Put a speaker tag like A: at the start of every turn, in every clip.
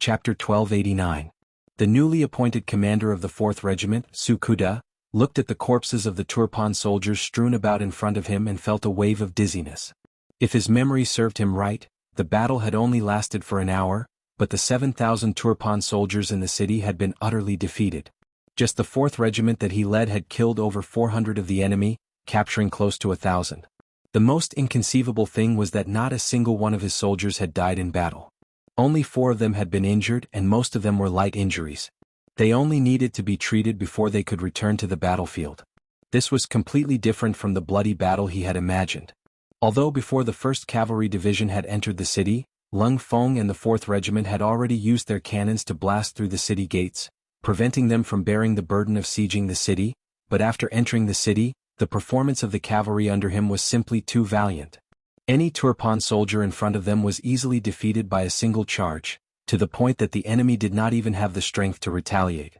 A: Chapter 1289. The newly appointed commander of the 4th Regiment, Tsukuda, looked at the corpses of the Turpan soldiers strewn about in front of him and felt a wave of dizziness. If his memory served him right, the battle had only lasted for an hour, but the 7,000 Turpan soldiers in the city had been utterly defeated. Just the 4th Regiment that he led had killed over 400 of the enemy, capturing close to 1,000. The most inconceivable thing was that not a single one of his soldiers had died in battle. Only 4 of them had been injured and most of them were light injuries. They only needed to be treated before they could return to the battlefield. This was completely different from the bloody battle he had imagined. Although before the 1st Cavalry Division had entered the city, Lung Feng and the 4th Regiment had already used their cannons to blast through the city gates, preventing them from bearing the burden of sieging the city, but after entering the city, the performance of the cavalry under him was simply too valiant. Any Turpan soldier in front of them was easily defeated by a single charge, to the point that the enemy did not even have the strength to retaliate.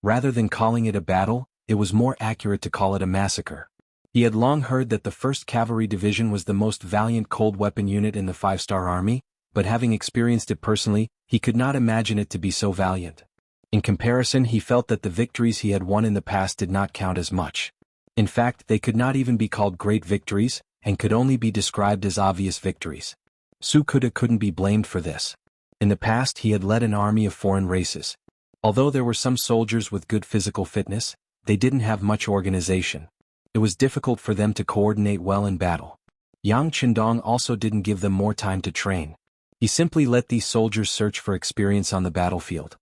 A: Rather than calling it a battle, it was more accurate to call it a massacre. He had long heard that the 1st Cavalry Division was the most valiant cold weapon unit in the 5-star army, but having experienced it personally, he could not imagine it to be so valiant. In comparison, he felt that the victories he had won in the past did not count as much. In fact, they could not even be called great victories, and could only be described as obvious victories. Tsukuda couldn't be blamed for this. In the past he had led an army of foreign races. Although there were some soldiers with good physical fitness, they didn't have much organization. It was difficult for them to coordinate well in battle. Yang Qindong also didn't give them more time to train. He simply let these soldiers search for experience on the battlefield.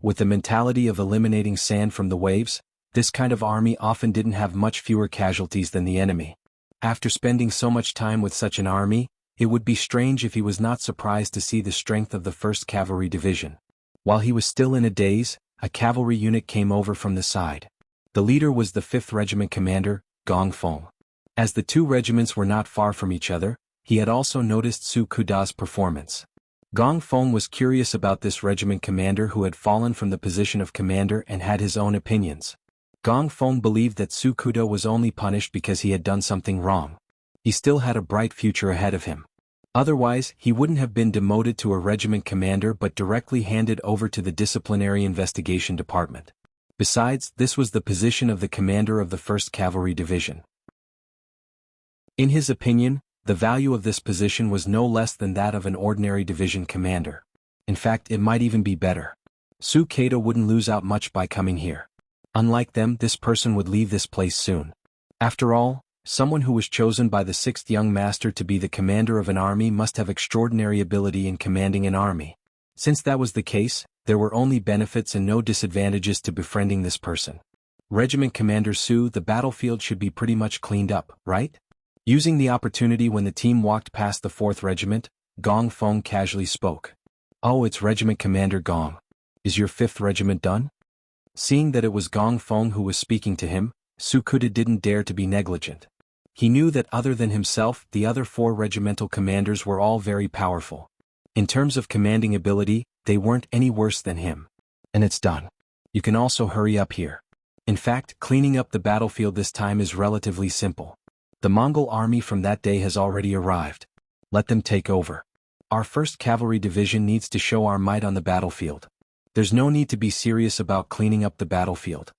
A: With the mentality of eliminating sand from the waves, this kind of army often didn't have much fewer casualties than the enemy. After spending so much time with such an army, it would be strange if he was not surprised to see the strength of the 1st Cavalry Division. While he was still in a daze, a cavalry unit came over from the side. The leader was the 5th Regiment commander, Gong Feng. As the 2 regiments were not far from each other, he had also noticed Tsukuda's performance. Gong Feng was curious about this regiment commander who had fallen from the position of commander and had his own opinions. Gong Feng believed that Tsukuda was only punished because he had done something wrong. He still had a bright future ahead of him. Otherwise, he wouldn't have been demoted to a regiment commander but directly handed over to the disciplinary investigation department. Besides, this was the position of the commander of the 1st Cavalry Division. In his opinion, the value of this position was no less than that of an ordinary division commander. In fact, it might even be better. Tsukuda wouldn't lose out much by coming here. Unlike them, this person would leave this place soon. After all, someone who was chosen by the 6th young master to be the commander of an army must have extraordinary ability in commanding an army. Since that was the case, there were only benefits and no disadvantages to befriending this person. Regiment Commander Su, the battlefield should be pretty much cleaned up, right? Using the opportunity when the team walked past the 4th Regiment, Gong Feng casually spoke. "Oh, it's Regiment Commander Gong. Is your 5th Regiment done?" Seeing that it was Gong Feng who was speaking to him, Tsukuda didn't dare to be negligent. He knew that other than himself, the other 4 regimental commanders were all very powerful. In terms of commanding ability, they weren't any worse than him. "And it's done. You can also hurry up here. In fact, cleaning up the battlefield this time is relatively simple. The Mongol army from that day has already arrived. Let them take over. Our 1st Cavalry Division needs to show our might on the battlefield. There's no need to be serious about cleaning up the battlefield,"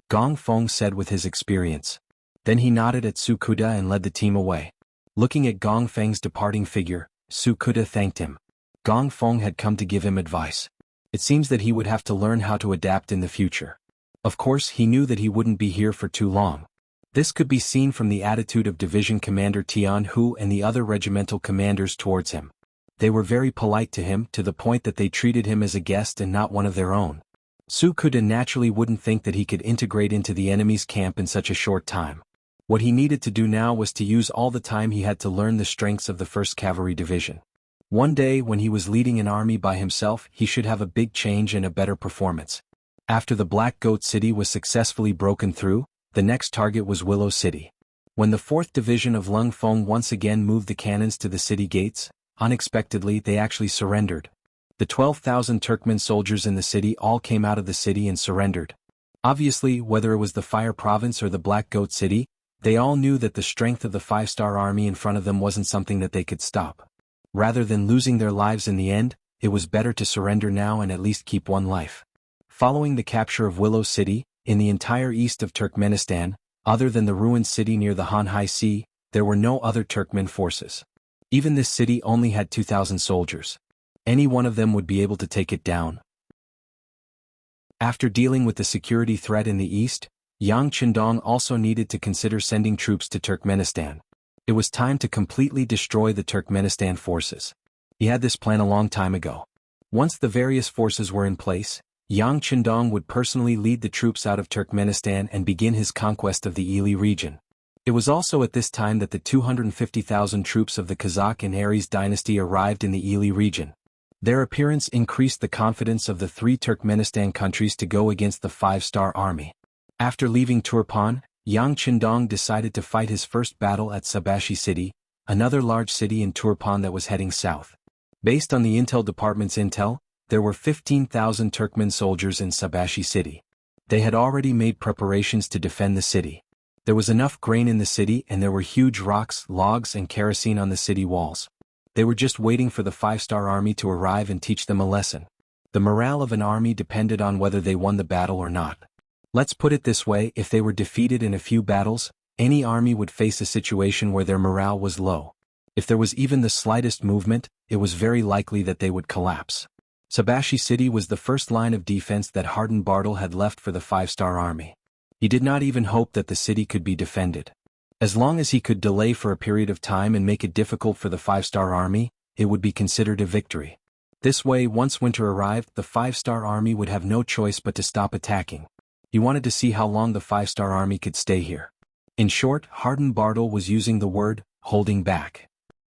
A: Gong Feng said with his experience. Then he nodded at Tsukuda and led the team away. Looking at Gong Feng's departing figure, Tsukuda thanked him. Gong Feng had come to give him advice. It seems that he would have to learn how to adapt in the future. Of course, he knew that he wouldn't be here for too long. This could be seen from the attitude of Division Commander Tian Hu and the other regimental commanders towards him. They were very polite to him, to the point that they treated him as a guest and not one of their own. Tsukuda naturally wouldn't think that he could integrate into the enemy's camp in such a short time. What he needed to do now was to use all the time he had to learn the strengths of the 1st Cavalry Division. One day when he was leading an army by himself, he should have a big change and a better performance. After the Black Goat City was successfully broken through, the next target was Willow City. When the 4th Division of Lung Feng once again moved the cannons to the city gates, unexpectedly they actually surrendered. The 12,000 Turkmen soldiers in the city all came out of the city and surrendered. Obviously, whether it was the Fire Province or the Black Goat City, they all knew that the strength of the 5-star army in front of them wasn't something that they could stop. Rather than losing their lives in the end, it was better to surrender now and at least keep one life. Following the capture of Willow City, in the entire east of Turkmenistan, other than the ruined city near the Han Sea, there were no other Turkmen forces. Even this city only had 2,000 soldiers. Any one of them would be able to take it down. After dealing with the security threat in the east, Yang Qindong also needed to consider sending troops to Turkmenistan. It was time to completely destroy the Turkmenistan forces. He had this plan a long time ago. Once the various forces were in place, Yang Qindong would personally lead the troops out of Turkmenistan and begin his conquest of the Ili region. It was also at this time that the 250,000 troops of the Kazakh and Aries dynasty arrived in the Ili region. Their appearance increased the confidence of the three Turkmenistan countries to go against the five-star army. After leaving Turpan, Yang Qindong decided to fight his first battle at Sabashi City, another large city in Turpan that was heading south. Based on the Intel Department's intel, there were 15,000 Turkmen soldiers in Sabashi City. They had already made preparations to defend the city. There was enough grain in the city and there were huge rocks, logs and kerosene on the city walls. They were just waiting for the five-star army to arrive and teach them a lesson. The morale of an army depended on whether they won the battle or not. Let's put it this way, if they were defeated in a few battles, any army would face a situation where their morale was low. If there was even the slightest movement, it was very likely that they would collapse. Sabashi City was the first line of defense that Harden Bartle had left for the five-star army. He did not even hope that the city could be defended. As long as he could delay for a period of time and make it difficult for the five-star army, it would be considered a victory. This way, once winter arrived, the five-star army would have no choice but to stop attacking. He wanted to see how long the five-star army could stay here. In short, Harden Bartle was using the word, holding back.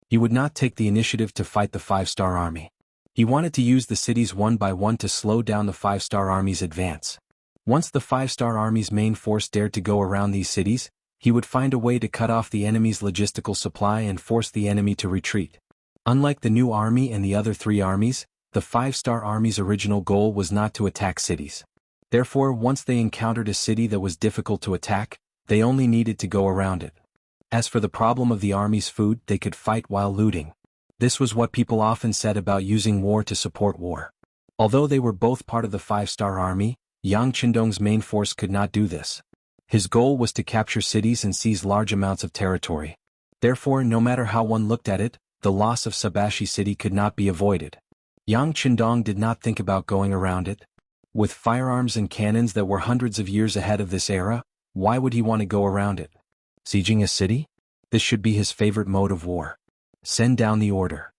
A: He would not take the initiative to fight the five-star army. He wanted to use the cities one by one to slow down the five-star army's advance. Once the five-star army's main force dared to go around these cities, he would find a way to cut off the enemy's logistical supply and force the enemy to retreat. Unlike the new army and the other three armies, the five-star army's original goal was not to attack cities. Therefore, once they encountered a city that was difficult to attack, they only needed to go around it. As for the problem of the army's food, they could fight while looting. This was what people often said about using war to support war. Although they were both part of the five-star army, Yang Qindong's main force could not do this. His goal was to capture cities and seize large amounts of territory. Therefore, no matter how one looked at it, the loss of Sabashi City could not be avoided. Yang Qindong did not think about going around it. With firearms and cannons that were hundreds of years ahead of this era, why would he want to go around it? Sieging a city? This should be his favorite mode of war. Send down the order.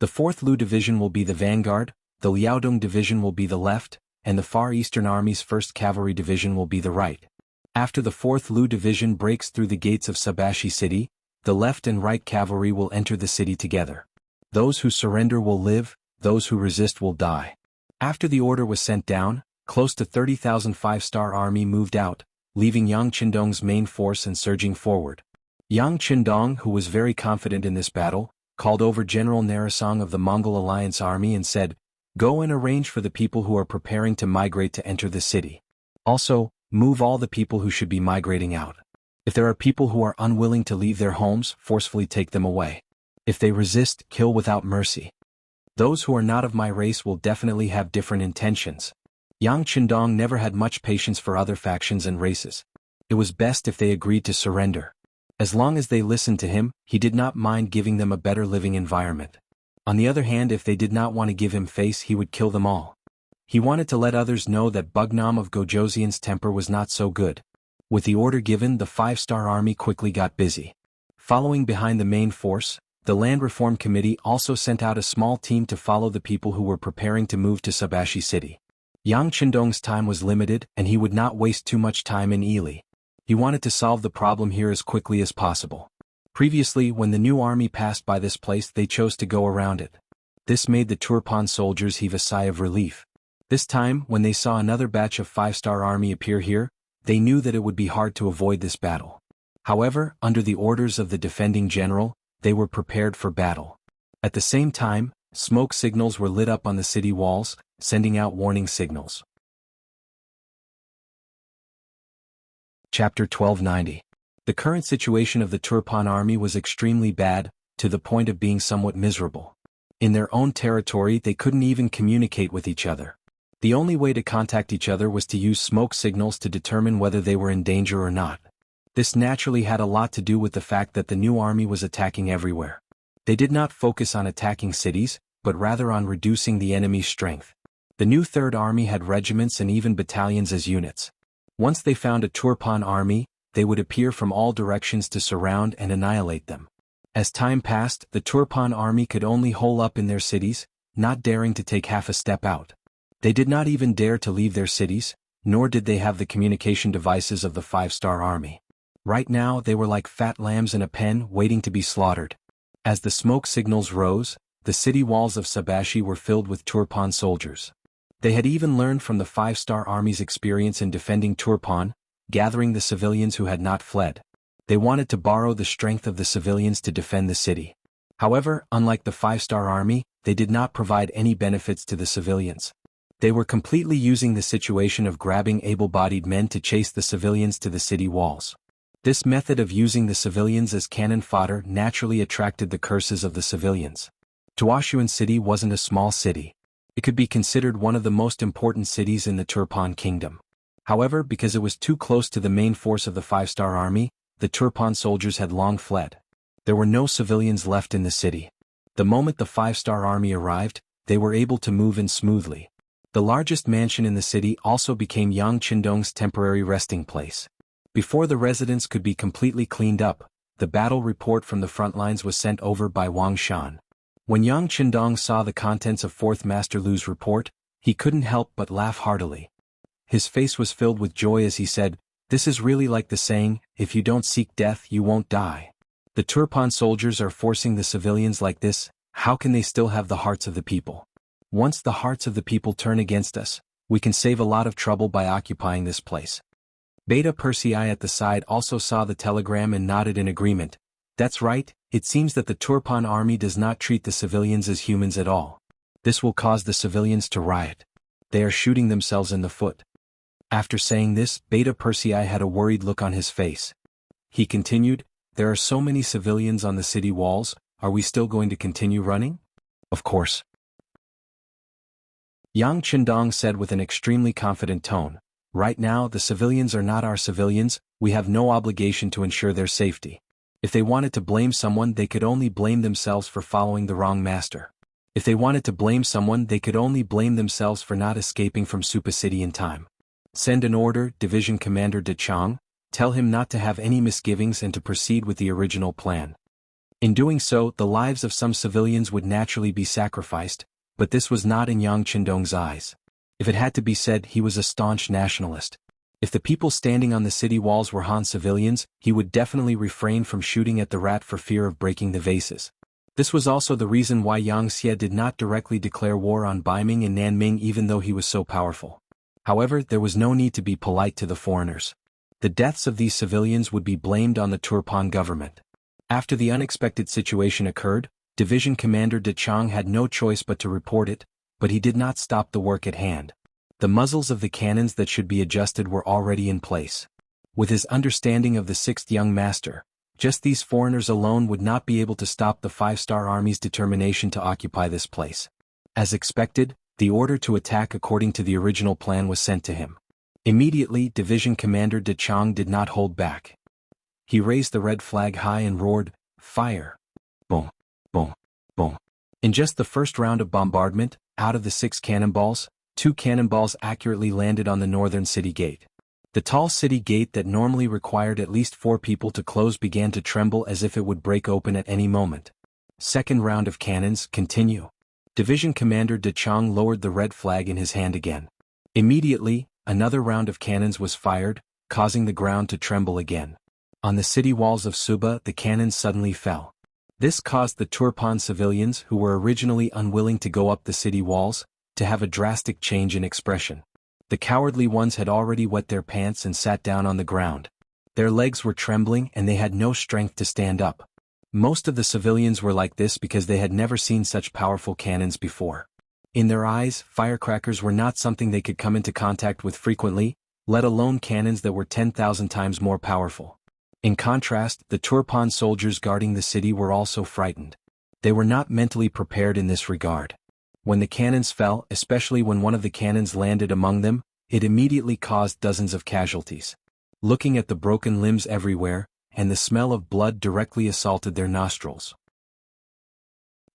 A: The 4th Lu Division will be the vanguard, the Liaodong Division will be the left, and the Far Eastern Army's 1st Cavalry Division will be the right. After the 4th Lu Division breaks through the gates of Sabashi City, the left and right cavalry will enter the city together. Those who surrender will live, those who resist will die. After the order was sent down, close to 30,000 five-star army moved out, leaving Yang Qindong's main force and surging forward. Yang Qindong, who was very confident in this battle, called over General Narasong of the Mongol Alliance Army and said, "Go and arrange for the people who are preparing to migrate to enter the city. Also, move all the people who should be migrating out. If there are people who are unwilling to leave their homes, forcefully take them away. If they resist, kill without mercy. Those who are not of my race will definitely have different intentions." Yang Qindong never had much patience for other factions and races. It was best if they agreed to surrender. As long as they listened to him, he did not mind giving them a better living environment. On the other hand, if they did not want to give him face, he would kill them all. He wanted to let others know that Bugnam of Gojoseon's temper was not so good. With the order given, the five-star army quickly got busy. Following behind the main force, the Land Reform Committee also sent out a small team to follow the people who were preparing to move to Sabashi City. Yang Qindong's time was limited, and he would not waste too much time in Ili. He wanted to solve the problem here as quickly as possible. Previously, when the new army passed by this place, they chose to go around it. This made the Turpan soldiers heave a sigh of relief. This time, when they saw another batch of five-star army appear here, they knew that it would be hard to avoid this battle. However, under the orders of the defending general, they were prepared for battle. At the same time, smoke signals were lit up on the city walls, sending out warning signals. Chapter 1290. The current situation of the Turpan army was extremely bad, to the point of being somewhat miserable. In their own territory they couldn't even communicate with each other. The only way to contact each other was to use smoke signals to determine whether they were in danger or not. This naturally had a lot to do with the fact that the new army was attacking everywhere. They did not focus on attacking cities, but rather on reducing the enemy's strength. The new Third Army had regiments and even battalions as units. Once they found a Turpan army, they would appear from all directions to surround and annihilate them. As time passed, the Turpan army could only hole up in their cities, not daring to take half a step out. They did not even dare to leave their cities, nor did they have the communication devices of the five-star army. Right now they were like fat lambs in a pen waiting to be slaughtered. As the smoke signals rose, the city walls of Sabashi were filled with Turpan soldiers. They had even learned from the five-star army's experience in defending Turpan, gathering the civilians who had not fled. They wanted to borrow the strength of the civilians to defend the city. However, unlike the five-star army, they did not provide any benefits to the civilians. They were completely using the situation of grabbing able-bodied men to chase the civilians to the city walls. This method of using the civilians as cannon fodder naturally attracted the curses of the civilians. Tuashuan City wasn't a small city. It could be considered one of the most important cities in the Turpan kingdom. However, because it was too close to the main force of the five-star army, the Turpan soldiers had long fled. There were no civilians left in the city. The moment the five-star army arrived, they were able to move in smoothly. The largest mansion in the city also became Yang Qindong's temporary resting place. Before the residence could be completely cleaned up, the battle report from the front lines was sent over by Wang Shan. When Yang Qindong saw the contents of 4th Master Lu's report, he couldn't help but laugh heartily. His face was filled with joy as he said, "This is really like the saying, if you don't seek death you won't die. The Turpan soldiers are forcing the civilians like this, how can they still have the hearts of the people? Once the hearts of the people turn against us, we can save a lot of trouble by occupying this place." Beta Persei at the side also saw the telegram and nodded in agreement. That's right, it seems that the Turpan army does not treat the civilians as humans at all. This will cause the civilians to riot. They are shooting themselves in the foot. After saying this, Beta Persei had a worried look on his face. He continued, "There are so many civilians on the city walls, are we still going to continue running?" "Of course." Yang Qindong said with an extremely confident tone, "Right now the civilians are not our civilians, we have no obligation to ensure their safety. If they wanted to blame someone they could only blame themselves for following the wrong master. If they wanted to blame someone they could only blame themselves for not escaping from Supa City in time. Send an order, Division Commander De Chang, tell him not to have any misgivings and to proceed with the original plan." In doing so, the lives of some civilians would naturally be sacrificed, but this was not in Yang Qindong's eyes. If it had to be said, he was a staunch nationalist. If the people standing on the city walls were Han civilians, he would definitely refrain from shooting at the rat for fear of breaking the vases. This was also the reason why Yang Xie did not directly declare war on Baiming and Nanming even though he was so powerful. However, there was no need to be polite to the foreigners. The deaths of these civilians would be blamed on the Turpan government. After the unexpected situation occurred, Division Commander De Chang had no choice but to report it, but he did not stop the work at hand. The muzzles of the cannons that should be adjusted were already in place. With his understanding of the 6th young master, just these foreigners alone would not be able to stop the five-star army's determination to occupy this place. As expected, the order to attack according to the original plan was sent to him. Immediately, Division Commander De Chang did not hold back. He raised the red flag high and roared, "Fire!" Boom, boom, boom. In just the first round of bombardment, out of the 6 cannonballs, 2 cannonballs accurately landed on the northern city gate. The tall city gate that normally required at least 4 people to close began to tremble as if it would break open at any moment. Second round of cannons, continue. Division Commander De Chang lowered the red flag in his hand again. Immediately, another round of cannons was fired, causing the ground to tremble again. On the city walls of Suba, the cannons suddenly fell. This caused the Turpan civilians, who were originally unwilling to go up the city walls, to have a drastic change in expression. The cowardly ones had already wet their pants and sat down on the ground. Their legs were trembling and they had no strength to stand up. Most of the civilians were like this because they had never seen such powerful cannons before. In their eyes, firecrackers were not something they could come into contact with frequently, let alone cannons that were 10,000 times more powerful. In contrast, the Turpan soldiers guarding the city were also frightened. They were not mentally prepared in this regard. When the cannons fell, especially when one of the cannons landed among them, it immediately caused dozens of casualties. Looking at the broken limbs everywhere, and the smell of blood directly assaulted their nostrils.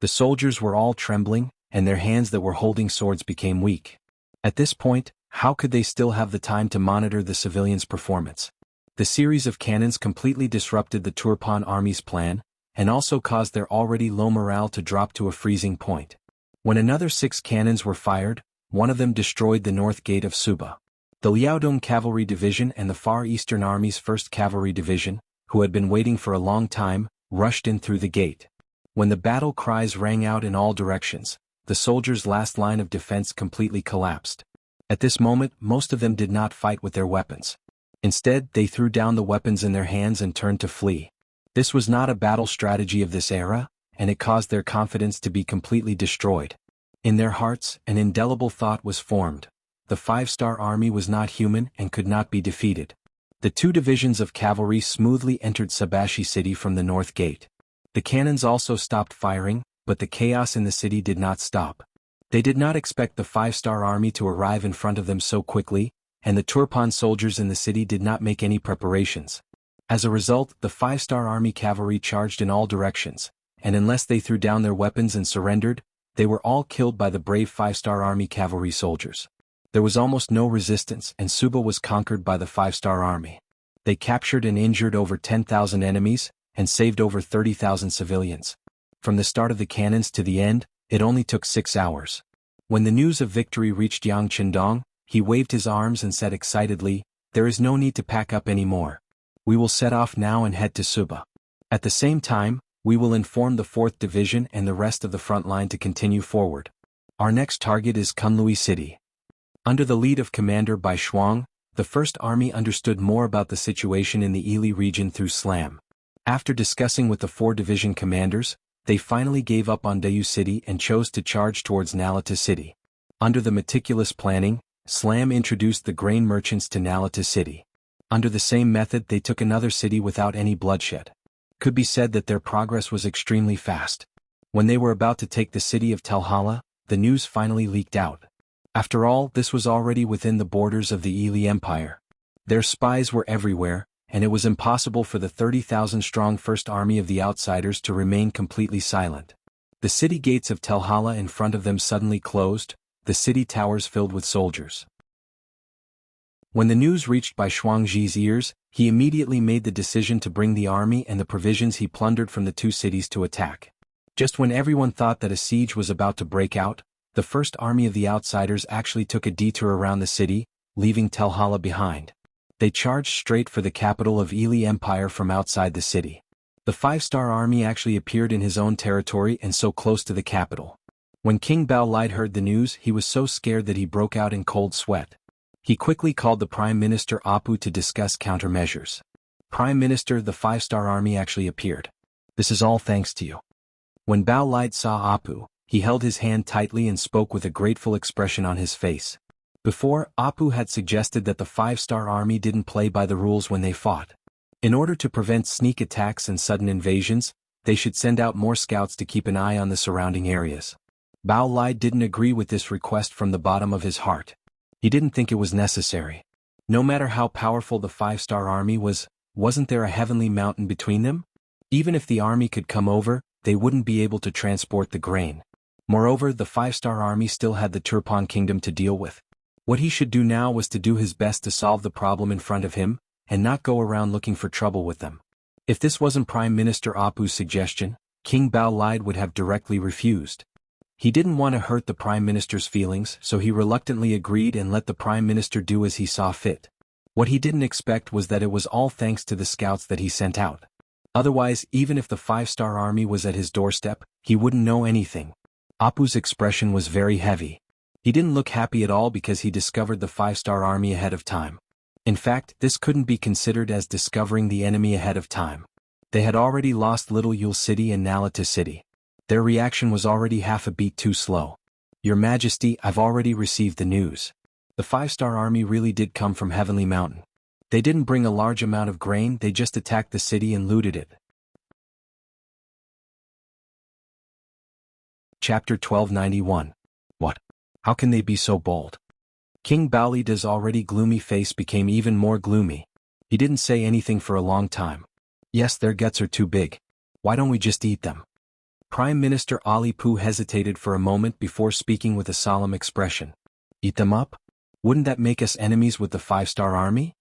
A: The soldiers were all trembling, and their hands that were holding swords became weak. At this point, how could they still have the time to monitor the civilians' performance? The series of cannons completely disrupted the Turpan army's plan, and also caused their already low morale to drop to a freezing point. When another 6 cannons were fired, one of them destroyed the north gate of Suba. The Liaodong Cavalry Division and the Far Eastern Army's 1st Cavalry Division, who had been waiting for a long time, rushed in through the gate. When the battle cries rang out in all directions, the soldiers' last line of defense completely collapsed. At this moment, most of them did not fight with their weapons. Instead, they threw down the weapons in their hands and turned to flee. This was not a battle strategy of this era, and it caused their confidence to be completely destroyed. In their hearts, an indelible thought was formed. The 5-star army was not human and could not be defeated. The 2 divisions of cavalry smoothly entered Sabashi city from the north gate. The cannons also stopped firing, but the chaos in the city did not stop. They did not expect the 5-star army to arrive in front of them so quickly, and the Turpan soldiers in the city did not make any preparations. As a result, the 5-star army cavalry charged in all directions, and unless they threw down their weapons and surrendered, they were all killed by the brave 5-star army cavalry soldiers. There was almost no resistance, and Suba was conquered by the 5-star army. They captured and injured over 10,000 enemies, and saved over 30,000 civilians. From the start of the cannons to the end, it only took 6 hours. When the news of victory reached Yang Qindong, he waved his arms and said excitedly, "There is no need to pack up anymore. We will set off now and head to Suba. At the same time, we will inform the 4th Division and the rest of the front line to continue forward. Our next target is Kunlui City." Under the lead of Commander Bai Shuang, the 1st Army understood more about the situation in the Ili region through Slam. After discussing with the 4 division commanders, they finally gave up on Dayu City and chose to charge towards Nalita City. Under the meticulous planning, Slam introduced the grain merchants to Nalita City. Under the same method, they took another city without any bloodshed. Could be said that their progress was extremely fast. When they were about to take the city of Telhala, the news finally leaked out. After all, this was already within the borders of the Ili Empire. Their spies were everywhere, and it was impossible for the 30,000-strong 1st Army of the Outsiders to remain completely silent. The city gates of Telhala in front of them suddenly closed, the city towers filled with soldiers. When the news reached Bai Shuangji's ears, he immediately made the decision to bring the army and the provisions he plundered from the 2 cities to attack. Just when everyone thought that a siege was about to break out, the 1st Army of the Outsiders actually took a detour around the city, leaving Telhala behind. They charged straight for the capital of Ili Empire from outside the city. The 5-star army actually appeared in his own territory and so close to the capital. When King Bao Lide heard the news, he was so scared that he broke out in cold sweat. He quickly called the Prime Minister Apu to discuss countermeasures. "Prime Minister, the 5-star army actually appeared. This is all thanks to you." When Bao Lide saw Apu, he held his hand tightly and spoke with a grateful expression on his face. Before, Apu had suggested that the 5-star army didn't play by the rules when they fought. In order to prevent sneak attacks and sudden invasions, they should send out more scouts to keep an eye on the surrounding areas. Bao Lide didn't agree with this request from the bottom of his heart. He didn't think it was necessary. No matter how powerful the 5-star army was, wasn't there a heavenly mountain between them? Even if the army could come over, they wouldn't be able to transport the grain. Moreover, the 5-star army still had the Turpan kingdom to deal with. What he should do now was to do his best to solve the problem in front of him, and not go around looking for trouble with them. If this wasn't Prime Minister Apu's suggestion, King Bao Lide would have directly refused. He didn't want to hurt the Prime Minister's feelings, so he reluctantly agreed and let the Prime Minister do as he saw fit. What he didn't expect was that it was all thanks to the scouts that he sent out. Otherwise, even if the 5-star army was at his doorstep, he wouldn't know anything. Apu's expression was very heavy. He didn't look happy at all because he discovered the 5-star army ahead of time. In fact, this couldn't be considered as discovering the enemy ahead of time. They had already lost Little Yule City and Nalita City. Their reaction was already half a beat too slow. "Your Majesty, I've already received the news. The 5-star army really did come from Heavenly Mountain. They didn't bring a large amount of grain, they just attacked the city and looted it. Chapter 1291. What? How can they be so bold? King Baolida's already gloomy face became even more gloomy. He didn't say anything for a long time. Yes, their guts are too big. Why don't we just eat them? Prime Minister Ali Pu hesitated for a moment before speaking with a solemn expression. Eat them up? Wouldn't that make us enemies with the 5-star army?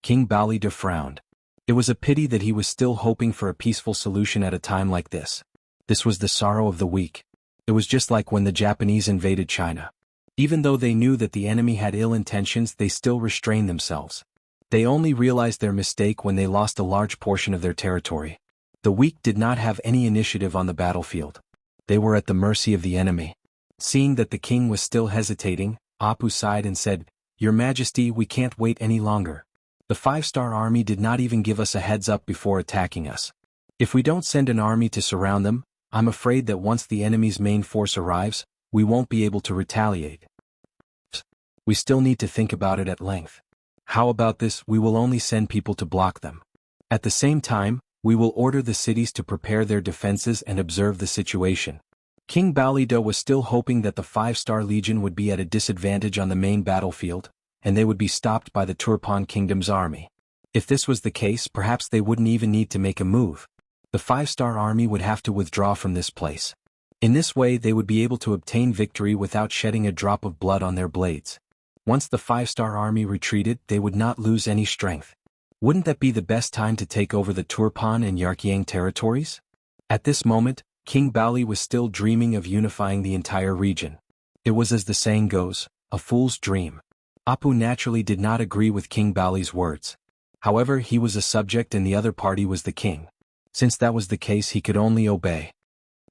A: King Baolida frowned. It was a pity that he was still hoping for a peaceful solution at a time like this. This was the sorrow of the weak. It was just like when the Japanese invaded China. Even though they knew that the enemy had ill intentions, they still restrained themselves. They only realized their mistake when they lost a large portion of their territory. The weak did not have any initiative on the battlefield. They were at the mercy of the enemy. Seeing that the king was still hesitating, Apu sighed and said, "Your Majesty, we can't wait any longer. The 5-star army did not even give us a heads up before attacking us. If we don't send an army to surround them, I'm afraid that once the enemy's main force arrives, we won't be able to retaliate. We still need to think about it at length. How about this? We will only send people to block them. At the same time, we will order the cities to prepare their defenses and observe the situation." King Baolida was still hoping that the 5-star legion would be at a disadvantage on the main battlefield, and they would be stopped by the Turpan Kingdom's army. If this was the case, perhaps they wouldn't even need to make a move. The 5-star army would have to withdraw from this place. In this way they would be able to obtain victory without shedding a drop of blood on their blades. Once the 5-star army retreated, they would not lose any strength. Wouldn't that be the best time to take over the Turpan and Yarkyang territories? At this moment, King Baoli was still dreaming of unifying the entire region. It was, as the saying goes, a fool's dream. Apu naturally did not agree with King Baoli's words. However, he was a subject and the other party was the king. Since that was the case, he could only obey.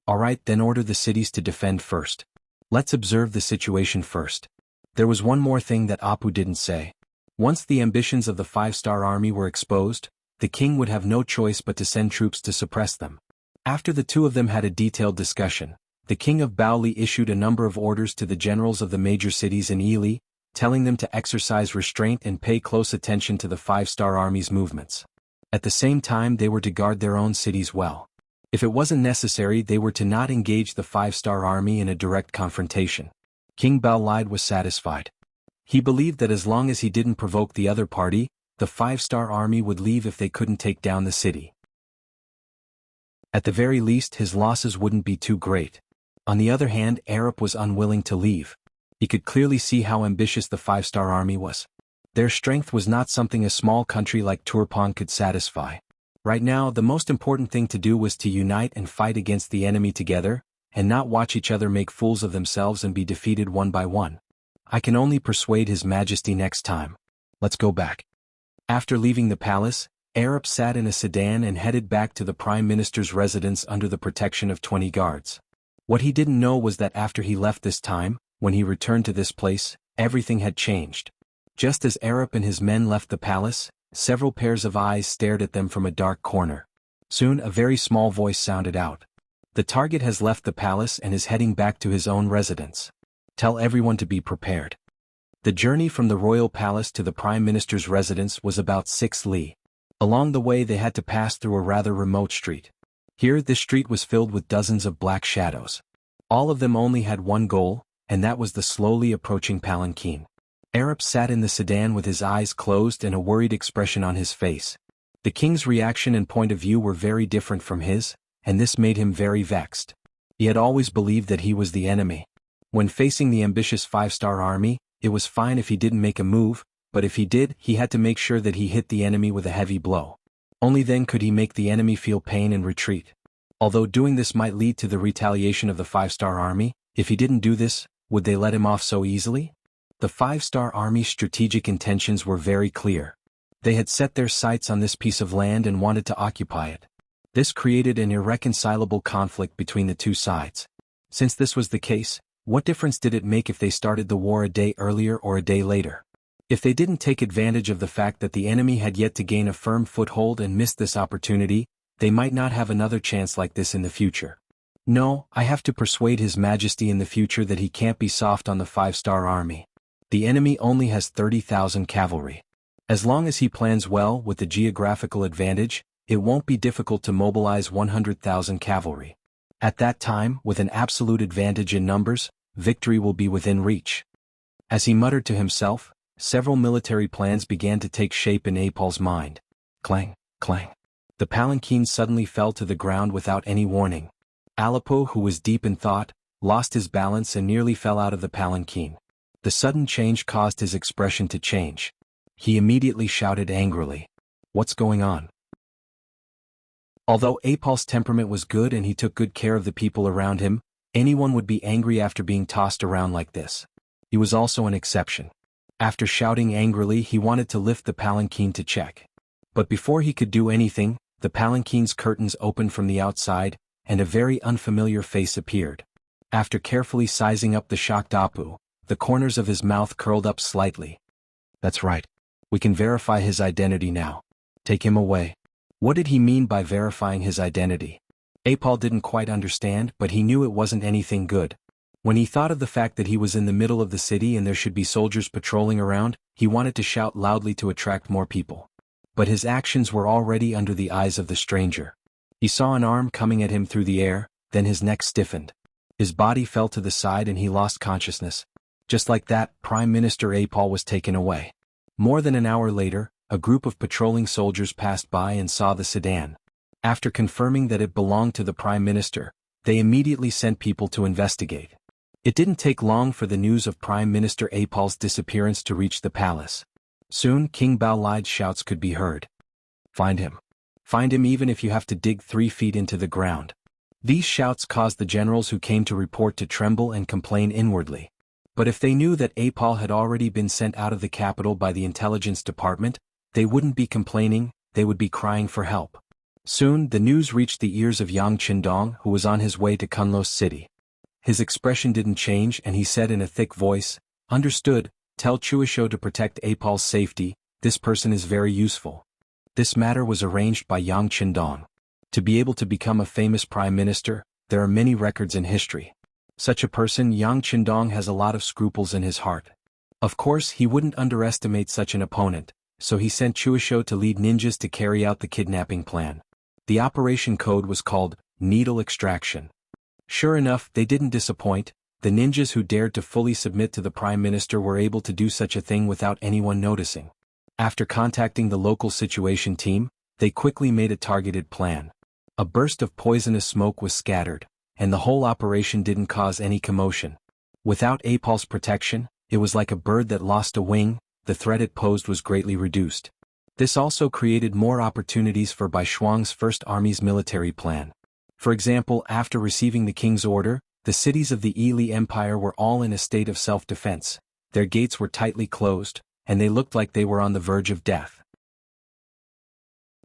A: Alright, then order the cities to defend first. Let's observe the situation first. There was one more thing that Apu didn't say. Once the ambitions of the 5-star army were exposed, the king would have no choice but to send troops to suppress them. After the two of them had a detailed discussion, the king of Baoli issued a number of orders to the generals of the major cities in Ili, telling them to exercise restraint and pay close attention to the 5-star army's movements. At the same time, they were to guard their own cities well. If it wasn't necessary, they were to not engage the 5-star army in a direct confrontation. King Baolida was satisfied. He believed that as long as he didn't provoke the other party, the 5-star army would leave if they couldn't take down the city. At the very least, his losses wouldn't be too great. On the other hand, Arab was unwilling to leave. He could clearly see how ambitious the 5-star army was. Their strength was not something a small country like Turpan could satisfy. Right now, the most important thing to do was to unite and fight against the enemy together, and not watch each other make fools of themselves and be defeated one by one. I can only persuade His Majesty next time. Let's go back. After leaving the palace, Arab sat in a sedan and headed back to the Prime Minister's residence under the protection of 20 guards. What he didn't know was that after he left this time, when he returned to this place, everything had changed. Just as Arab and his men left the palace, several pairs of eyes stared at them from a dark corner. Soon a very small voice sounded out. The target has left the palace and is heading back to his own residence. Tell everyone to be prepared. The journey from the royal palace to the Prime Minister's residence was about 6 li. Along the way they had to pass through a rather remote street. Here this street was filled with dozens of black shadows. All of them only had one goal, and that was the slowly approaching palanquin. Arab sat in the sedan with his eyes closed and a worried expression on his face. The king's reaction and point of view were very different from his, and this made him very vexed. He had always believed that he was the enemy. When facing the ambitious 5-star army, it was fine if he didn't make a move, but if he did, he had to make sure that he hit the enemy with a heavy blow. Only then could he make the enemy feel pain and retreat. Although doing this might lead to the retaliation of the 5-star army, if he didn't do this, would they let him off so easily? The 5-star army's strategic intentions were very clear. They had set their sights on this piece of land and wanted to occupy it. This created an irreconcilable conflict between the two sides. Since this was the case, what difference did it make if they started the war a day earlier or a day later? If they didn't take advantage of the fact that the enemy had yet to gain a firm foothold and missed this opportunity, they might not have another chance like this in the future. No, I have to persuade His Majesty in the future that he can't be soft on the 5-star army. The enemy only has 30,000 cavalry. As long as he plans well with the geographical advantage, it won't be difficult to mobilize 100,000 cavalry. At that time, with an absolute advantage in numbers, victory will be within reach. As he muttered to himself, several military plans began to take shape in Apol's mind. Clang, clang. The palanquin suddenly fell to the ground without any warning. Aleppo, who was deep in thought, lost his balance and nearly fell out of the palanquin. The sudden change caused his expression to change. He immediately shouted angrily, "What's going on?" Although Apol's temperament was good and he took good care of the people around him, anyone would be angry after being tossed around like this. He was also an exception. After shouting angrily, he wanted to lift the palanquin to check. But before he could do anything, the palanquin's curtains opened from the outside, and a very unfamiliar face appeared. After carefully sizing up the shocked Apu, the corners of his mouth curled up slightly. "That's right. We can verify his identity now. Take him away." What did he mean by verifying his identity? Apol didn't quite understand, but he knew it wasn't anything good. When he thought of the fact that he was in the middle of the city and there should be soldiers patrolling around, he wanted to shout loudly to attract more people. But his actions were already under the eyes of the stranger. He saw an arm coming at him through the air, then his neck stiffened. His body fell to the side and he lost consciousness. Just like that, Prime Minister Apol was taken away. More than an hour later, a group of patrolling soldiers passed by and saw the sedan. After confirming that it belonged to the Prime Minister, they immediately sent people to investigate. It didn't take long for the news of Prime Minister Apol's disappearance to reach the palace. Soon, King Baoli's shouts could be heard. "Find him. Find him even if you have to dig 3 feet into the ground." These shouts caused the generals who came to report to tremble and complain inwardly. But if they knew that Apol had already been sent out of the capital by the intelligence department, they wouldn't be complaining, they would be crying for help. Soon, the news reached the ears of Yang Qindong, who was on his way to Kunlos City. His expression didn't change and he said in a thick voice, "Understood, tell Chuisho to protect Apol's safety, this person is very useful." This matter was arranged by Yang Qindong. To be able to become a famous prime minister, there are many records in history. Such a person, Yang Qindong, has a lot of scruples in his heart. Of course, he wouldn't underestimate such an opponent, so he sent Chuisho to lead ninjas to carry out the kidnapping plan. The operation code was called Needle Extraction. Sure enough, they didn't disappoint. The ninjas who dared to fully submit to the Prime Minister were able to do such a thing without anyone noticing. After contacting the local situation team, they quickly made a targeted plan. A burst of poisonous smoke was scattered, and the whole operation didn't cause any commotion. Without Apol's protection, it was like a bird that lost a wing, the threat it posed was greatly reduced. This also created more opportunities for Bai Shuang's First Army's military plan. For example, after receiving the king's order, the cities of the Yili Empire were all in a state of self-defense. Their gates were tightly closed, and they looked like they were on the verge of death.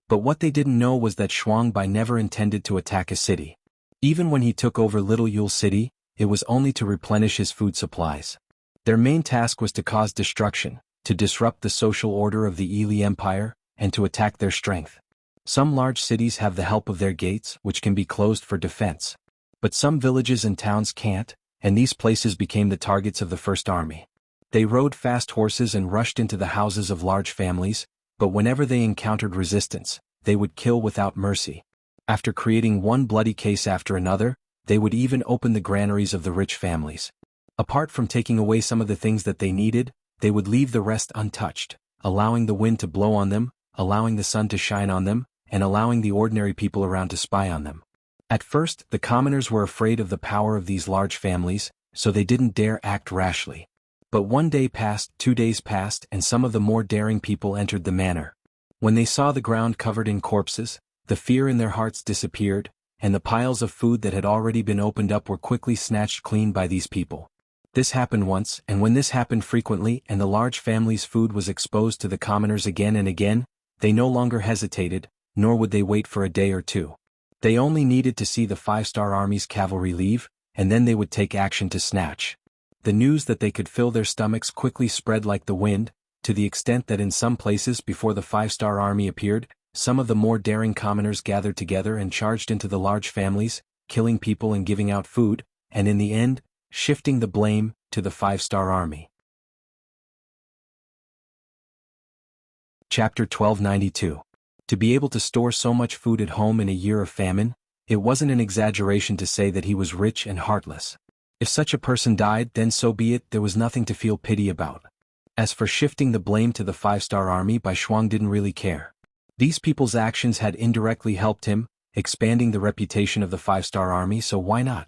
A: But what they didn't know was that Shuang Bai never intended to attack a city. Even when he took over Little Yule City, it was only to replenish his food supplies. Their main task was to cause destruction, to disrupt the social order of the Yili Empire, and to attack their strength. Some large cities have the help of their gates, which can be closed for defense. But some villages and towns can't, and these places became the targets of the First Army. They rode fast horses and rushed into the houses of large families, but whenever they encountered resistance, they would kill without mercy. After creating one bloody case after another, they would even open the granaries of the rich families. Apart from taking away some of the things that they needed, they would leave the rest untouched, allowing the wind to blow on them, allowing the sun to shine on them, and allowing the ordinary people around to spy on them. At first, the commoners were afraid of the power of these large families, so they didn't dare act rashly. But 1 day passed, 2 days passed, and some of the more daring people entered the manor. When they saw the ground covered in corpses, the fear in their hearts disappeared, and the piles of food that had already been opened up were quickly snatched clean by these people. This happened once, and when this happened frequently and the large family's food was exposed to the commoners again and again, they no longer hesitated, nor would they wait for a day or two. They only needed to see the 5-star Army's cavalry leave, and then they would take action to snatch. The news that they could fill their stomachs quickly spread like the wind, to the extent that in some places before the 5-star Army appeared, some of the more daring commoners gathered together and charged into the large families, killing people and giving out food, and in the end, shifting the blame to the 5-star Army. Chapter 1292. To be able to store so much food at home in a year of famine, It wasn't an exaggeration to say that he was rich and heartless. If such a person died, then so be it, there was nothing to feel pity about. As for shifting the blame to the five-star army, Bai Shuang didn't really care. These people's actions had indirectly helped him, expanding the reputation of the five-star army, so why not?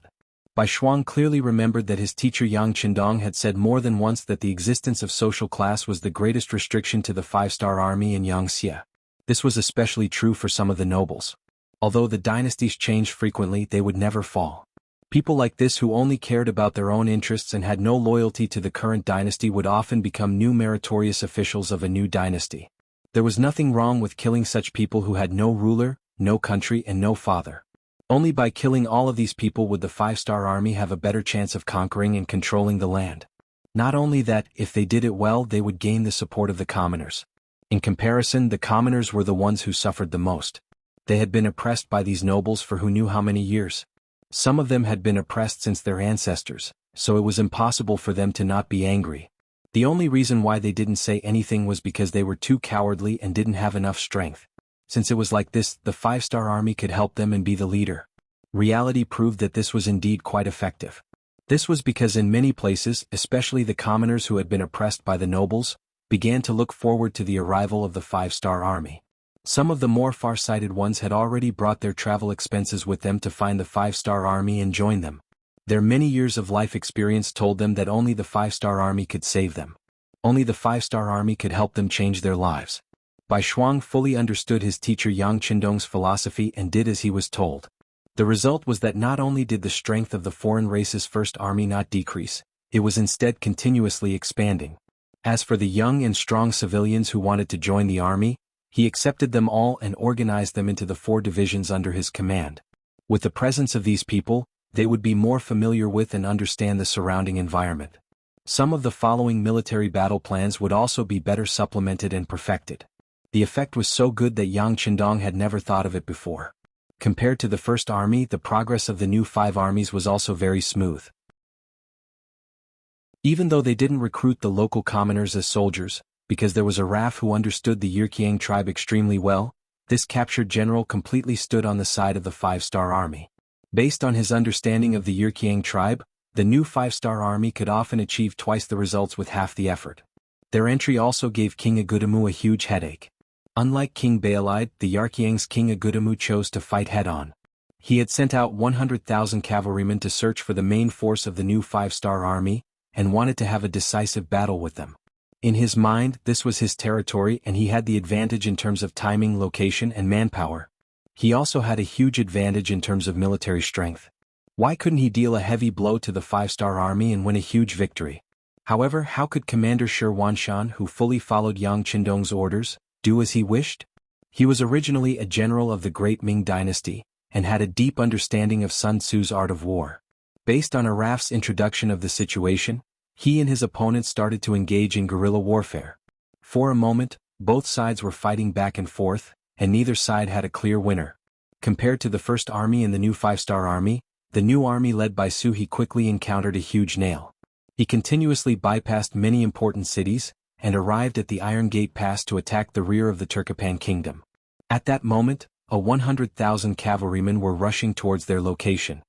A: Bai Shuang clearly remembered that his teacher Yang Qindong had said more than once that the existence of social class was the greatest restriction to the five-star army in Yangxia. This was especially true for some of the nobles. Although the dynasties changed frequently, they would never fall. People like this who only cared about their own interests and had no loyalty to the current dynasty would often become new meritorious officials of a new dynasty. There was nothing wrong with killing such people who had no ruler, no country and no father. Only by killing all of these people would the five-star army have a better chance of conquering and controlling the land. Not only that, if they did it well, they would gain the support of the commoners. In comparison, the commoners were the ones who suffered the most. They had been oppressed by these nobles for who knew how many years. Some of them had been oppressed since their ancestors, so it was impossible for them to not be angry. The only reason why they didn't say anything was because they were too cowardly and didn't have enough strength. Since it was like this, the five-star army could help them and be the leader. Reality proved that this was indeed quite effective. This was because in many places, especially the commoners who had been oppressed by the nobles, began to look forward to the arrival of the five-star army. Some of the more far-sighted ones had already brought their travel expenses with them to find the five-star army and join them. Their many years of life experience told them that only the five-star army could save them. Only the five-star army could help them change their lives. Bai Shuang fully understood his teacher Yang Qindong's philosophy and did as he was told. The result was that not only did the strength of the foreign race's first army not decrease, it was instead continuously expanding. As for the young and strong civilians who wanted to join the army, he accepted them all and organized them into the 4 divisions under his command. With the presence of these people, they would be more familiar with and understand the surrounding environment. Some of the following military battle plans would also be better supplemented and perfected. The effect was so good that Yang Qindong had never thought of it before. Compared to the first army, the progress of the new 5 armies was also very smooth. Even though they didn't recruit the local commoners as soldiers, because there was a Raf who understood the Yirkiang tribe extremely well, this captured general completely stood on the side of the five-star army. Based on his understanding of the Yirkiang tribe, the new five-star army could often achieve twice the results with half the effort. Their entry also gave King Agutamu a huge headache. Unlike King Baelide, the Yarkiang's King Agutamu chose to fight head-on. He had sent out 100,000 cavalrymen to search for the main force of the new five-star army, and wanted to have a decisive battle with them. In his mind, this was his territory and he had the advantage in terms of timing, location and manpower. He also had a huge advantage in terms of military strength. Why couldn't he deal a heavy blow to the five-star army and win a huge victory? However, how could Commander Shi Wanshan, who fully followed Yang Qindong's orders, do as he wished? He was originally a general of the Great Ming Dynasty, and had a deep understanding of Sun Tzu's art of war. Based on Araf's introduction of the situation, he and his opponents started to engage in guerrilla warfare. For a moment, both sides were fighting back and forth, and neither side had a clear winner. Compared to the first army and the new five-star army, the new army led by Su He quickly encountered a huge nail. He continuously bypassed many important cities, and arrived at the Iron Gate Pass to attack the rear of the Turkopan kingdom. At that moment, 100,000 cavalrymen were rushing towards their location.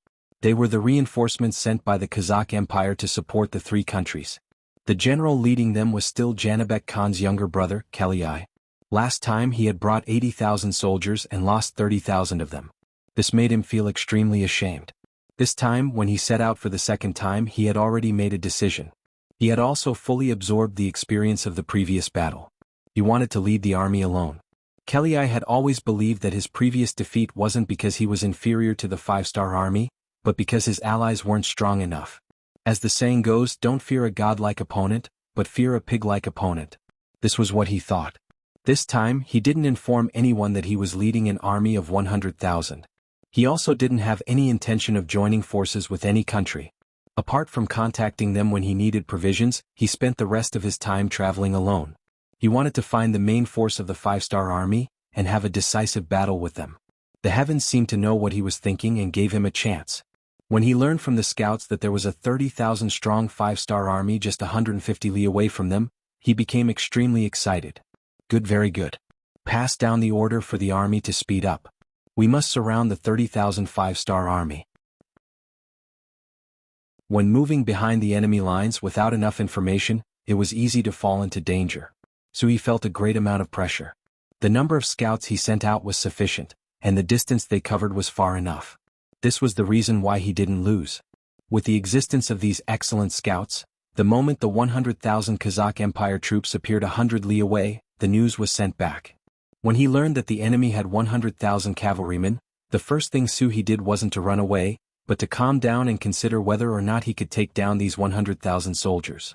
A: They were the reinforcements sent by the Kazakh Empire to support the 3 countries. The general leading them was still Janibek Khan's younger brother, Kaliai. Last time he had brought 80,000 soldiers and lost 30,000 of them. This made him feel extremely ashamed. This time, when he set out for the second time, he had already made a decision. He had also fully absorbed the experience of the previous battle. He wanted to lead the army alone. Kaliai had always believed that his previous defeat wasn't because he was inferior to the five-star army, but because his allies weren't strong enough. As the saying goes, don't fear a godlike opponent, but fear a pig-like opponent. This was what he thought. This time, he didn't inform anyone that he was leading an army of 100,000. He also didn't have any intention of joining forces with any country. Apart from contacting them when he needed provisions, he spent the rest of his time traveling alone. He wanted to find the main force of the five-star army, and have a decisive battle with them. The heavens seemed to know what he was thinking and gave him a chance. When he learned from the scouts that there was a 30,000-strong five-star army just 150 li away from them, he became extremely excited. Good, very good. Pass down the order for the army to speed up. We must surround the 30,000 five-star army. When moving behind the enemy lines without enough information, it was easy to fall into danger. So he felt a great amount of pressure. The number of scouts he sent out was sufficient, and the distance they covered was far enough. This was the reason why he didn't lose. With the existence of these excellent scouts, the moment the 100,000 Kazakh Empire troops appeared 100 li away, the news was sent back. When he learned that the enemy had 100,000 cavalrymen, the first thing Suhi did wasn't to run away, but to calm down and consider whether or not he could take down these 100,000 soldiers.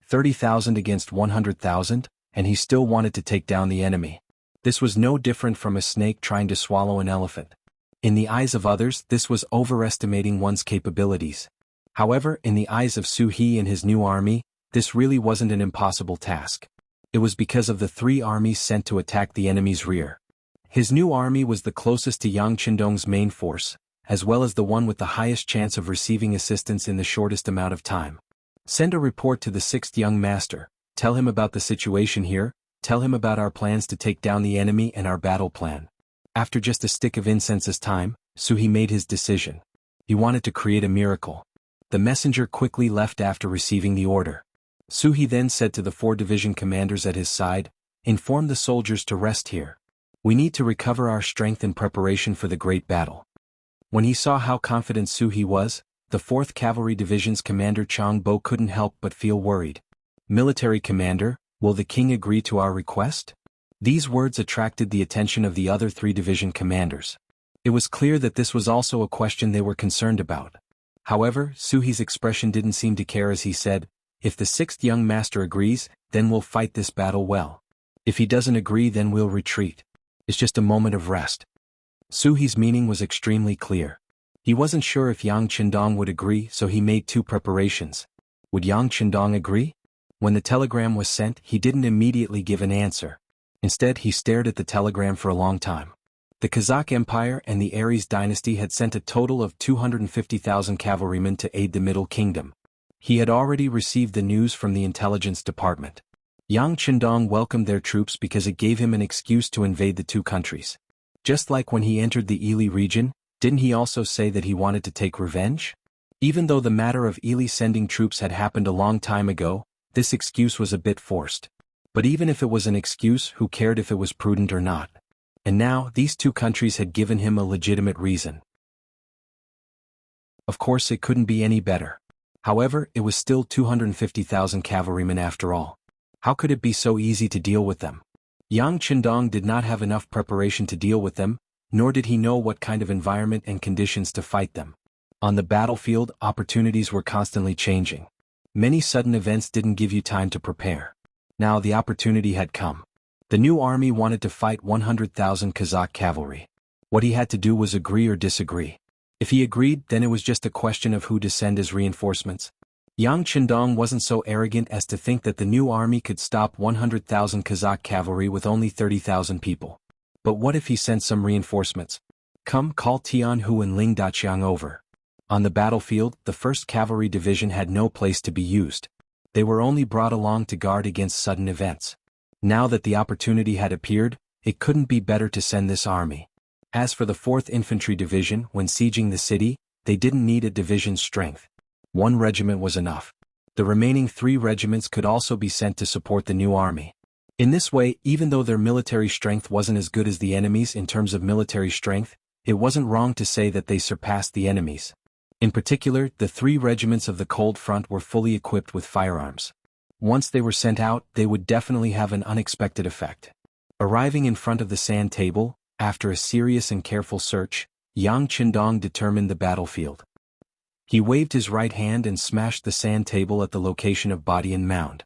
A: 30,000 against 100,000, and he still wanted to take down the enemy. This was no different from a snake trying to swallow an elephant. In the eyes of others, this was overestimating one's capabilities. However, in the eyes of Suhi and his new army, this really wasn't an impossible task. It was because of the 3 armies sent to attack the enemy's rear. His new army was the closest to Yang Qindong's main force, as well as the one with the highest chance of receiving assistance in the shortest amount of time. Send a report to the 6th young master, tell him about the situation here, tell him about our plans to take down the enemy and our battle plan. After just a stick of incense's time, Suhi made his decision. He wanted to create a miracle. The messenger quickly left after receiving the order. Suhi then said to the 4 division commanders at his side, "Inform the soldiers to rest here. We need to recover our strength in preparation for the great battle." When he saw how confident Suhi was, the 4th Cavalry Division's commander Chang Bo couldn't help but feel worried. "Military commander, will the king agree to our request?" These words attracted the attention of the other 3 division commanders. It was clear that this was also a question they were concerned about. However, Suhi's expression didn't seem to care as he said, "If the 6th young master agrees, then we'll fight this battle well. If he doesn't agree, then we'll retreat. It's just a moment of rest." Suhi's meaning was extremely clear. He wasn't sure if Yang Qindong would agree, so he made 2 preparations. Would Yang Qindong agree? When the telegram was sent, he didn't immediately give an answer. Instead, he stared at the telegram for a long time. The Kazakh Empire and the Aries dynasty had sent a total of 250,000 cavalrymen to aid the Middle Kingdom. He had already received the news from the intelligence department. Yang Qindong welcomed their troops because it gave him an excuse to invade the 2 countries. Just like when he entered the Ili region, didn't he also say that he wanted to take revenge? Even though the matter of Ili sending troops had happened a long time ago, this excuse was a bit forced. But even if it was an excuse, who cared if it was prudent or not? And now, these 2 countries had given him a legitimate reason. Of course, it couldn't be any better. However, it was still 250,000 cavalrymen after all. How could it be so easy to deal with them? Yang Qindong did not have enough preparation to deal with them, nor did he know what kind of environment and conditions to fight them. On the battlefield, opportunities were constantly changing. Many sudden events didn't give you time to prepare. Now the opportunity had come. The new army wanted to fight 100,000 Kazakh cavalry. What he had to do was agree or disagree. If he agreed, then it was just a question of who to send as reinforcements. Yang Qindong wasn't so arrogant as to think that the new army could stop 100,000 Kazakh cavalry with only 30,000 people. But what if he sent some reinforcements? "Come, call Tianhu and Ling Daqiang over." On the battlefield, the 1st Cavalry Division had no place to be used. They were only brought along to guard against sudden events. Now that the opportunity had appeared, it couldn't be better to send this army. As for the 4th Infantry Division, when sieging the city, they didn't need a division's strength. 1 regiment was enough. The remaining 3 regiments could also be sent to support the new army. In this way, even though their military strength wasn't as good as the enemy's in terms of military strength, it wasn't wrong to say that they surpassed the enemy's. In particular, the 3 regiments of the Cold Front were fully equipped with firearms. Once they were sent out, they would definitely have an unexpected effect. Arriving in front of the sand table, after a serious and careful search, Yang Qindong determined the battlefield. He waved his right hand and smashed the sand table at the location of Bodian Mound.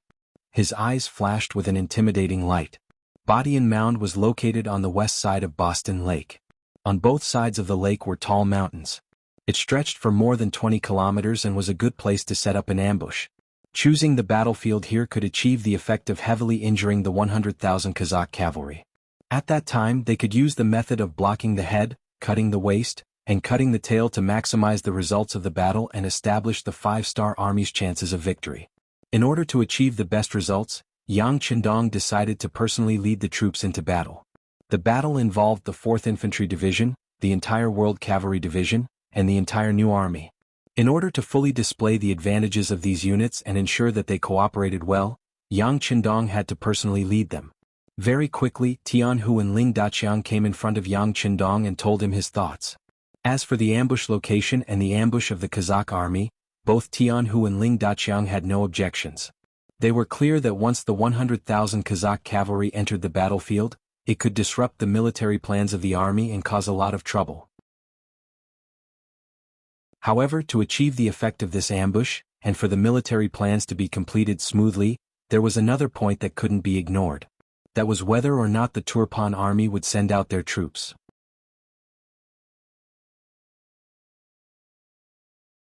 A: His eyes flashed with an intimidating light. Bodian Mound was located on the west side of Boston Lake. On both sides of the lake were tall mountains. It stretched for more than 20 kilometers and was a good place to set up an ambush. Choosing the battlefield here could achieve the effect of heavily injuring the 100,000 Kazakh cavalry. At that time, they could use the method of blocking the head, cutting the waist, and cutting the tail to maximize the results of the battle and establish the 5-star army's chances of victory. In order to achieve the best results, Yang Qindong decided to personally lead the troops into battle. The battle involved the 4th Infantry Division, the entire World Cavalry Division, and the entire new army. In order to fully display the advantages of these units and ensure that they cooperated well, Yang Qindong had to personally lead them. Very quickly, Tian Hu and Ling Daqiang came in front of Yang Qindong and told him his thoughts. As for the ambush location and the ambush of the Kazakh army, both Tian Hu and Ling Daqiang had no objections. They were clear that once the 100,000 Kazakh cavalry entered the battlefield, it could disrupt the military plans of the army and cause a lot of trouble. However, to achieve the effect of this ambush, and for the military plans to be completed smoothly, there was another point that couldn't be ignored. That was whether or not the Turpan army would send out their troops.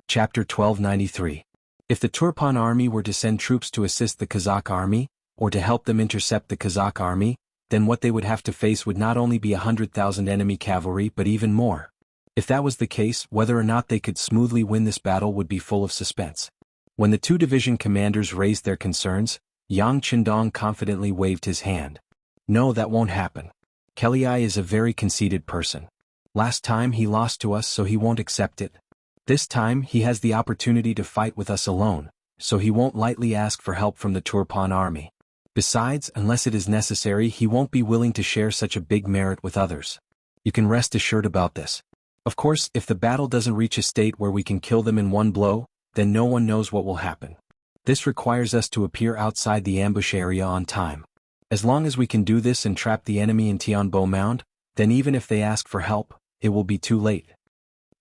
A: Chapter 1293. If the Turpan army were to send troops to assist the Kazakh army, or to help them intercept the Kazakh army, then what they would have to face would not only be 100,000 enemy cavalry but even more. If that was the case, whether or not they could smoothly win this battle would be full of suspense. When the two division commanders raised their concerns, Yang Qindong confidently waved his hand. No, that won't happen. Kelai is a very conceited person. Last time he lost to us, so he won't accept it. This time he has the opportunity to fight with us alone, so he won't lightly ask for help from the Turpan army. Besides, unless it is necessary, he won't be willing to share such a big merit with others. You can rest assured about this. Of course, if the battle doesn't reach a state where we can kill them in one blow, then no one knows what will happen. This requires us to appear outside the ambush area on time. As long as we can do this and trap the enemy in Tianbo Mound, then even if they ask for help, it will be too late.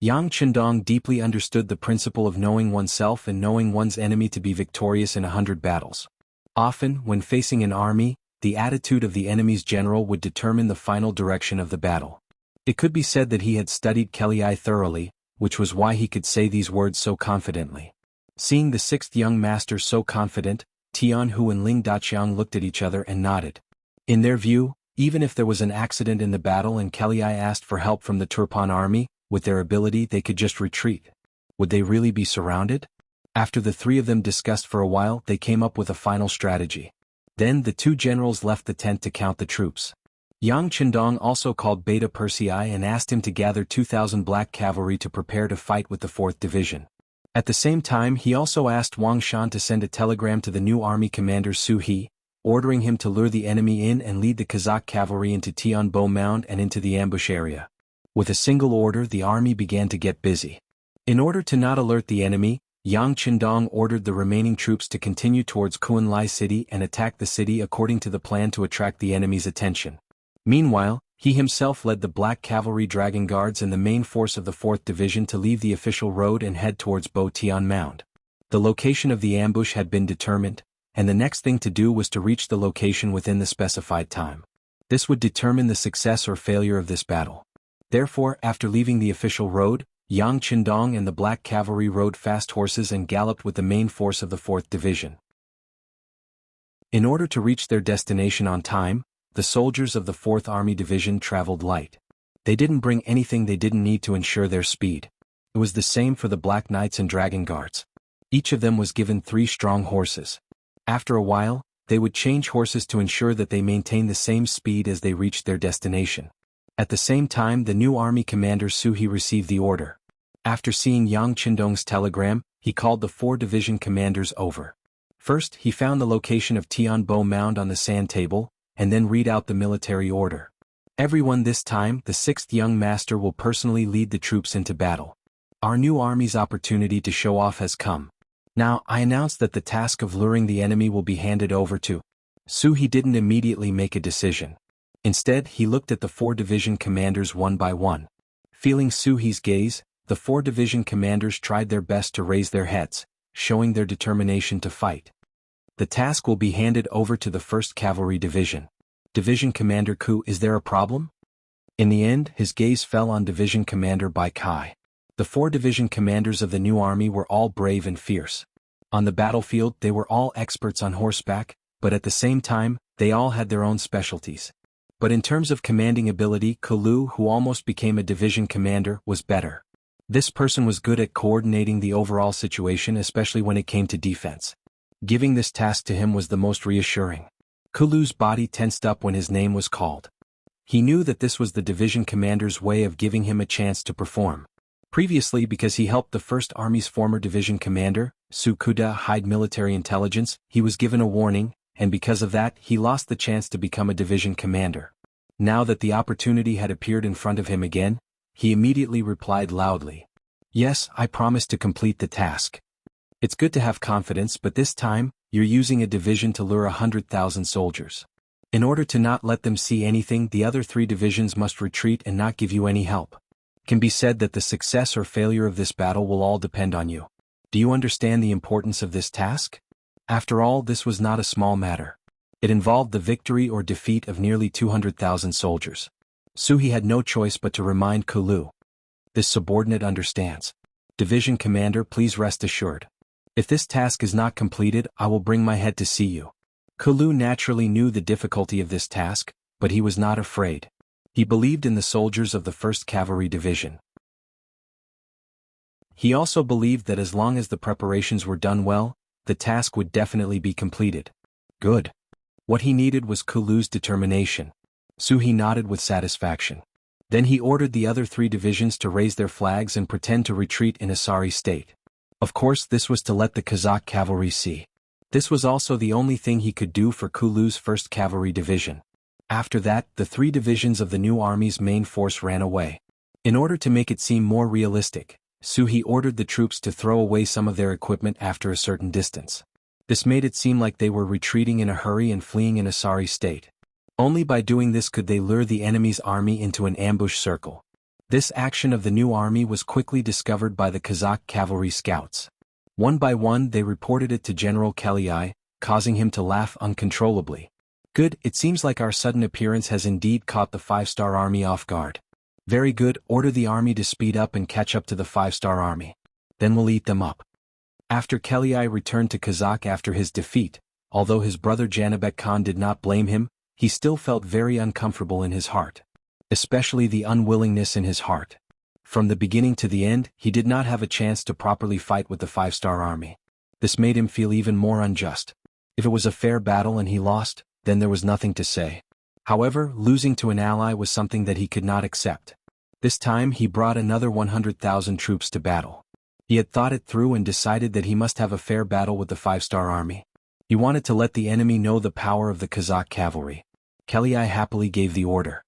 A: Yang Qindong deeply understood the principle of knowing oneself and knowing one's enemy to be victorious in 100 battles. Often, when facing an army, the attitude of the enemy's general would determine the final direction of the battle. It could be said that he had studied Kelai thoroughly, which was why he could say these words so confidently. Seeing the sixth young master so confident, Tian Hu and Ling Daqiang looked at each other and nodded. In their view, even if there was an accident in the battle and Kelai asked for help from the Turpan army, with their ability they could just retreat. Would they really be surrounded? After the three of them discussed for a while, they came up with a final strategy. Then the two generals left the tent to count the troops. Yang Qindong also called Beta Persei and asked him to gather 2,000 black cavalry to prepare to fight with the 4th Division. At the same time, he also asked Wang Shan to send a telegram to the new army commander Su He, ordering him to lure the enemy in and lead the Kazakh cavalry into Tianbo Mound and into the ambush area. With a single order, the army began to get busy. In order to not alert the enemy, Yang Qindong ordered the remaining troops to continue towards Kuanlai city and attack the city according to the plan to attract the enemy's attention. Meanwhile, he himself led the Black Cavalry Dragon Guards and the main force of the 4th Division to leave the official road and head towards Bo Tian Mound. The location of the ambush had been determined, and the next thing to do was to reach the location within the specified time. This would determine the success or failure of this battle. Therefore, after leaving the official road, Yang Qindong and the Black Cavalry rode fast horses and galloped with the main force of the 4th Division. In order to reach their destination on time, the soldiers of the 4th Army Division traveled light. They didn't bring anything they didn't need to ensure their speed. It was the same for the Black Knights and Dragon Guards. Each of them was given 3 strong horses. After a while, they would change horses to ensure that they maintained the same speed as they reached their destination. At the same time, the new army commander Su He received the order. After seeing Yang Qindong's telegram, he called the 4 division commanders over. First, he found the location of Tianbo Mound on the sand table, and then read out the military order. Everyone, this time, the 6th young master will personally lead the troops into battle. Our new army's opportunity to show off has come. Now, I announce that the task of luring the enemy will be handed over to. Su He didn't immediately make a decision. Instead, he looked at the 4 division commanders one by one. Feeling Su He's gaze, the 4 division commanders tried their best to raise their heads, showing their determination to fight. The task will be handed over to the 1st Cavalry Division. Division Commander Ku, is there a problem? In the end, his gaze fell on Division Commander Bai Kai. The 4 division commanders of the new army were all brave and fierce. On the battlefield, they were all experts on horseback, but at the same time, they all had their own specialties. But in terms of commanding ability, Kulu, who almost became a division commander, was better. This person was good at coordinating the overall situation, especially when it came to defense. Giving this task to him was the most reassuring. Kulu's body tensed up when his name was called. He knew that this was the division commander's way of giving him a chance to perform. Previously, because he helped the First Army's former division commander, Tsukuda, hide military intelligence, he was given a warning, and because of that he lost the chance to become a division commander. Now that the opportunity had appeared in front of him again, he immediately replied loudly, "Yes, I promise to complete the task." It's good to have confidence, but this time, you're using a division to lure 100,000 soldiers. In order to not let them see anything, the other 3 divisions must retreat and not give you any help. It can be said that the success or failure of this battle will all depend on you. Do you understand the importance of this task? After all, this was not a small matter. It involved the victory or defeat of nearly 200,000 soldiers. Suhi had no choice but to remind Kulu. This subordinate understands. Division commander, please rest assured. If this task is not completed, I will bring my head to see you. Kulu naturally knew the difficulty of this task, but he was not afraid. He believed in the soldiers of the 1st Cavalry Division. He also believed that as long as the preparations were done well, the task would definitely be completed. Good. What he needed was Kulu's determination. Suhi nodded with satisfaction. Then he ordered the other 3 divisions to raise their flags and pretend to retreat in a sorry state. Of course, this was to let the Kazakh cavalry see. This was also the only thing he could do for Kulu's 1st Cavalry Division. After that, the 3 divisions of the new army's main force ran away. In order to make it seem more realistic, Suhi ordered the troops to throw away some of their equipment after a certain distance. This made it seem like they were retreating in a hurry and fleeing in a sorry state. Only by doing this could they lure the enemy's army into an ambush circle. This action of the new army was quickly discovered by the Kazakh cavalry scouts. One by one they reported it to General Kellyai, causing him to laugh uncontrollably. Good, it seems like our sudden appearance has indeed caught the 5-star army off guard. Very good, order the army to speed up and catch up to the 5-star army. Then we'll eat them up. After Kellyai returned to Kazakh after his defeat, although his brother Janibek Khan did not blame him, he still felt very uncomfortable in his heart. Especially the unwillingness in his heart. From the beginning to the end, he did not have a chance to properly fight with the 5-star army. This made him feel even more unjust. If it was a fair battle and he lost, then there was nothing to say. However, losing to an ally was something that he could not accept. This time he brought another 100,000 troops to battle. He had thought it through and decided that he must have a fair battle with the 5-star army. He wanted to let the enemy know the power of the Kazakh cavalry. Kellyai happily gave the order.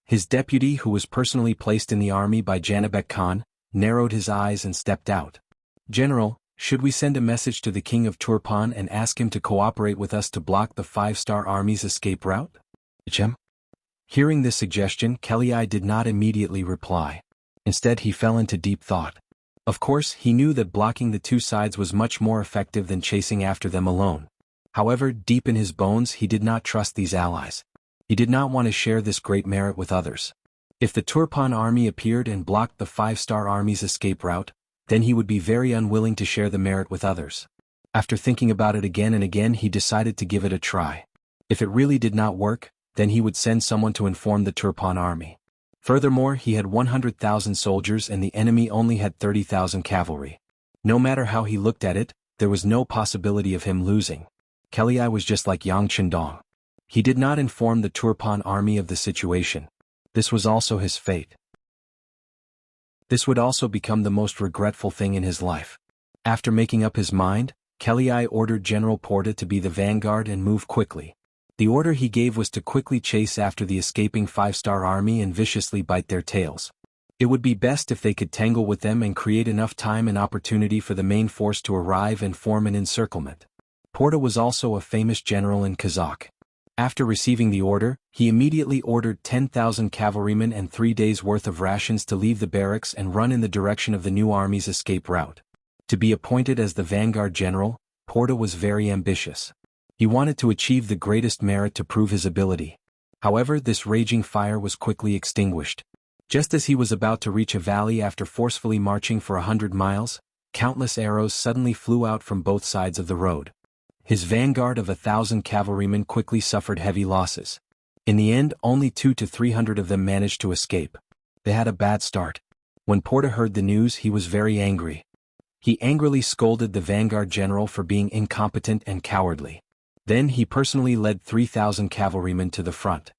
A: His deputy, who was personally placed in the army by Janibek Khan, narrowed his eyes and stepped out. "General, should we send a message to the king of Turpan and ask him to cooperate with us to block the 5-star army's escape route?" Hearing this suggestion, Kellyai did not immediately reply. Instead, he fell into deep thought. Of course, he knew that blocking the 2 sides was much more effective than chasing after them alone. However, deep in his bones he did not trust these allies. He did not want to share this great merit with others. If the Turpan army appeared and blocked the 5-star army's escape route, then he would be very unwilling to share the merit with others. After thinking about it again and again, he decided to give it a try. If it really did not work, then he would send someone to inform the Turpan army. Furthermore, he had 100,000 soldiers and the enemy only had 30,000 cavalry. No matter how he looked at it, there was no possibility of him losing. Kellyai was just like Yang Chendong. He did not inform the Turpan army of the situation. This was also his fate. This would also become the most regretful thing in his life. After making up his mind, Kellyai ordered General Porta to be the vanguard and move quickly. The order he gave was to quickly chase after the escaping 5-star army and viciously bite their tails. It would be best if they could tangle with them and create enough time and opportunity for the main force to arrive and form an encirclement. Porta was also a famous general in Kazakh. After receiving the order, he immediately ordered 10,000 cavalrymen and 3 days' worth of rations to leave the barracks and run in the direction of the new army's escape route. To be appointed as the vanguard general, Porta was very ambitious. He wanted to achieve the greatest merit to prove his ability. However, this raging fire was quickly extinguished. Just as he was about to reach a valley after forcefully marching for 100 miles, countless arrows suddenly flew out from both sides of the road. His vanguard of 1,000 cavalrymen quickly suffered heavy losses. In the end, only 200 to 300 of them managed to escape. They had a bad start. When Porta heard the news, he was very angry. He angrily scolded the vanguard general for being incompetent and cowardly. Then he personally led 3,000 cavalrymen to the front.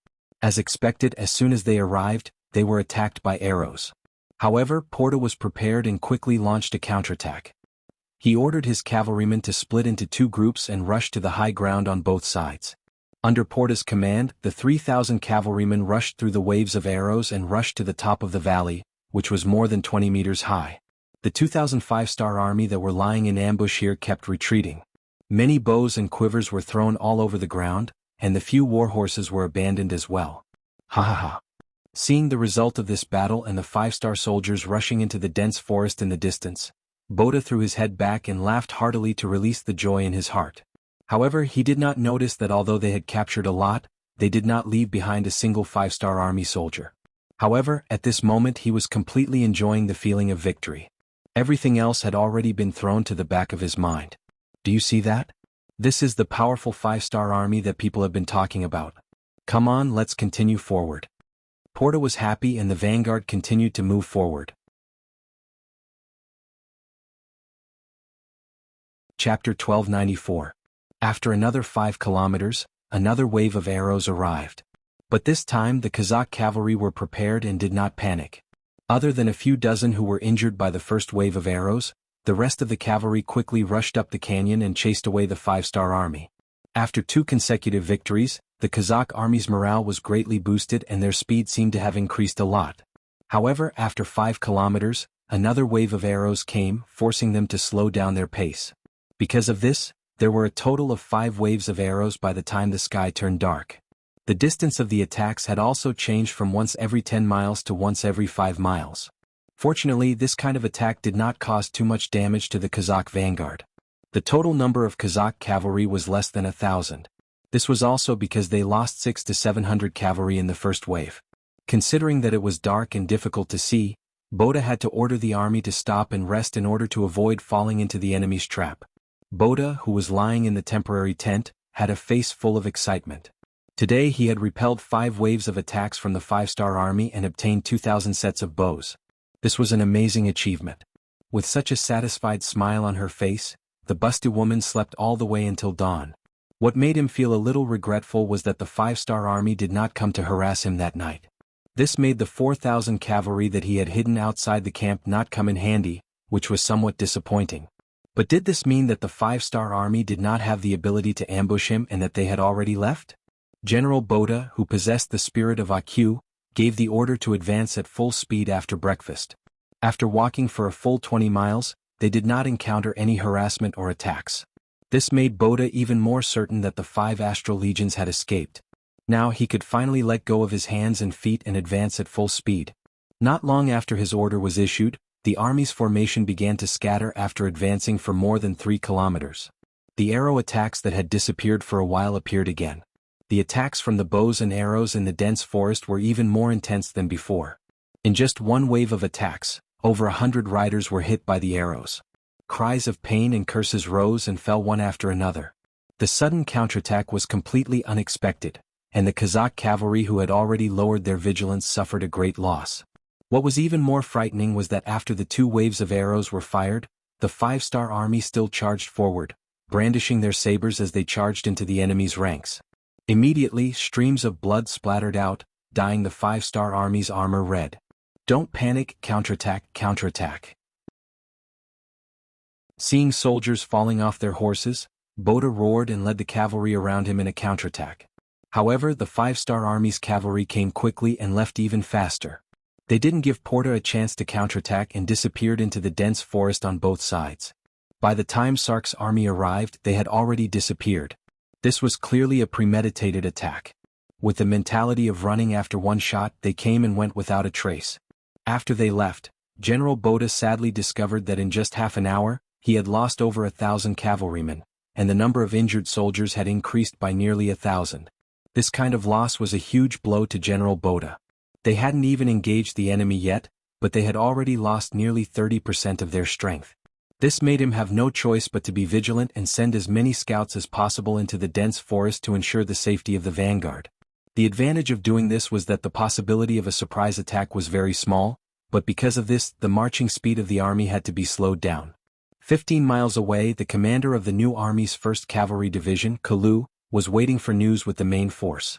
A: As expected, as soon as they arrived, they were attacked by arrows. However, Porta was prepared and quickly launched a counterattack. He ordered his cavalrymen to split into two groups and rush to the high ground on both sides. Under Porta's command, the 3,000 cavalrymen rushed through the waves of arrows and rushed to the top of the valley, which was more than 20 meters high. The 2,000 five-star army that were lying in ambush here kept retreating. Many bows and quivers were thrown all over the ground, and the few war horses were abandoned as well. Ha ha ha. Seeing the result of this battle and the five-star soldiers rushing into the dense forest in the distance, Boda threw his head back and laughed heartily to release the joy in his heart. However, he did not notice that although they had captured a lot, they did not leave behind a single five-star army soldier. However, at this moment he was completely enjoying the feeling of victory. Everything else had already been thrown to the back of his mind. Do you see that? This is the powerful five-star army that people have been talking about. Come on, let's continue forward. Porta was happy and the vanguard continued to move forward. Chapter 1294. After another 5 kilometers, another wave of arrows arrived. But this time the Kazakh cavalry were prepared and did not panic. Other than a few dozen who were injured by the first wave of arrows, the rest of the cavalry quickly rushed up the canyon and chased away the five-star army. After 2 consecutive victories, the Kazakh army's morale was greatly boosted and their speed seemed to have increased a lot. However, after 5 kilometers, another wave of arrows came, forcing them to slow down their pace. Because of this, there were a total of 5 waves of arrows by the time the sky turned dark. The distance of the attacks had also changed from once every 10 miles to once every 5 miles. Fortunately, this kind of attack did not cause too much damage to the Kazakh vanguard. The total number of Kazakh cavalry was less than 1,000. This was also because they lost 600 to 700 cavalry in the first wave. Considering that it was dark and difficult to see, Boda had to order the army to stop and rest in order to avoid falling into the enemy's trap. Boda, who was lying in the temporary tent, had a face full of excitement. Today he had repelled 5 waves of attacks from the five-star army and obtained 2,000 sets of bows. This was an amazing achievement. With such a satisfied smile on her face, the busty woman slept all the way until dawn. What made him feel a little regretful was that the five-star army did not come to harass him that night. This made the 4,000 cavalry that he had hidden outside the camp not come in handy, which was somewhat disappointing. But did this mean that the five-star army did not have the ability to ambush him and that they had already left? General Boda, who possessed the spirit of AQ, gave the order to advance at full speed after breakfast. After walking for a full 20 miles, they did not encounter any harassment or attacks. This made Boda even more certain that the 5 astral legions had escaped. Now he could finally let go of his hands and feet and advance at full speed. Not long after his order was issued, the army's formation began to scatter after advancing for more than 3 kilometers. The arrow attacks that had disappeared for a while appeared again. The attacks from the bows and arrows in the dense forest were even more intense than before. In just one wave of attacks, over 100 riders were hit by the arrows. Cries of pain and curses rose and fell one after another. The sudden counterattack was completely unexpected, and the Kazakh cavalry who had already lowered their vigilance suffered a great loss. What was even more frightening was that after the 2 waves of arrows were fired, the five-star army still charged forward, brandishing their sabers as they charged into the enemy's ranks. Immediately, streams of blood splattered out, dyeing the five-star army's armor red. Don't panic, counterattack, counterattack. Seeing soldiers falling off their horses, Boda roared and led the cavalry around him in a counterattack. However, the five-star army's cavalry came quickly and left even faster. They didn't give Porta a chance to counterattack and disappeared into the dense forest on both sides. By the time Sark's army arrived, they had already disappeared. This was clearly a premeditated attack. With the mentality of running after one shot, they came and went without a trace. After they left, General Boda sadly discovered that in just half an hour, he had lost over 1,000 cavalrymen, and the number of injured soldiers had increased by nearly 1,000. This kind of loss was a huge blow to General Boda. They hadn't even engaged the enemy yet, but they had already lost nearly 30% of their strength. This made him have no choice but to be vigilant and send as many scouts as possible into the dense forest to ensure the safety of the vanguard. The advantage of doing this was that the possibility of a surprise attack was very small, but because of this, the marching speed of the army had to be slowed down. 15 miles away, the commander of the new army's 1st Cavalry Division, Kalu, was waiting for news with the main force.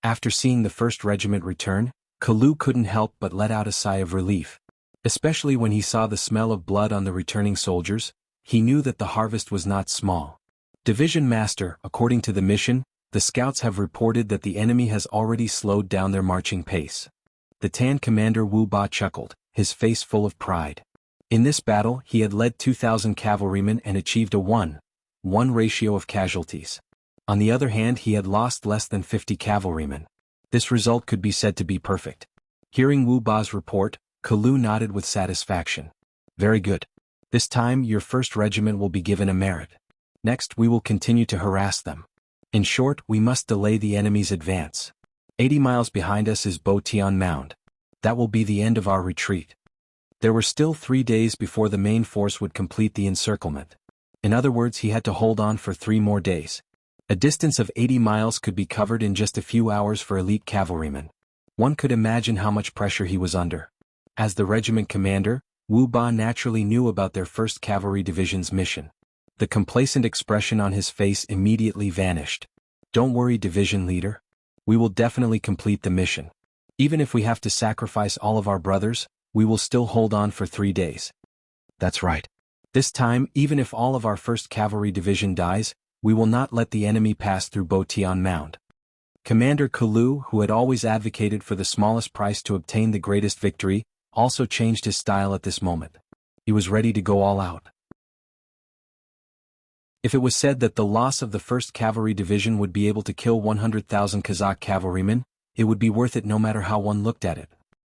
A: After seeing the 1st Regiment return, Kalu couldn't help but let out a sigh of relief. Especially when he saw the smell of blood on the returning soldiers, he knew that the harvest was not small. Division Master, according to the mission, the scouts have reported that the enemy has already slowed down their marching pace. The Tan commander Wu Ba chuckled, his face full of pride. In this battle he had led 2,000 cavalrymen and achieved a 1:1 ratio of casualties. On the other hand, he had lost less than 50 cavalrymen. This result could be said to be perfect. Hearing Wu Ba's report, Kalu nodded with satisfaction. Very good. This time your 1st Regiment will be given a merit. Next we will continue to harass them. In short, we must delay the enemy's advance. 80 miles behind us is Bo Tian Mound. That will be the end of our retreat. There were still 3 days before the main force would complete the encirclement. In other words, he had to hold on for 3 more days. A distance of 80 miles could be covered in just a few hours for elite cavalrymen. One could imagine how much pressure he was under. As the regiment commander, Wu Ba naturally knew about their 1st Cavalry Division's mission. The complacent expression on his face immediately vanished. Don't worry, division leader. We will definitely complete the mission. Even if we have to sacrifice all of our brothers, we will still hold on for 3 days. That's right. This time, even if all of our 1st Cavalry Division dies, we will not let the enemy pass through Bo Tian Mound. Commander Kalu, who had always advocated for the smallest price to obtain the greatest victory, also changed his style at this moment. He was ready to go all out. If it was said that the loss of the 1st Cavalry Division would be able to kill 100,000 Kazakh cavalrymen, it would be worth it no matter how one looked at it.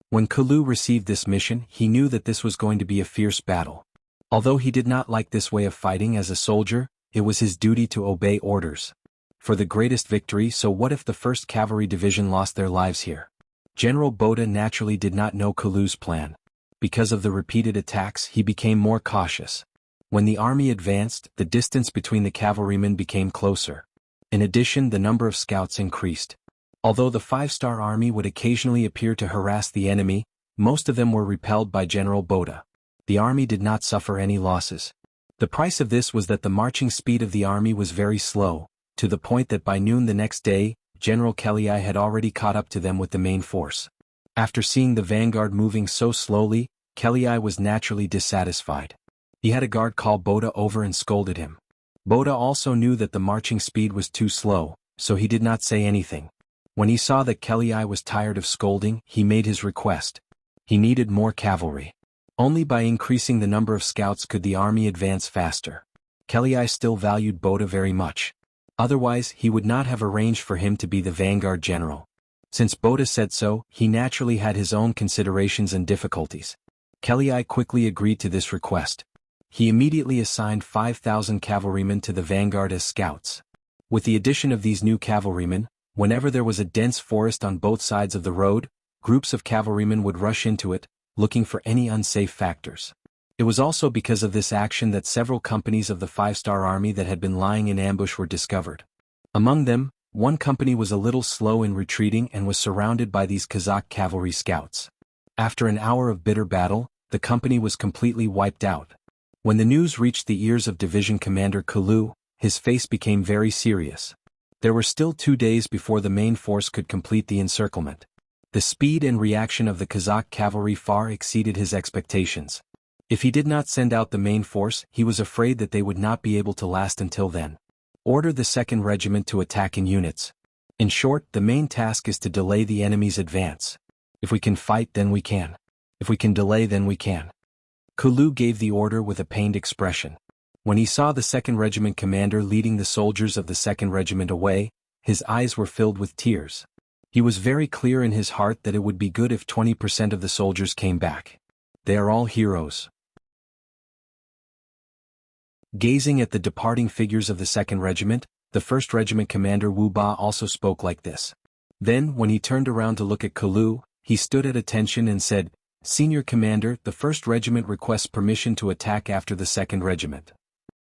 A: When Kalu received this mission, he knew that this was going to be a fierce battle. Although he did not like this way of fighting as a soldier, it was his duty to obey orders. For the greatest victory, so what if the 1st Cavalry Division lost their lives here? General Boda naturally did not know Kalu's plan. Because of the repeated attacks, he became more cautious. When the army advanced, the distance between the cavalrymen became closer. In addition, the number of scouts increased. Although the 5-star army would occasionally appear to harass the enemy, most of them were repelled by General Boda. The army did not suffer any losses. The price of this was that the marching speed of the army was very slow, to the point that by noon the next day, General Kellyai had already caught up to them with the main force. After seeing the vanguard moving so slowly, Kellyai was naturally dissatisfied. He had a guard call Boda over and scolded him. Boda also knew that the marching speed was too slow, so he did not say anything. When he saw that Kellyai was tired of scolding, he made his request. He needed more cavalry. Only by increasing the number of scouts could the army advance faster. Kellyai still valued Boda very much. Otherwise, he would not have arranged for him to be the vanguard general. Since Boda said so, he naturally had his own considerations and difficulties. Kellyai quickly agreed to this request. He immediately assigned 5,000 cavalrymen to the vanguard as scouts. With the addition of these new cavalrymen, whenever there was a dense forest on both sides of the road, groups of cavalrymen would rush into it, looking for any unsafe factors. It was also because of this action that several companies of the 5-star army that had been lying in ambush were discovered. Among them, one company was a little slow in retreating and was surrounded by these Kazakh cavalry scouts. After an hour of bitter battle, the company was completely wiped out. When the news reached the ears of Division Commander Kalu, his face became very serious. There were still 2 days before the main force could complete the encirclement. The speed and reaction of the Kazakh cavalry far exceeded his expectations. If he did not send out the main force, he was afraid that they would not be able to last until then. Order the 2nd Regiment to attack in units. In short, the main task is to delay the enemy's advance. If we can fight, then we can. If we can delay, then we can. Kalu gave the order with a pained expression. When he saw the 2nd Regiment commander leading the soldiers of the 2nd Regiment away, his eyes were filled with tears. He was very clear in his heart that it would be good if 20% of the soldiers came back. They are all heroes. Gazing at the departing figures of the 2nd Regiment, the 1st Regiment commander Wu Ba also spoke like this. Then, when he turned around to look at Kalu, he stood at attention and said, "Senior Commander, the 1st Regiment requests permission to attack after the 2nd Regiment.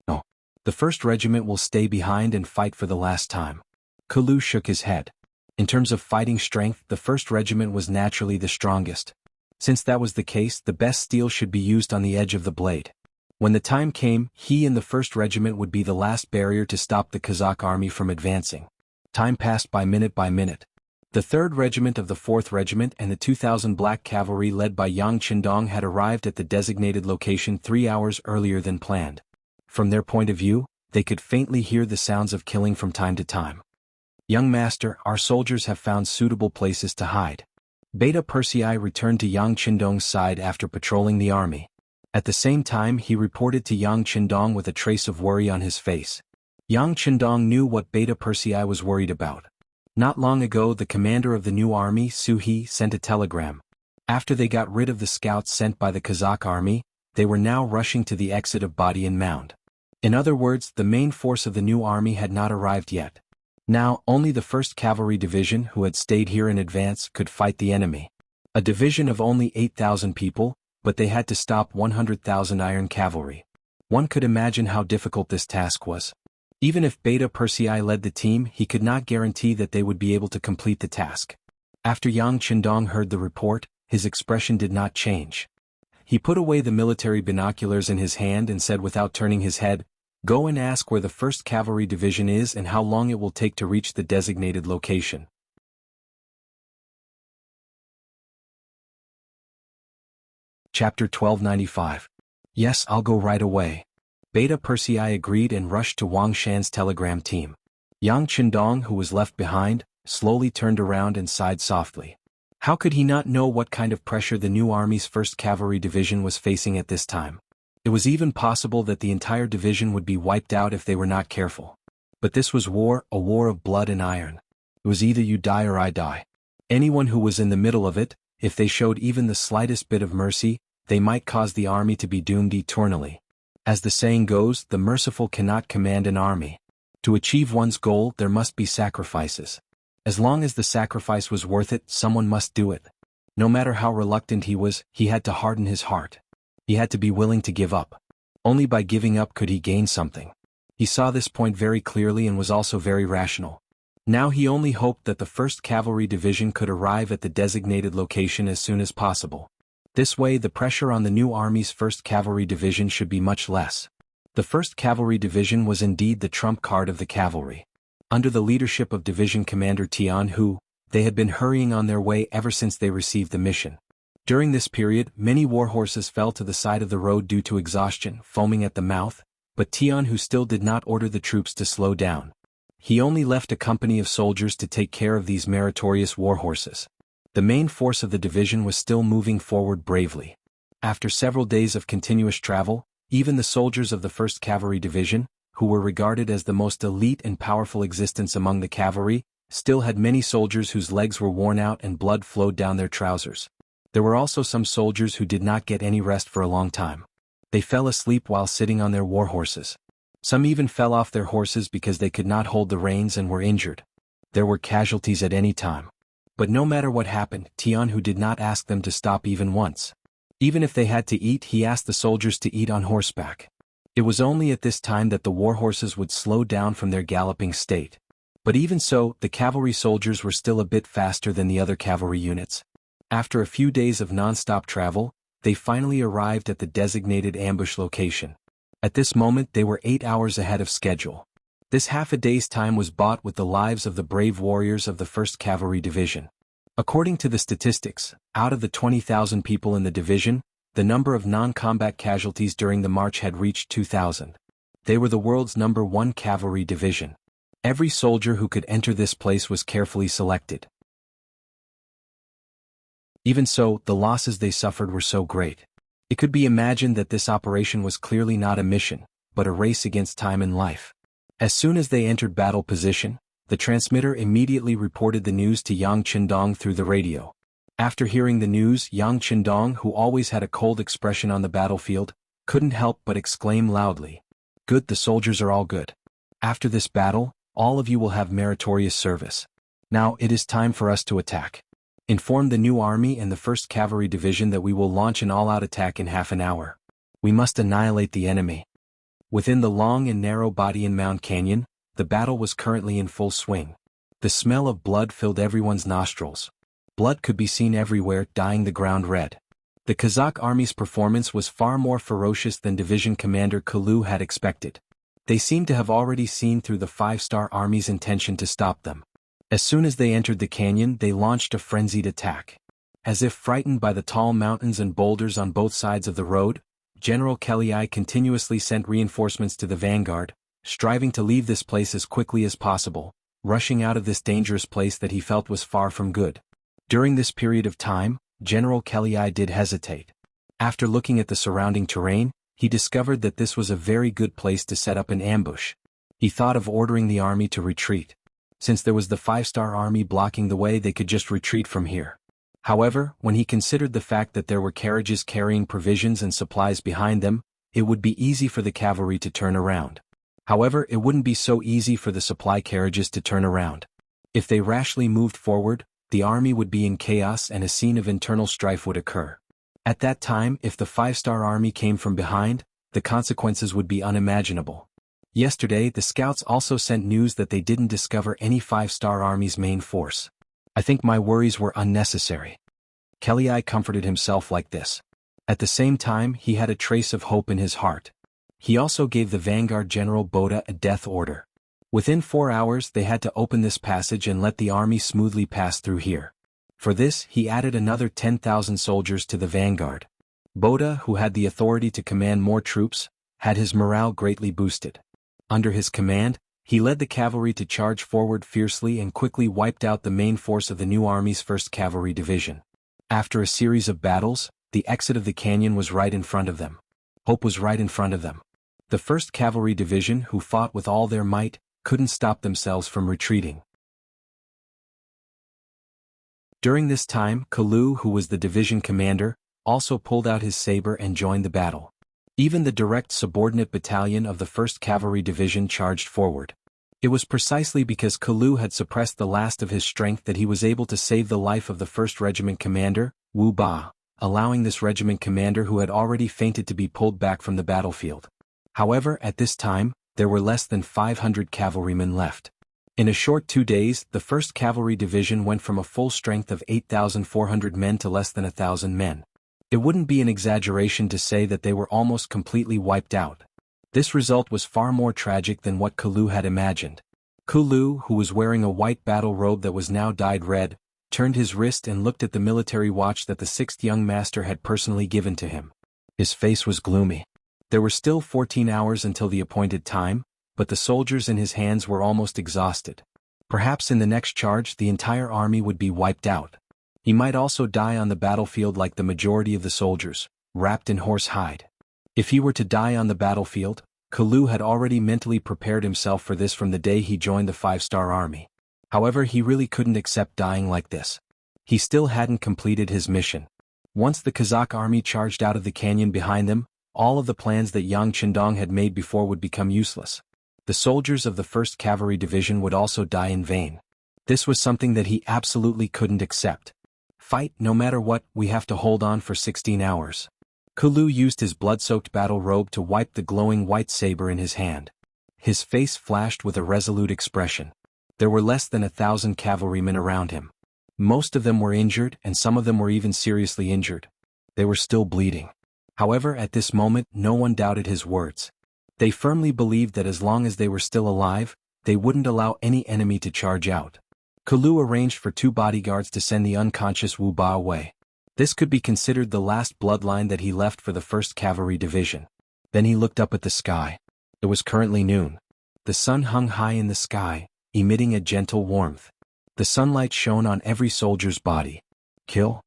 A: No. The 1st Regiment will stay behind and fight for the last time." Kalu shook his head. In terms of fighting strength, the 1st Regiment was naturally the strongest. Since that was the case, the best steel should be used on the edge of the blade. When the time came, he and the 1st Regiment would be the last barrier to stop the Kazakh army from advancing. Time passed by minute. The 3rd Regiment of the 4th Regiment and the 2,000 Black Cavalry led by Yang Qindong had arrived at the designated location 3 hours earlier than planned. From their point of view, they could faintly hear the sounds of killing from time to time. "Young master, our soldiers have found suitable places to hide." Beta Persei returned to Yang Qindong's side after patrolling the army. At the same time he reported to Yang Qindong with a trace of worry on his face. Yang Qindong knew what Beta Persei was worried about. Not long ago the commander of the new army, Su He, sent a telegram. After they got rid of the scouts sent by the Kazakh army, they were now rushing to the exit of Badian Mound. In other words, the main force of the new army had not arrived yet. Now, only the 1st Cavalry Division, who had stayed here in advance, could fight the enemy. A division of only 8,000 people, but they had to stop 100,000 iron cavalry. One could imagine how difficult this task was. Even if Beta Persei led the team, he could not guarantee that they would be able to complete the task. After Yang Qindong heard the report, his expression did not change. He put away the military binoculars in his hand and said without turning his head, "Go and ask where the 1st Cavalry Division is and how long it will take to reach the designated location." Chapter 1295. "Yes, I'll go right away." Beta Persei agreed and rushed to Wang Shan's telegram team. Yang Qindong, who was left behind, slowly turned around and sighed softly. How could he not know what kind of pressure the new army's 1st Cavalry Division was facing at this time? It was even possible that the entire division would be wiped out if they were not careful. But this was war, a war of blood and iron. It was either you die or I die. Anyone who was in the middle of it, if they showed even the slightest bit of mercy, they might cause the army to be doomed eternally. As the saying goes, the merciful cannot command an army. To achieve one's goal, there must be sacrifices. As long as the sacrifice was worth it, someone must do it. No matter how reluctant he was, he had to harden his heart. He had to be willing to give up. Only by giving up could he gain something. He saw this point very clearly and was also very rational. Now he only hoped that the 1st Cavalry Division could arrive at the designated location as soon as possible. This way the pressure on the new army's 1st Cavalry Division should be much less. The 1st Cavalry Division was indeed the trump card of the cavalry. Under the leadership of Division Commander Tian Hu, they had been hurrying on their way ever since they received the mission. During this period, many warhorses fell to the side of the road due to exhaustion, foaming at the mouth, but Tian Hu still did not order the troops to slow down. He only left a company of soldiers to take care of these meritorious warhorses. The main force of the division was still moving forward bravely. After several days of continuous travel, even the soldiers of the 1st Cavalry Division, who were regarded as the most elite and powerful existence among the cavalry, still had many soldiers whose legs were worn out and blood flowed down their trousers. There were also some soldiers who did not get any rest for a long time. They fell asleep while sitting on their warhorses. Some even fell off their horses because they could not hold the reins and were injured. There were casualties at any time. But no matter what happened, Tian Hu did not ask them to stop even once. Even if they had to eat, he asked the soldiers to eat on horseback. It was only at this time that the warhorses would slow down from their galloping state. But even so, the cavalry soldiers were still a bit faster than the other cavalry units. After a few days of non-stop travel, they finally arrived at the designated ambush location. At this moment they were 8 hours ahead of schedule. This half a day's time was bought with the lives of the brave warriors of the 1st Cavalry Division. According to the statistics, out of the 20,000 people in the division, the number of non-combat casualties during the march had reached 2,000. They were the world's #1 cavalry division. Every soldier who could enter this place was carefully selected. Even so, the losses they suffered were so great. It could be imagined that this operation was clearly not a mission, but a race against time and life. As soon as they entered battle position, the transmitter immediately reported the news to Yang Qindong through the radio. After hearing the news, Yang Qindong, who always had a cold expression on the battlefield, couldn't help but exclaim loudly, "Good, the soldiers are all good. After this battle, all of you will have meritorious service. Now it is time for us to attack. Inform the new army and the 1st Cavalry Division that we will launch an all-out attack in half an hour. We must annihilate the enemy." Within the long and narrow Badian Mound Canyon, the battle was currently in full swing. The smell of blood filled everyone's nostrils. Blood could be seen everywhere, dyeing the ground red. The Kazakh army's performance was far more ferocious than Division Commander Kalu had expected. They seemed to have already seen through the 5-star army's intention to stop them. As soon as they entered the canyon, they launched a frenzied attack. As if frightened by the tall mountains and boulders on both sides of the road, General Kelly continuously sent reinforcements to the vanguard, striving to leave this place as quickly as possible, rushing out of this dangerous place that he felt was far from good. During this period of time, General Kelly did hesitate. After looking at the surrounding terrain, he discovered that this was a very good place to set up an ambush. He thought of ordering the army to retreat. Since there was the 5-star army blocking the way, they could just retreat from here. However, when he considered the fact that there were carriages carrying provisions and supplies behind them, it would be easy for the cavalry to turn around. However, it wouldn't be so easy for the supply carriages to turn around. If they rashly moved forward, the army would be in chaos and a scene of internal strife would occur. At that time, if the 5-star army came from behind, the consequences would be unimaginable. Yesterday, the scouts also sent news that they didn't discover any 5-star army's main force. I think my worries were unnecessary. Kelly comforted himself like this. At the same time, he had a trace of hope in his heart. He also gave the vanguard General Boda a death order. Within 4 hours they had to open this passage and let the army smoothly pass through here. For this, he added another 10,000 soldiers to the vanguard. Boda, who had the authority to command more troops, had his morale greatly boosted. Under his command, he led the cavalry to charge forward fiercely and quickly wiped out the main force of the new army's 1st Cavalry Division. After a series of battles, the exit of the canyon was right in front of them. Hope was right in front of them. The 1st Cavalry Division, who fought with all their might, couldn't stop themselves from retreating. During this time, Kalu, who was the division commander, also pulled out his saber and joined the battle. Even the direct subordinate battalion of the 1st Cavalry Division charged forward. It was precisely because Kalu had suppressed the last of his strength that he was able to save the life of the 1st Regiment commander, Wu Ba, allowing this regiment commander who had already fainted to be pulled back from the battlefield. However, at this time, there were less than 500 cavalrymen left. In a short 2 days, the 1st Cavalry Division went from a full strength of 8,400 men to less than 1,000 men. It wouldn't be an exaggeration to say that they were almost completely wiped out. This result was far more tragic than what Kalu had imagined. Kalu, who was wearing a white battle robe that was now dyed red, turned his wrist and looked at the military watch that the 6th young master had personally given to him. His face was gloomy. There were still 14 hours until the appointed time, but the soldiers in his hands were almost exhausted. Perhaps in the next charge the entire army would be wiped out. He might also die on the battlefield like the majority of the soldiers, wrapped in horse hide. If he were to die on the battlefield, Kalu had already mentally prepared himself for this from the day he joined the 5-star army. However, he really couldn't accept dying like this. He still hadn't completed his mission. Once the Kazakh army charged out of the canyon behind them, all of the plans that Yang Qindong had made before would become useless. The soldiers of the 1st Cavalry Division would also die in vain. This was something that he absolutely couldn't accept. Fight, no matter what, we have to hold on for 16 hours. Kalu used his blood-soaked battle robe to wipe the glowing white saber in his hand. His face flashed with a resolute expression. There were less than 1,000 cavalrymen around him. Most of them were injured and some of them were even seriously injured. They were still bleeding. However, at this moment, no one doubted his words. They firmly believed that as long as they were still alive, they wouldn't allow any enemy to charge out. Kalu arranged for 2 bodyguards to send the unconscious Wu Ba away. This could be considered the last bloodline that he left for the 1st Cavalry Division. Then he looked up at the sky. It was currently noon. The sun hung high in the sky, emitting a gentle warmth. The sunlight shone on every soldier's body. Kill?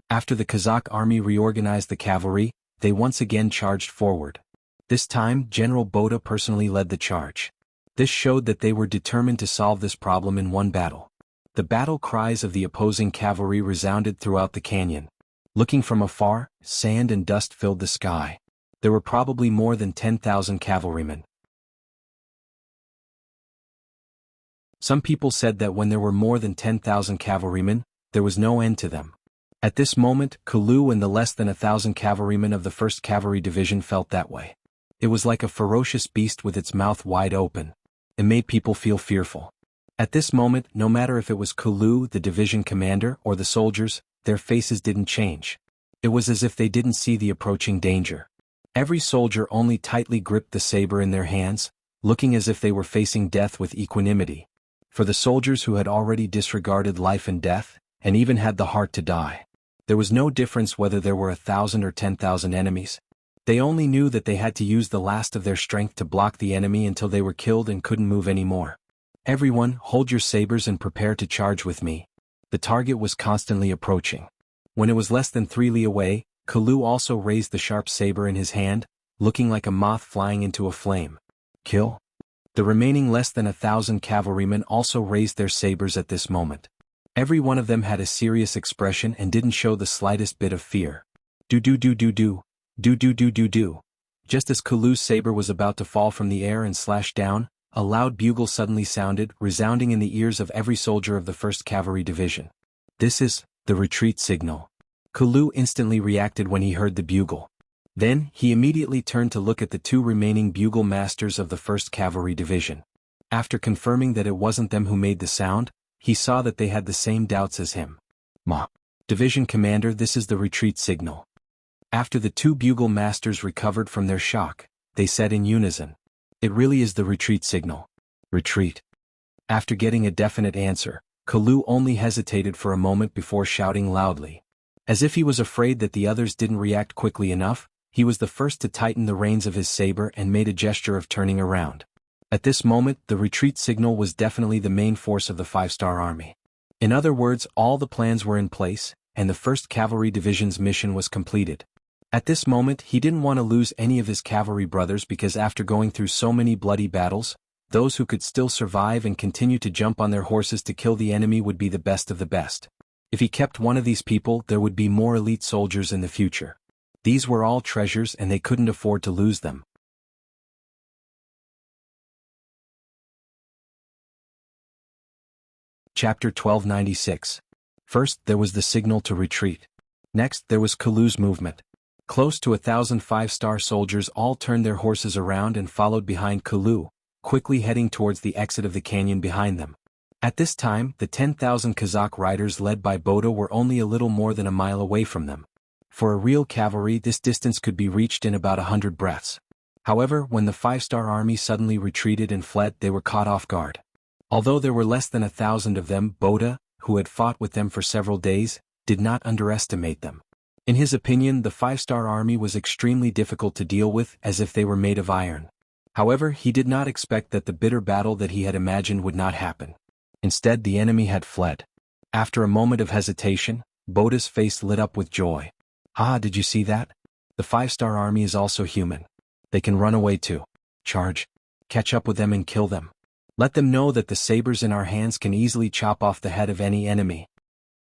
A: After the Kazakh army reorganized the cavalry, they once again charged forward. This time, General Boda personally led the charge. This showed that they were determined to solve this problem in one battle. The battle cries of the opposing cavalry resounded throughout the canyon. Looking from afar, sand and dust filled the sky. There were probably more than 10,000 cavalrymen. Some people said that when there were more than 10,000 cavalrymen, there was no end to them. At this moment, Kalu and the less than 1,000 cavalrymen of the 1st Cavalry Division felt that way. It was like a ferocious beast with its mouth wide open. It made people feel fearful. At this moment, no matter if it was Kalu, the division commander, or the soldiers, their faces didn't change. It was as if they didn't see the approaching danger. Every soldier only tightly gripped the saber in their hands, looking as if they were facing death with equanimity. For the soldiers who had already disregarded life and death, and even had the heart to die. There was no difference whether there were 1,000 or 10,000 enemies. They only knew that they had to use the last of their strength to block the enemy until they were killed and couldn't move anymore. Everyone, hold your sabers and prepare to charge with me. The target was constantly approaching. When it was less than 3 li away, Kalu also raised the sharp saber in his hand, looking like a moth flying into a flame. Kill? The remaining less than 1,000 cavalrymen also raised their sabers at this moment. Every one of them had a serious expression and didn't show the slightest bit of fear. Do-do-do-do-do. Do-do-do-do-do. Just as Kalu's saber was about to fall from the air and slash down, a loud bugle suddenly sounded, resounding in the ears of every soldier of the 1st Cavalry Division. This is the retreat signal. Kalu instantly reacted when he heard the bugle. Then, he immediately turned to look at the 2 remaining bugle masters of the 1st Cavalry Division. After confirming that it wasn't them who made the sound, he saw that they had the same doubts as him. Division Commander, this is the retreat signal. After the 2 bugle masters recovered from their shock, they said in unison. It really is the retreat signal. Retreat. After getting a definite answer, Kalu only hesitated for a moment before shouting loudly. As if he was afraid that the others didn't react quickly enough, he was the first to tighten the reins of his saber and made a gesture of turning around. At this moment, the retreat signal was definitely the main force of the 5-star army. In other words, all the plans were in place, and the 1st Cavalry Division's mission was completed. At this moment, he didn't want to lose any of his cavalry brothers because after going through so many bloody battles, those who could still survive and continue to jump on their horses to kill the enemy would be the best of the best. If he kept one of these people, there would be more elite soldiers in the future. These were all treasures and they couldn't afford to lose them. Chapter 1296. First, there was the signal to retreat. Next, there was Kalu's movement. Close to 1,000 5-star soldiers all turned their horses around and followed behind Kalu, quickly heading towards the exit of the canyon behind them. At this time, the 10,000 Kazakh riders led by Boda were only a little more than a mile away from them. For a real cavalry, this distance could be reached in about 100 breaths. However, when the 5-star army suddenly retreated and fled, they were caught off guard. Although there were less than 1,000 of them, Boda, who had fought with them for several days, did not underestimate them. In his opinion, the 5-star army was extremely difficult to deal with, as if they were made of iron. However, he did not expect that the bitter battle that he had imagined would not happen. Instead, the enemy had fled. After a moment of hesitation, Boda's face lit up with joy. Ah, did you see that? The 5-star army is also human. They can run away too. Charge. Catch up with them and kill them. Let them know that the sabers in our hands can easily chop off the head of any enemy.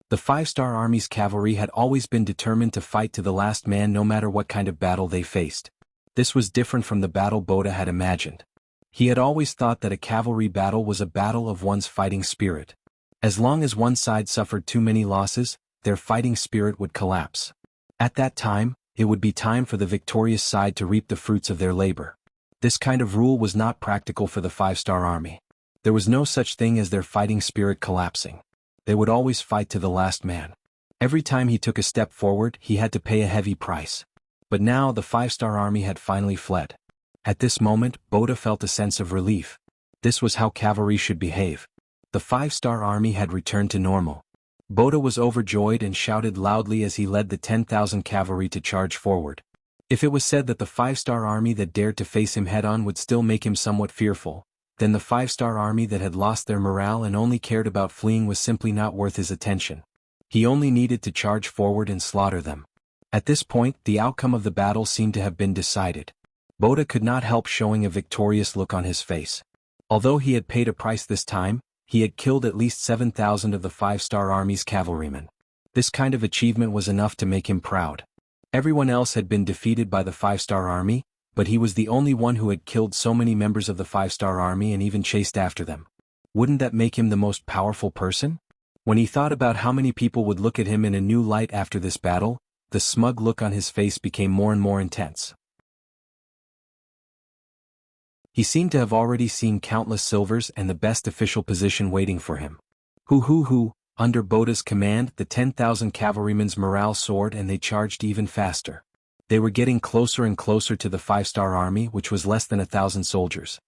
A: The 5-star army's cavalry had always been determined to fight to the last man no matter what kind of battle they faced. This was different from the battle Boda had imagined. He had always thought that a cavalry battle was a battle of one's fighting spirit. As long as one side suffered too many losses, their fighting spirit would collapse. At that time, it would be time for the victorious side to reap the fruits of their labor. This kind of rule was not practical for the 5-star army. There was no such thing as their fighting spirit collapsing. They would always fight to the last man. Every time he took a step forward, he had to pay a heavy price. But now the 5-star army had finally fled. At this moment, Boda felt a sense of relief. This was how cavalry should behave. The 5-star army had returned to normal. Boda was overjoyed and shouted loudly as he led the 10,000 cavalry to charge forward. If it was said that the 5-star army that dared to face him head-on would still make him somewhat fearful, then the 5-star army that had lost their morale and only cared about fleeing was simply not worth his attention. He only needed to charge forward and slaughter them. At this point, the outcome of the battle seemed to have been decided. Boda could not help showing a victorious look on his face. Although he had paid a price this time, he had killed at least 7,000 of the 5-star army's cavalrymen. This kind of achievement was enough to make him proud. Everyone else had been defeated by the 5-star army, but he was the only one who had killed so many members of the 5-star army and even chased after them. Wouldn't that make him the most powerful person? When he thought about how many people would look at him in a new light after this battle, the smug look on his face became more and more intense. He seemed to have already seen countless silvers and the best official position waiting for him. Under Boda's command, the 10,000 cavalrymen's morale soared and they charged even faster. They were getting closer and closer to the 5-star army, which was less than 1,000 soldiers.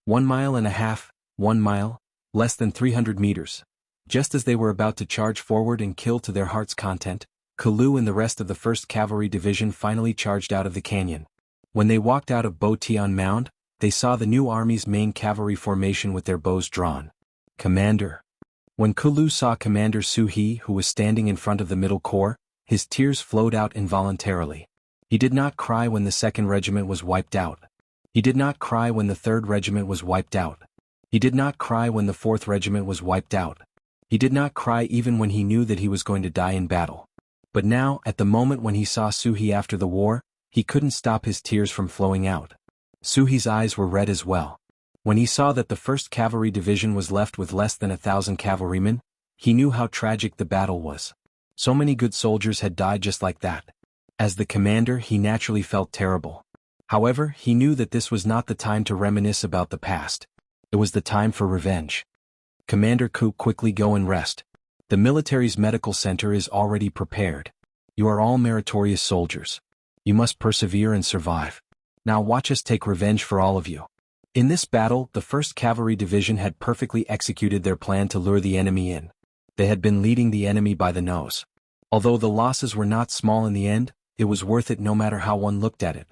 A: 1.5 miles, 1 mile, Less than 300 meters. Just as they were about to charge forward and kill to their heart's content, Kalu and the rest of the 1st Cavalry Division finally charged out of the canyon. When they walked out of Bo Tian Mound, they saw the new army's main cavalry formation with their bows drawn. Commander. When Kalu saw Commander Su He, who was standing in front of the middle corps, his tears flowed out involuntarily. He did not cry when the 2nd Regiment was wiped out. He did not cry when the 3rd Regiment was wiped out. He did not cry when the 4th Regiment was wiped out. He did not cry even when he knew that he was going to die in battle. But now, at the moment when he saw Su He after the war, he couldn't stop his tears from flowing out. Su He's eyes were red as well. When he saw that the 1st Cavalry Division was left with less than 1,000 cavalrymen, he knew how tragic the battle was. So many good soldiers had died just like that. As the commander, he naturally felt terrible. However, he knew that this was not the time to reminisce about the past. It was the time for revenge. Commander Ku, quickly go and rest. The military's medical center is already prepared. You are all meritorious soldiers. You must persevere and survive. Now watch us take revenge for all of you. In this battle, the 1st Cavalry Division had perfectly executed their plan to lure the enemy in. They had been leading the enemy by the nose. Although the losses were not small in the end, it was worth it no matter how one looked at it.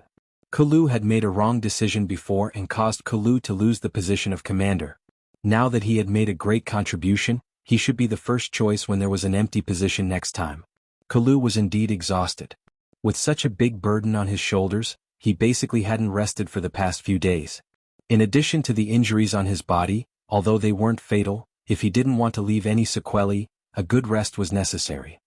A: Kalu had made a wrong decision before and caused Kalu to lose the position of commander. Now that he had made a great contribution, he should be the first choice when there was an empty position next time. Kalu was indeed exhausted. With such a big burden on his shoulders, he basically hadn't rested for the past few days. In addition to the injuries on his body, although they weren't fatal, if he didn't want to leave any sequelae, a good rest was necessary.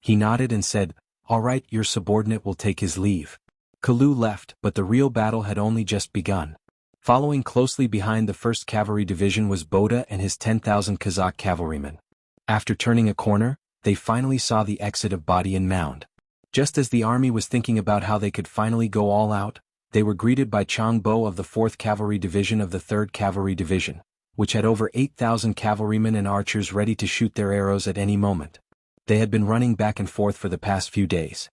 A: He nodded and said, "All right, your subordinate will take his leave." Kalu left, but the real battle had only just begun. Following closely behind the 1st Cavalry Division was Boda and his 10,000 Kazakh cavalrymen. After turning a corner, they finally saw the exit of Badian Mound. Just as the army was thinking about how they could finally go all out, they were greeted by Chang Bo of the 4th Cavalry Division of the 3rd Cavalry Division, which had over 8,000 cavalrymen and archers ready to shoot their arrows at any moment. They had been running back and forth for the past few days.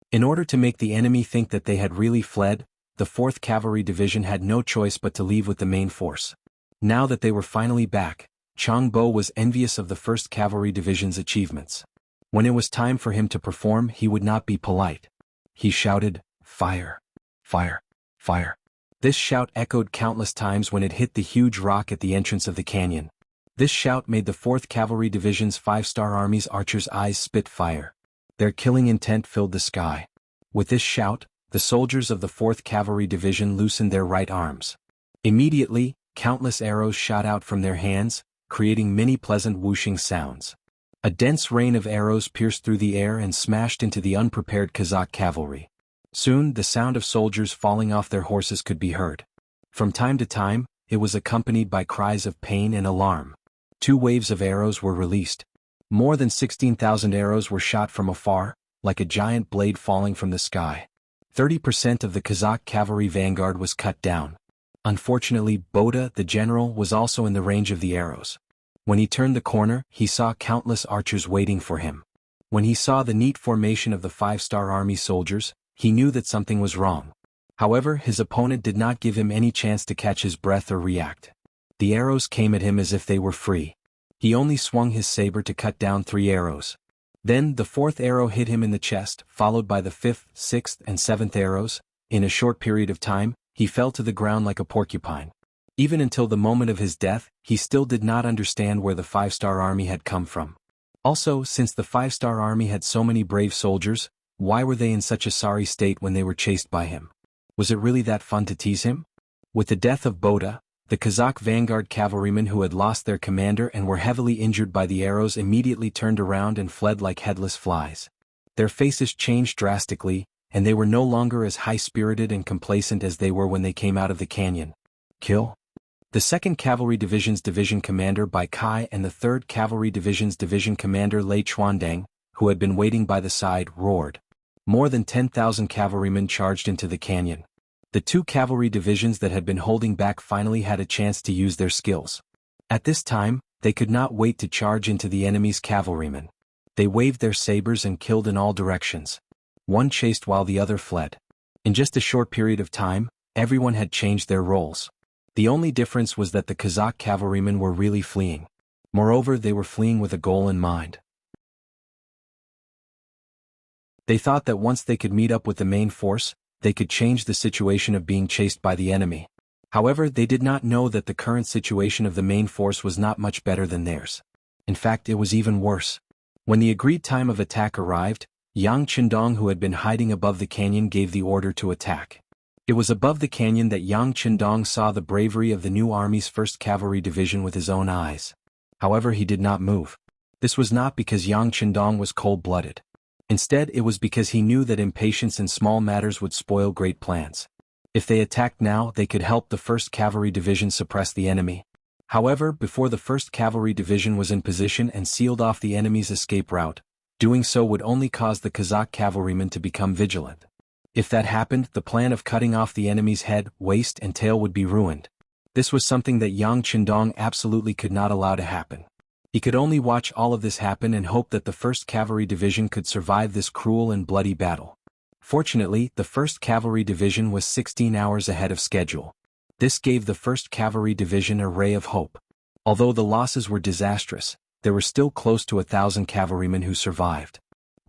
A: In order to make the enemy think that they had really fled, the 4th Cavalry Division had no choice but to leave with the main force. Now that they were finally back, Chang Bo was envious of the 1st Cavalry Division's achievements. When it was time for him to perform, he would not be polite. He shouted, "Fire! Fire! Fire!" This shout echoed countless times when it hit the huge rock at the entrance of the canyon. This shout made the 4th Cavalry Division's 5-star Army's archers' eyes spit fire. Their killing intent filled the sky. With this shout, the soldiers of the 4th Cavalry Division loosened their right arms. Immediately, countless arrows shot out from their hands, creating many pleasant whooshing sounds. A dense rain of arrows pierced through the air and smashed into the unprepared Kazakh cavalry. Soon, the sound of soldiers falling off their horses could be heard. From time to time, it was accompanied by cries of pain and alarm. 2 waves of arrows were released. More than 16,000 arrows were shot from afar, like a giant blade falling from the sky. 30% of the Kazakh cavalry vanguard was cut down. Unfortunately, Boda, the general, was also in the range of the arrows. When he turned the corner, he saw countless archers waiting for him. When he saw the neat formation of the 5-star Army soldiers, he knew that something was wrong. However, his opponent did not give him any chance to catch his breath or react. The arrows came at him as if they were free. He only swung his saber to cut down 3 arrows. Then the 4th arrow hit him in the chest, followed by the 5th, 6th, and 7th arrows. In a short period of time, he fell to the ground like a porcupine. Even until the moment of his death, he still did not understand where the 5-star Army had come from. Also, since the 5-star Army had so many brave soldiers, why were they in such a sorry state when they were chased by him? Was it really that fun to tease him? With the death of Boda, the Kazakh vanguard cavalrymen who had lost their commander and were heavily injured by the arrows immediately turned around and fled like headless flies. Their faces changed drastically, and they were no longer as high-spirited and complacent as they were when they came out of the canyon. Kill? The 2nd Cavalry Division's division commander Bai Kai and the 3rd Cavalry Division's division commander Lei Chuandang, who had been waiting by the side, roared. More than 10,000 cavalrymen charged into the canyon. The 2 cavalry divisions that had been holding back finally had a chance to use their skills. At this time, they could not wait to charge into the enemy's cavalrymen. They waved their sabers and killed in all directions. One chased while the other fled. In just a short period of time, everyone had changed their roles. The only difference was that the Kazakh cavalrymen were really fleeing. Moreover, they were fleeing with a goal in mind. They thought that once they could meet up with the main force, they could change the situation of being chased by the enemy. However, they did not know that the current situation of the main force was not much better than theirs. In fact, it was even worse. When the agreed time of attack arrived, Yang Qindong, who had been hiding above the canyon, gave the order to attack. It was above the canyon that Yang Qindong saw the bravery of the new army's 1st Cavalry Division with his own eyes. However, he did not move. This was not because Yang Qindong was cold-blooded. Instead, it was because he knew that impatience in small matters would spoil great plans. If they attacked now, they could help the 1st Cavalry Division suppress the enemy. However, before the 1st Cavalry Division was in position and sealed off the enemy's escape route, doing so would only cause the Kazakh cavalrymen to become vigilant. If that happened, the plan of cutting off the enemy's head, waist, and tail would be ruined. This was something that Yang Qindong absolutely could not allow to happen. He could only watch all of this happen and hope that the 1st Cavalry Division could survive this cruel and bloody battle. Fortunately, the 1st Cavalry Division was 16 hours ahead of schedule. This gave the 1st Cavalry Division a ray of hope. Although the losses were disastrous, there were still close to 1,000 cavalrymen who survived.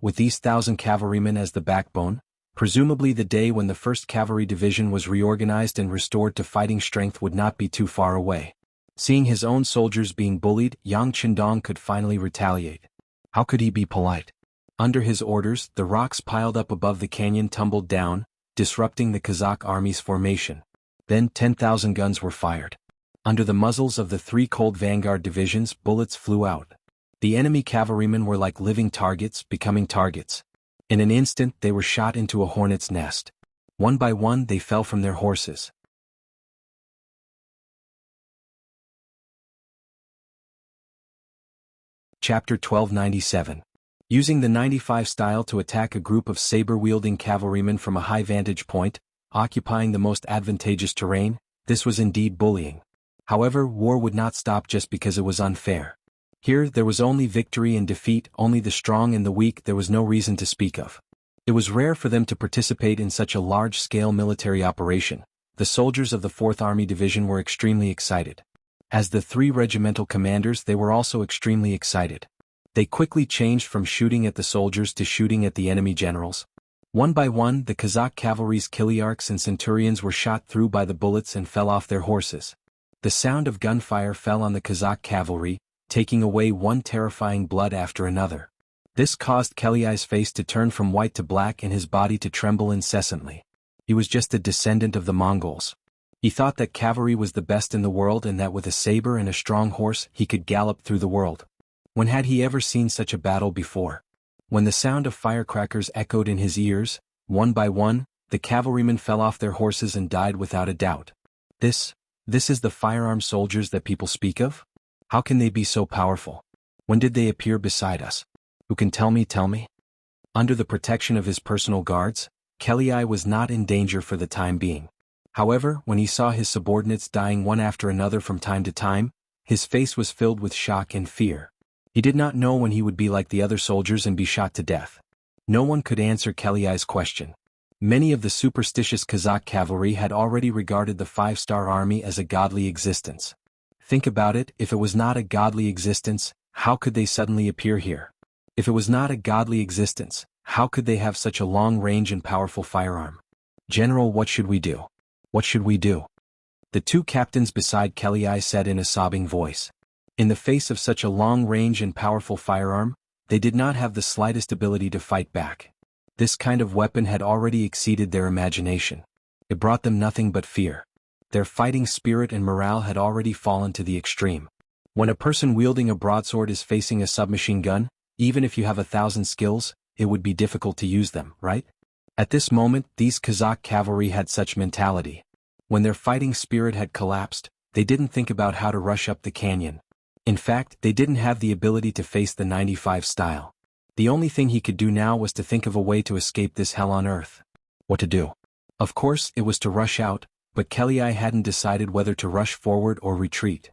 A: With these 1,000 cavalrymen as the backbone, presumably the day when the 1st Cavalry Division was reorganized and restored to fighting strength would not be too far away. Seeing his own soldiers being bullied, Yang Qindong could finally retaliate. How could he be polite? Under his orders, the rocks piled up above the canyon tumbled down, disrupting the Kazakh army's formation. Then 10,000 guns were fired. Under the muzzles of the 3 cold vanguard divisions, bullets flew out. The enemy cavalrymen were like living targets, becoming targets. In an instant, they were shot into a hornet's nest. One by one, they fell from their horses. Chapter 1297. Using the 95 style to attack a group of saber-wielding cavalrymen from a high vantage point, occupying the most advantageous terrain, this was indeed bullying. However, war would not stop just because it was unfair. Here, there was only victory and defeat, only the strong and the weak. There was no reason to speak of. It was rare for them to participate in such a large-scale military operation. The soldiers of the 4th Army Division were extremely excited. As the 3 regimental commanders, they were also extremely excited. They quickly changed from shooting at the soldiers to shooting at the enemy generals. One by one, the Kazakh cavalry's kiliarchs and centurions were shot through by the bullets and fell off their horses. The sound of gunfire fell on the Kazakh cavalry, taking away one terrifying blood after another. This caused Keliai's face to turn from white to black and his body to tremble incessantly. He was just a descendant of the Mongols. He thought that cavalry was the best in the world and that with a saber and a strong horse he could gallop through the world. When had he ever seen such a battle before? When the sound of firecrackers echoed in his ears, one by one, the cavalrymen fell off their horses and died without a doubt. This is the firearm soldiers that people speak of? How can they be so powerful? When did they appear beside us? Who can tell me? Under the protection of his personal guards, Keliai was not in danger for the time being. However, when he saw his subordinates dying one after another from time to time, his face was filled with shock and fear. He did not know when he would be like the other soldiers and be shot to death. No one could answer Keliai's question. Many of the superstitious Kazakh cavalry had already regarded the 5-star army as a godly existence. Think about it, if it was not a godly existence, how could they suddenly appear here? If it was not a godly existence, how could they have such a long range and powerful firearm? General, what should we do? What should we do? The 2 captains beside Keliai said in a sobbing voice. In the face of such a long range and powerful firearm, they did not have the slightest ability to fight back. This kind of weapon had already exceeded their imagination. It brought them nothing but fear. Their fighting spirit and morale had already fallen to the extreme. When a person wielding a broadsword is facing a submachine gun, even if you have 1,000 skills, it would be difficult to use them, right? At this moment, these Kazakh cavalry had such mentality. When their fighting spirit had collapsed, they didn't think about how to rush up the canyon. In fact, they didn't have the ability to face the 95 style. The only thing he could do now was to think of a way to escape this hell on earth. What to do? Of course, it was to rush out, but Keliai hadn't decided whether to rush forward or retreat.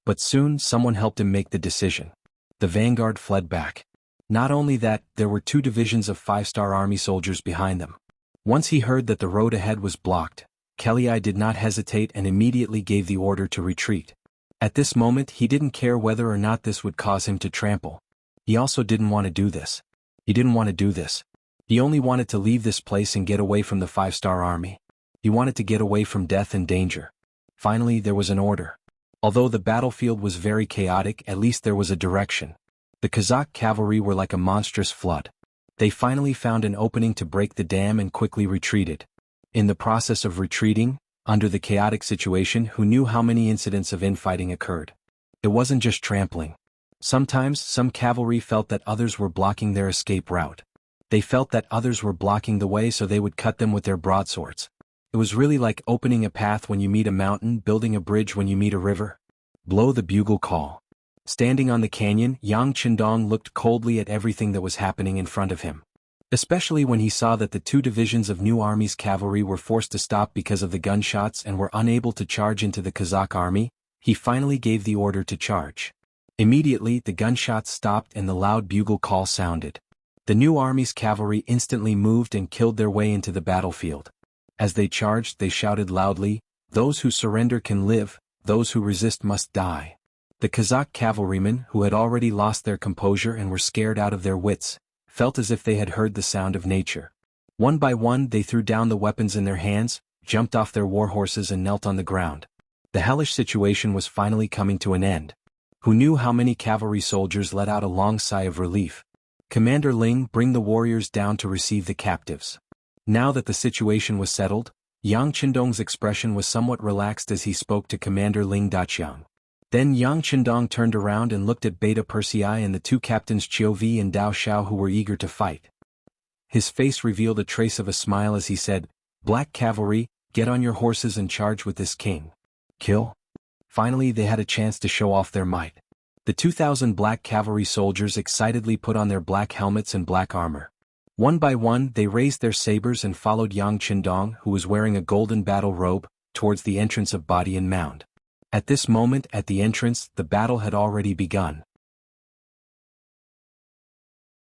A: But soon, someone helped him make the decision. The vanguard fled back. Not only that, there were 2 divisions of 5-star army soldiers behind them. Once he heard that the road ahead was blocked, Kelly did not hesitate and immediately gave the order to retreat. At this moment he didn't care whether or not this would cause him to trample. He also didn't want to do this. He didn't want to do this. He only wanted to leave this place and get away from the 5-star army. He wanted to get away from death and danger. Finally there was an order. Although the battlefield was very chaotic, at least there was a direction. The Kazakh cavalry were like a monstrous flood. They finally found an opening to break the dam and quickly retreated. In the process of retreating, under the chaotic situation, who knew how many incidents of infighting occurred? It wasn't just trampling. Sometimes some cavalry felt that others were blocking their escape route. They felt that others were blocking the way, so they would cut them with their broadswords. It was really like opening a path when you meet a mountain, building a bridge when you meet a river. Blow the bugle call. Standing on the canyon, Yang Chendong looked coldly at everything that was happening in front of him. Especially when he saw that the 2 divisions of New Army's cavalry were forced to stop because of the gunshots and were unable to charge into the Kazakh army, he finally gave the order to charge. Immediately the gunshots stopped and the loud bugle call sounded. The New Army's cavalry instantly moved and killed their way into the battlefield. As they charged, they shouted loudly, "Those who surrender can live, those who resist must die." The Kazakh cavalrymen, who had already lost their composure and were scared out of their wits, felt as if they had heard the sound of nature. One by one they threw down the weapons in their hands, jumped off their war horses and knelt on the ground. The hellish situation was finally coming to an end. Who knew how many cavalry soldiers let out a long sigh of relief? "Commander Ling, bring the warriors down to receive the captives." Now that the situation was settled, Yang Chendong's expression was somewhat relaxed as he spoke to Commander Ling Daqiang. Then Yang Chendong turned around and looked at Beta Persei and the 2 captains Qiu Vi and Dao Xiao who were eager to fight. His face revealed a trace of a smile as he said, "Black cavalry, get on your horses and charge with this king." Kill? Finally they had a chance to show off their might. The 2,000 black cavalry soldiers excitedly put on their black helmets and black armor. One by one they raised their sabers and followed Yang Chendong, who was wearing a golden battle robe, towards the entrance of Badian Mound. At this moment, at the entrance, the battle had already begun.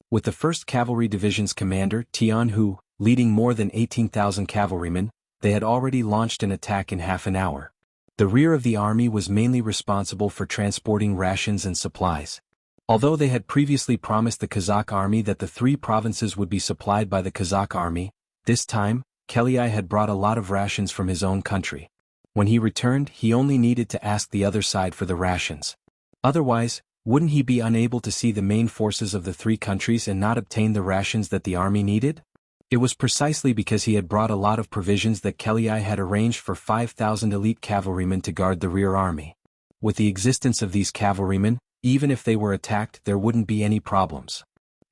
A: With the 1st Cavalry Division's commander, Tian Hu, leading more than 18,000 cavalrymen, they had already launched an attack in half an hour. The rear of the army was mainly responsible for transporting rations and supplies. Although they had previously promised the Kazakh army that the 3 provinces would be supplied by the Kazakh army, this time, Kelly had brought a lot of rations from his own country. When he returned, he only needed to ask the other side for the rations. Otherwise, wouldn't he be unable to see the main forces of the 3 countries and not obtain the rations that the army needed? It was precisely because he had brought a lot of provisions that Kelly had arranged for 5,000 elite cavalrymen to guard the rear army. With the existence of these cavalrymen, even if they were attacked, there wouldn't be any problems.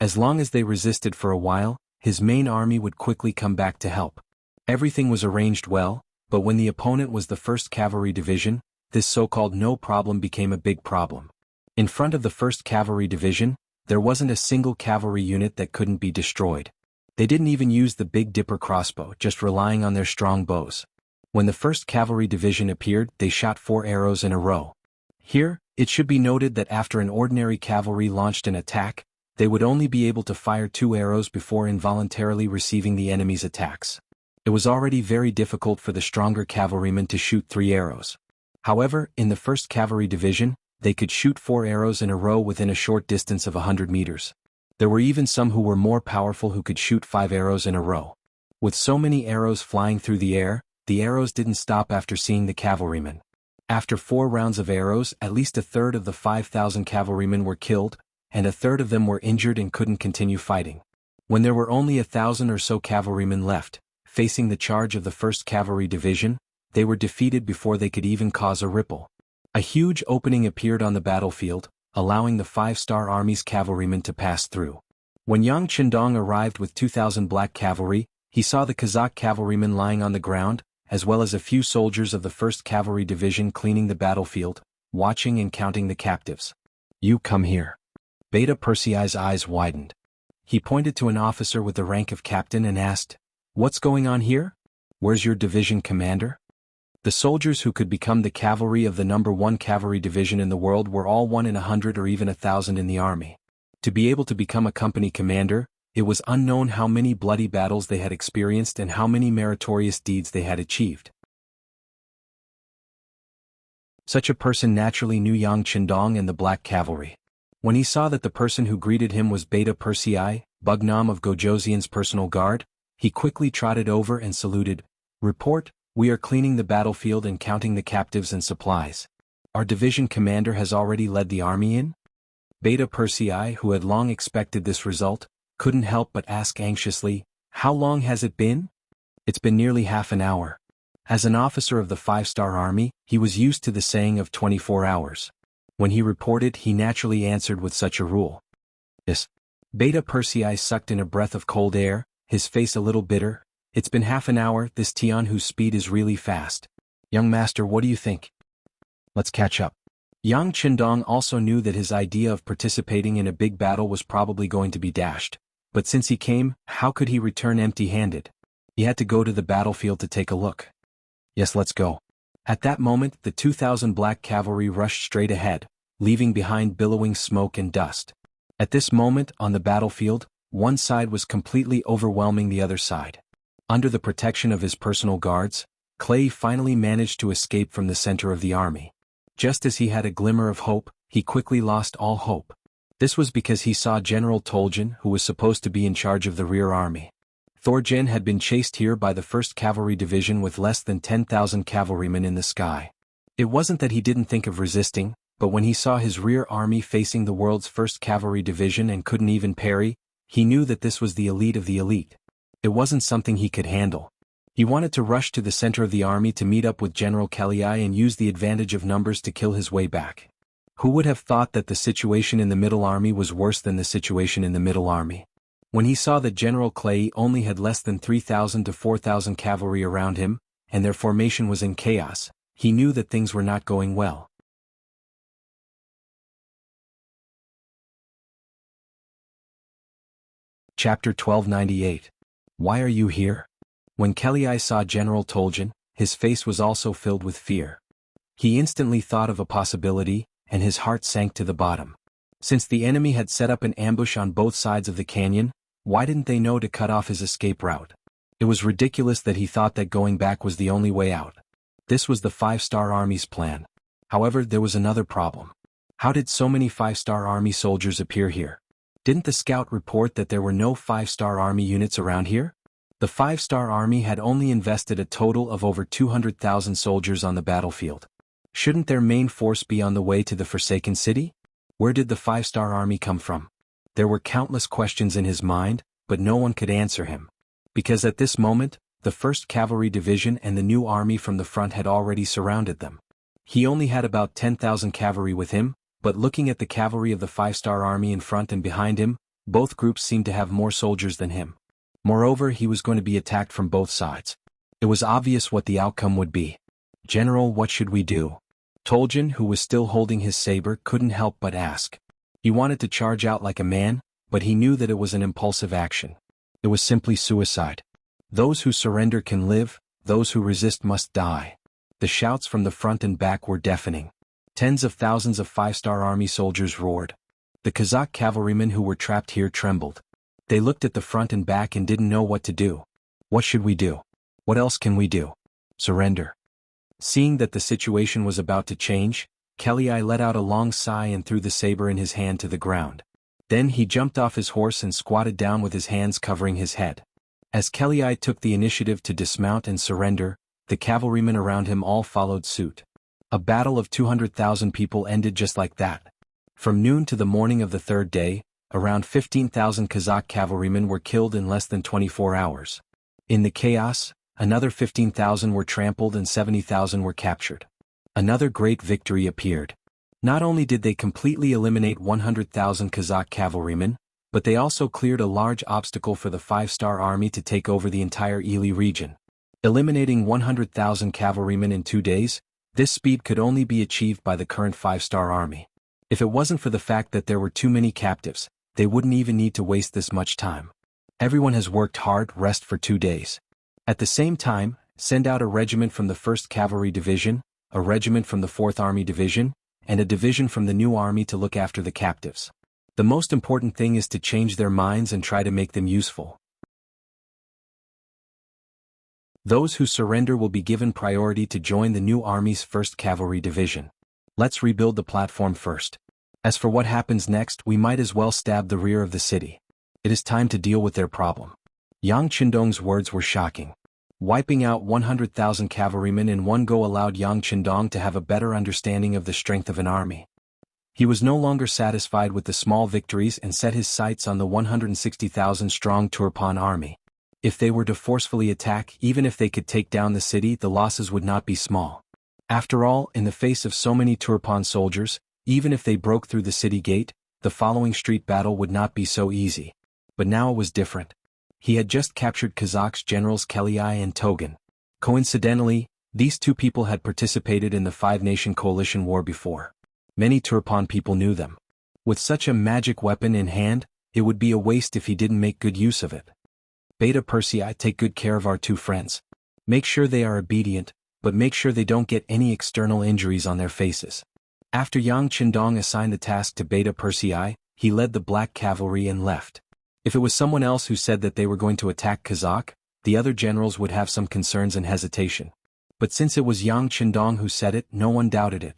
A: As long as they resisted for a while, his main army would quickly come back to help. Everything was arranged well, but when the opponent was the 1st Cavalry Division, this so-called no problem became a big problem. In front of the 1st Cavalry Division, there wasn't a single cavalry unit that couldn't be destroyed. They didn't even use the Big Dipper crossbow, just relying on their strong bows. When the 1st Cavalry Division appeared, they shot 4 arrows in a row. Here, it should be noted that after an ordinary cavalry launched an attack, they would only be able to fire 2 arrows before involuntarily receiving the enemy's attacks. It was already very difficult for the stronger cavalrymen to shoot 3 arrows. However, in the 1st Cavalry Division, they could shoot 4 arrows in a row within a short distance of 100 meters. There were even some who were more powerful who could shoot 5 arrows in a row. With so many arrows flying through the air, the arrows didn't stop after seeing the cavalrymen. After 4 rounds of arrows, at least a third of the 5,000 cavalrymen were killed, and a third of them were injured and couldn't continue fighting. When there were only 1,000 or so cavalrymen left, facing the charge of the 1st Cavalry Division, they were defeated before they could even cause a ripple. A huge opening appeared on the battlefield, allowing the 5-star Army's cavalrymen to pass through. When Yang Chendong arrived with 2,000 black cavalry, he saw the Kazakh cavalrymen lying on the ground, as well as a few soldiers of the 1st Cavalry Division cleaning the battlefield, watching and counting the captives. "You come here." Beta Persei's eyes widened. He pointed to an officer with the rank of captain and asked, "What's going on here? Where's your division commander?" The soldiers who could become the cavalry of the number 1 cavalry division in the world were all 1 in 100 or even 1,000 in the army. To be able to become a company commander, it was unknown how many bloody battles they had experienced and how many meritorious deeds they had achieved. Such a person naturally knew Yang Qindong and the Black Cavalry. When he saw that the person who greeted him was Beta Persei, Bugnam of Gojoseon's personal guard, he quickly trotted over and saluted. "Report, we are cleaning the battlefield and counting the captives and supplies. Our division commander has already led the army in?" Beta Persei, who had long expected this result, couldn't help but ask anxiously, "How long has it been?" "It's been nearly half an hour." As an officer of the 5-star army, he was used to the saying of 24 hours. When he reported, he naturally answered with such a rule. "Yes." Beta Persei sucked in a breath of cold air, his face a little bitter. "It's been half an hour, this Tian whose speed is really fast. Young master, what do you think? Let's catch up." Yang Qindong also knew that his idea of participating in a big battle was probably going to be dashed. But since he came, how could he return empty-handed? He had to go to the battlefield to take a look. "Yes, let's go." At that moment, the 2,000 Black Cavalry rushed straight ahead, leaving behind billowing smoke and dust. At this moment, on the battlefield, one side was completely overwhelming the other side. Under the protection of his personal guards, Clay finally managed to escape from the center of the army. Just as he had a glimmer of hope, he quickly lost all hope. This was because he saw General Toljan, who was supposed to be in charge of the rear army. Thorjan had been chased here by the 1st Cavalry Division with less than 10,000 cavalrymen in the sky. It wasn't that he didn't think of resisting, but when he saw his rear army facing the world's 1st Cavalry Division and couldn't even parry, he knew that this was the elite of the elite. It wasn't something he could handle. He wanted to rush to the center of the army to meet up with General Kelly and use the advantage of numbers to kill his way back. Who would have thought that the situation in the Middle Army was worse than the situation in the Middle Army? When he saw that General Clay only had less than 3,000 to 4,000 cavalry around him, and their formation was in chaos, he knew that things were not going well. Chapter 1298. Why are you here? When Kelly saw General Toljan, his face was also filled with fear. He instantly thought of a possibility, and his heart sank to the bottom. Since the enemy had set up an ambush on both sides of the canyon, why didn't they know to cut off his escape route? It was ridiculous that he thought that going back was the only way out. This was the 5-star army's plan. However, there was another problem. How did so many 5-star army soldiers appear here? Didn't the scout report that there were no 5-star army units around here? The 5-star army had only invested a total of over 200,000 soldiers on the battlefield. Shouldn't their main force be on the way to the Forsaken City? Where did the 5-star army come from? There were countless questions in his mind, but no one could answer him. Because at this moment, the 1st Cavalry Division and the new army from the front had already surrounded them. He only had about 10,000 cavalry with him, but looking at the cavalry of the 5-star army in front and behind him, both groups seemed to have more soldiers than him. Moreover, he was going to be attacked from both sides. It was obvious what the outcome would be. "General, what should we do?" Toljan, who was still holding his saber, couldn't help but ask. He wanted to charge out like a man, but he knew that it was an impulsive action. It was simply suicide. Those who surrender can live, those who resist must die. The shouts from the front and back were deafening. Tens of thousands of 5-star army soldiers roared. The Kazakh cavalrymen who were trapped here trembled. They looked at the front and back and didn't know what to do. What should we do? What else can we do? Surrender. Seeing that the situation was about to change, Kelly let out a long sigh and threw the saber in his hand to the ground. Then he jumped off his horse and squatted down with his hands covering his head. As Kelly took the initiative to dismount and surrender, the cavalrymen around him all followed suit. A battle of 200,000 people ended just like that. From noon to the morning of the 3rd day, around 15,000 Kazakh cavalrymen were killed in less than 24 hours. In the chaos, another 15,000 were trampled and 70,000 were captured. Another great victory appeared. Not only did they completely eliminate 100,000 Kazakh cavalrymen, but they also cleared a large obstacle for the 5-star army to take over the entire Ili region. Eliminating 100,000 cavalrymen in 2 days, this speed could only be achieved by the current 5-star army. If it wasn't for the fact that there were too many captives, they wouldn't even need to waste this much time. Everyone has worked hard, rest for 2 days. At the same time, send out a regiment from the 1st Cavalry Division, a regiment from the 4th Army Division, and a division from the new army to look after the captives. The most important thing is to change their minds and try to make them useful. Those who surrender will be given priority to join the new army's 1st Cavalry Division. Let's rebuild the platform first. As for what happens next, we might as well stab the rear of the city. It is time to deal with their problem. Yang Qindong's words were shocking. Wiping out 100,000 cavalrymen in one go allowed Yang Qindong to have a better understanding of the strength of an army. He was no longer satisfied with the small victories and set his sights on the 160,000-strong Turpan army. If they were to forcefully attack, even if they could take down the city, the losses would not be small. After all, in the face of so many Turpan soldiers, even if they broke through the city gate, the following street battle would not be so easy. But now it was different. He had just captured Kazakh's generals Keliai and Togan. Coincidentally, these two people had participated in the Five-Nation Coalition War before. Many Turpan people knew them. With such a magic weapon in hand, it would be a waste if he didn't make good use of it. Beta Persei, take good care of our two friends. Make sure they are obedient, but make sure they don't get any external injuries on their faces. After Yang Qindong assigned the task to Beta Persei, he led the Black Cavalry and left. If it was someone else who said that they were going to attack Kazakh, the other generals would have some concerns and hesitation. But since it was Yang Qindong who said it, no one doubted it.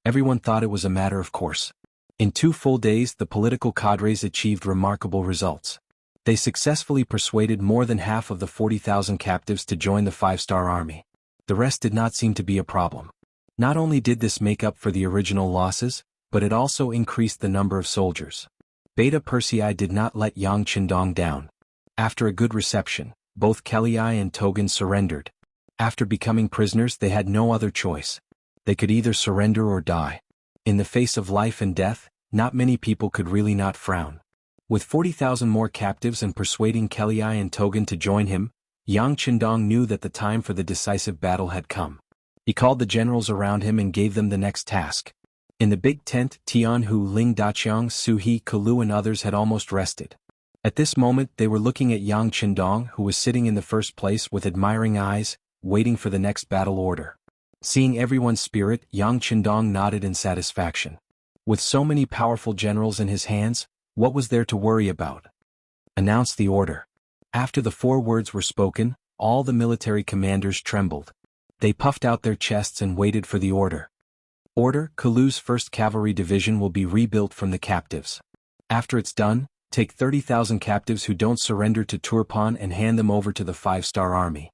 A: Everyone thought it was a matter of course. In 2 full days, the political cadres achieved remarkable results. They successfully persuaded more than half of the 40,000 captives to join the 5-star army. The rest did not seem to be a problem. Not only did this make up for the original losses, but it also increased the number of soldiers. Beta Persei did not let Yang Qindong down. After a good reception, both Keliai and Togan surrendered. After becoming prisoners, they had no other choice. They could either surrender or die. In the face of life and death, not many people could really not frown. With 40,000 more captives and persuading Keliai and Togan to join him, Yang Qindong knew that the time for the decisive battle had come. He called the generals around him and gave them the next task. In the big tent, Tianhu, Ling Daqiang, Su He, Kalu and others had almost rested. At this moment they were looking at Yang Qindong, who was sitting in the first place with admiring eyes, waiting for the next battle order. Seeing everyone's spirit, Yang Qindong nodded in satisfaction. With so many powerful generals in his hands, what was there to worry about? Announce the order. After the 4 words were spoken, all the military commanders trembled. They puffed out their chests and waited for the order. Order: Kalu's 1st Cavalry Division will be rebuilt from the captives. After it's done, take 30,000 captives who don't surrender to Turpan and hand them over to the 5-star army.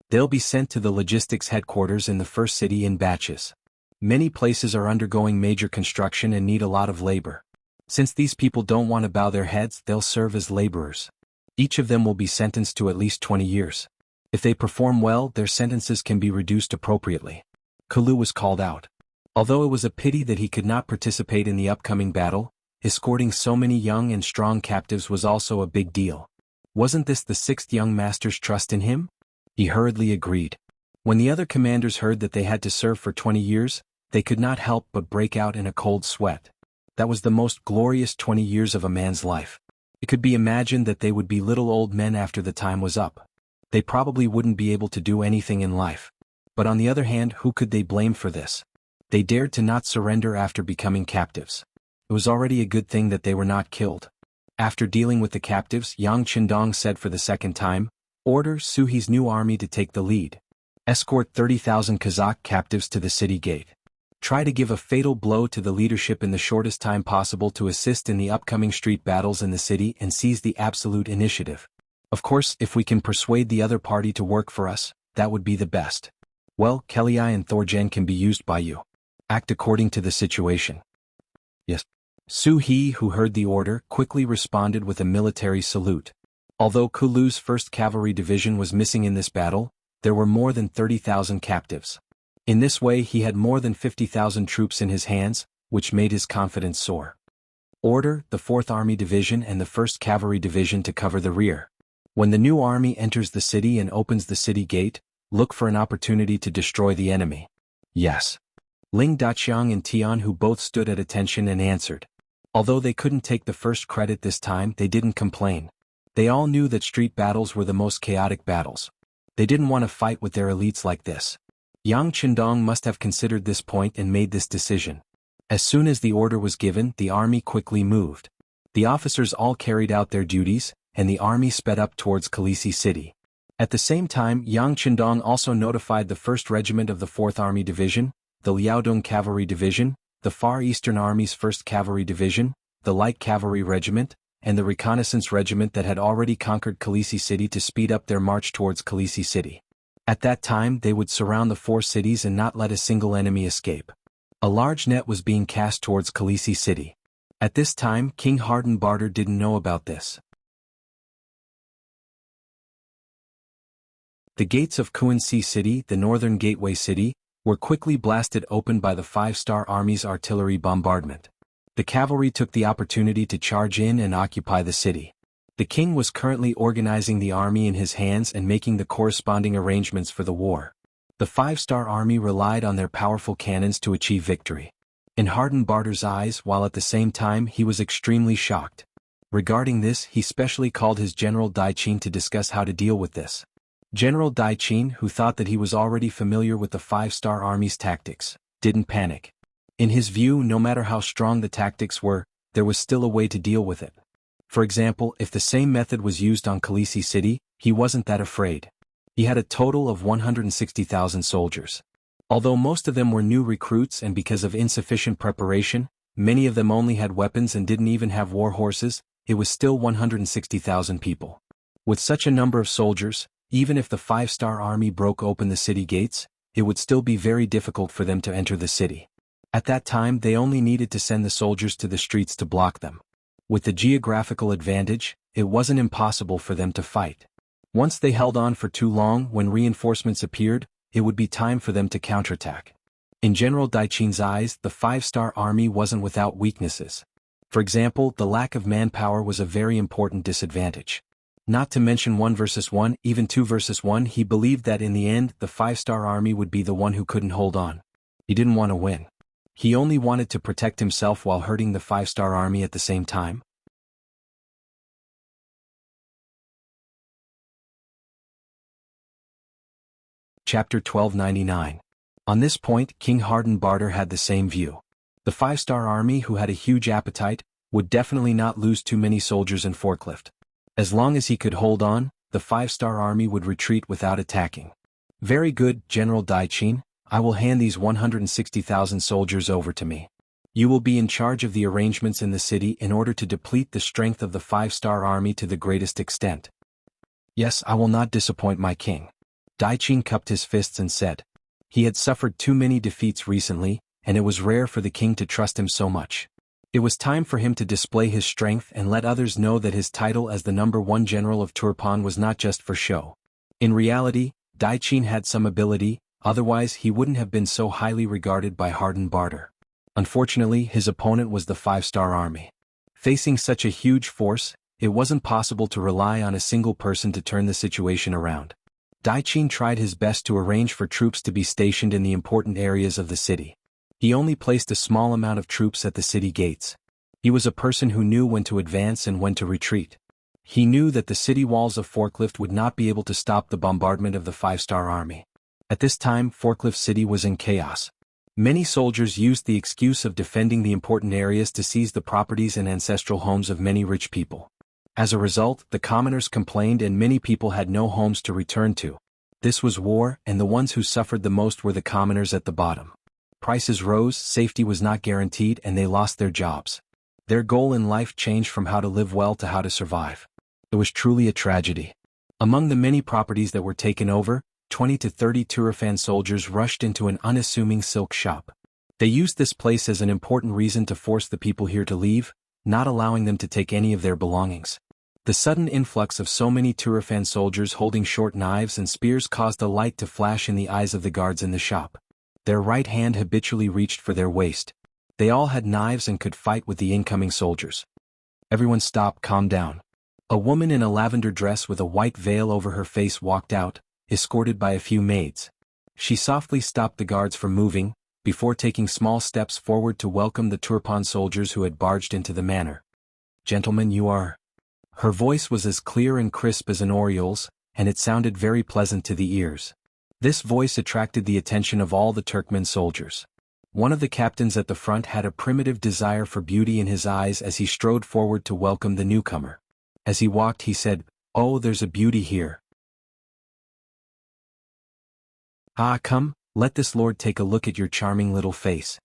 A: They'll be sent to the logistics headquarters in the first city in batches. Many places are undergoing major construction and need a lot of labor. Since these people don't want to bow their heads, they'll serve as laborers. Each of them will be sentenced to at least 20 years. If they perform well, their sentences can be reduced appropriately. Kalu was called out. Although it was a pity that he could not participate in the upcoming battle, escorting so many young and strong captives was also a big deal. Wasn't this the 6th young master's trust in him? He hurriedly agreed. When the other commanders heard that they had to serve for 20 years, they could not help but break out in a cold sweat. That was the most glorious 20 years of a man's life. It could be imagined that they would be little old men after the time was up. They probably wouldn't be able to do anything in life. But on the other hand, who could they blame for this? They dared to not surrender after becoming captives. It was already a good thing that they were not killed. After dealing with the captives, Yang Qindong said for the 2nd time, "Order Suhi's new army to take the lead. Escort 30,000 Kazakh captives to the city gate. Try to give a fatal blow to the leadership in the shortest time possible to assist in the upcoming street battles in the city and seize the absolute initiative. Of course, if we can persuade the other party to work for us, that would be the best. Well, Keliai and Thorjan can be used by you. Act according to the situation." "Yes." Su He, who heard the order, quickly responded with a military salute. Although Kulu's 1st Cavalry Division was missing in this battle, there were more than 30,000 captives. In this way he had more than 50,000 troops in his hands, which made his confidence soar. Order the 4th Army Division and the 1st Cavalry Division to cover the rear. When the new army enters the city and opens the city gate, look for an opportunity to destroy the enemy. "Yes." Ling Daqiang and Tianhu both stood at attention and answered. Although they couldn't take the first credit this time, they didn't complain. They all knew that street battles were the most chaotic battles. They didn't want to fight with their elites like this. Yang Qindong must have considered this point and made this decision. As soon as the order was given, the army quickly moved. The officers all carried out their duties, and the army sped up towards Khaleesi city. At the same time, Yang Chendong also notified the 1st Regiment of the 4th Army Division, the Liaodong Cavalry Division, the Far Eastern Army's 1st Cavalry Division, the Light Cavalry Regiment, and the Reconnaissance Regiment that had already conquered Khaleesi City to speed up their march towards Khaleesi City. At that time they would surround the 4 cities and not let a single enemy escape. A large net was being cast towards Khaleesi City. At this time King Hardenbarter didn't know about this. The gates of Kuansi City, the northern gateway city, were quickly blasted open by the 5-Star Army's artillery bombardment. The cavalry took the opportunity to charge in and occupy the city. The king was currently organizing the army in his hands and making the corresponding arrangements for the war. The 5-Star Army relied on their powerful cannons to achieve victory. In Hardenbarter's eyes, while at the same time he was extremely shocked. Regarding this, he specially called his General Dai Qin to discuss how to deal with this. General Dai Qin, who thought that he was already familiar with the 5-Star Army's tactics, didn't panic. In his view, no matter how strong the tactics were, there was still a way to deal with it. For example, if the same method was used on Khaleesi City, he wasn't that afraid. He had a total of 160,000 soldiers. Although most of them were new recruits and because of insufficient preparation, many of them only had weapons and didn't even have war horses, it was still 160,000 people. With such a number of soldiers, even if the 5-Star Army broke open the city gates, it would still be very difficult for them to enter the city. At that time they only needed to send the soldiers to the streets to block them. With the geographical advantage, it wasn't impossible for them to fight. Once they held on for too long, when reinforcements appeared, it would be time for them to counterattack. In General Dai Qin's eyes, the 5-Star Army wasn't without weaknesses. For example, the lack of manpower was a very important disadvantage. Not to mention 1 versus 1, even 2 versus 1, he believed that in the end, the 5-Star Army would be the one who couldn't hold on. He didn't want to win. He only wanted to protect himself while hurting the 5-Star Army at the same time. Chapter 1299. On this point, King Hardenbarter had the same view. The 5-Star Army, who had a huge appetite, would definitely not lose too many soldiers in Forklift. As long as he could hold on, the 5-Star Army would retreat without attacking. Very good, General Dai Qin, I will hand these 160,000 soldiers over to me. You will be in charge of the arrangements in the city in order to deplete the strength of the 5-Star Army to the greatest extent. Yes, I will not disappoint my king. Dai Qin cupped his fists and said. He had suffered too many defeats recently, and it was rare for the king to trust him so much. It was time for him to display his strength and let others know that his title as the #1 general of Turpan was not just for show. In reality, Dai Qin had some ability, otherwise he wouldn't have been so highly regarded by Hardenbarter. Unfortunately, his opponent was the 5-Star Army. Facing such a huge force, it wasn't possible to rely on a single person to turn the situation around. Dai Qin tried his best to arrange for troops to be stationed in the important areas of the city. He only placed a small amount of troops at the city gates. He was a person who knew when to advance and when to retreat. He knew that the city walls of Forklift would not be able to stop the bombardment of the 5-Star Army. At this time, Forklift City was in chaos. Many soldiers used the excuse of defending the important areas to seize the properties and ancestral homes of many rich people. As a result, the commoners complained and many people had no homes to return to. This was war, and the ones who suffered the most were the commoners at the bottom. Prices rose, safety was not guaranteed, and they lost their jobs. Their goal in life changed from how to live well to how to survive. It was truly a tragedy. Among the many properties that were taken over, 20 to 30 Turfan soldiers rushed into an unassuming silk shop. They used this place as an important reason to force the people here to leave, not allowing them to take any of their belongings. The sudden influx of so many Turfan soldiers holding short knives and spears caused a light to flash in the eyes of the guards in the shop. Their right hand habitually reached for their waist. They all had knives and could fight with the incoming soldiers. Everyone stop, calm down. A woman in a lavender dress with a white veil over her face walked out, escorted by a few maids. She softly stopped the guards from moving, before taking small steps forward to welcome the Turpan soldiers who had barged into the manor. Gentlemen, you are... Her voice was as clear and crisp as an oriole's, and it sounded very pleasant to the ears. This voice attracted the attention of all the Turkmen soldiers. One of the captains at the front had a primitive desire for beauty in his eyes as he strode forward to welcome the newcomer. As he walked he said, "Oh, there's a beauty here." Ah, come, let this lord take a look at your charming little face.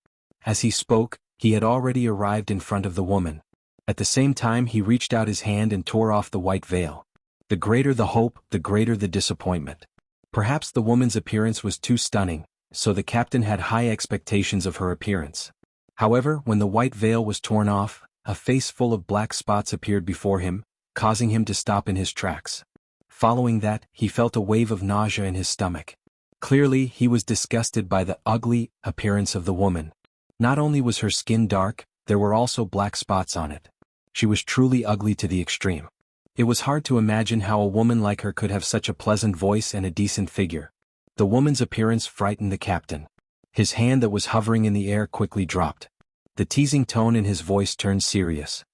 A: As he spoke, he had already arrived in front of the woman. At the same time he reached out his hand and tore off the white veil. The greater the hope, the greater the disappointment. Perhaps the woman's appearance was too stunning, so the captain had high expectations of her appearance. However, when the white veil was torn off, a face full of black spots appeared before him, causing him to stop in his tracks. Following that, he felt a wave of nausea in his stomach. Clearly, he was disgusted by the ugly appearance of the woman. Not only was her skin dark, there were also black spots on it. She was truly ugly to the extreme. It was hard to imagine how a woman like her could have such a pleasant voice and a decent figure. The woman's appearance frightened the captain. His hand that was hovering in the air quickly dropped. The teasing tone in his voice turned serious.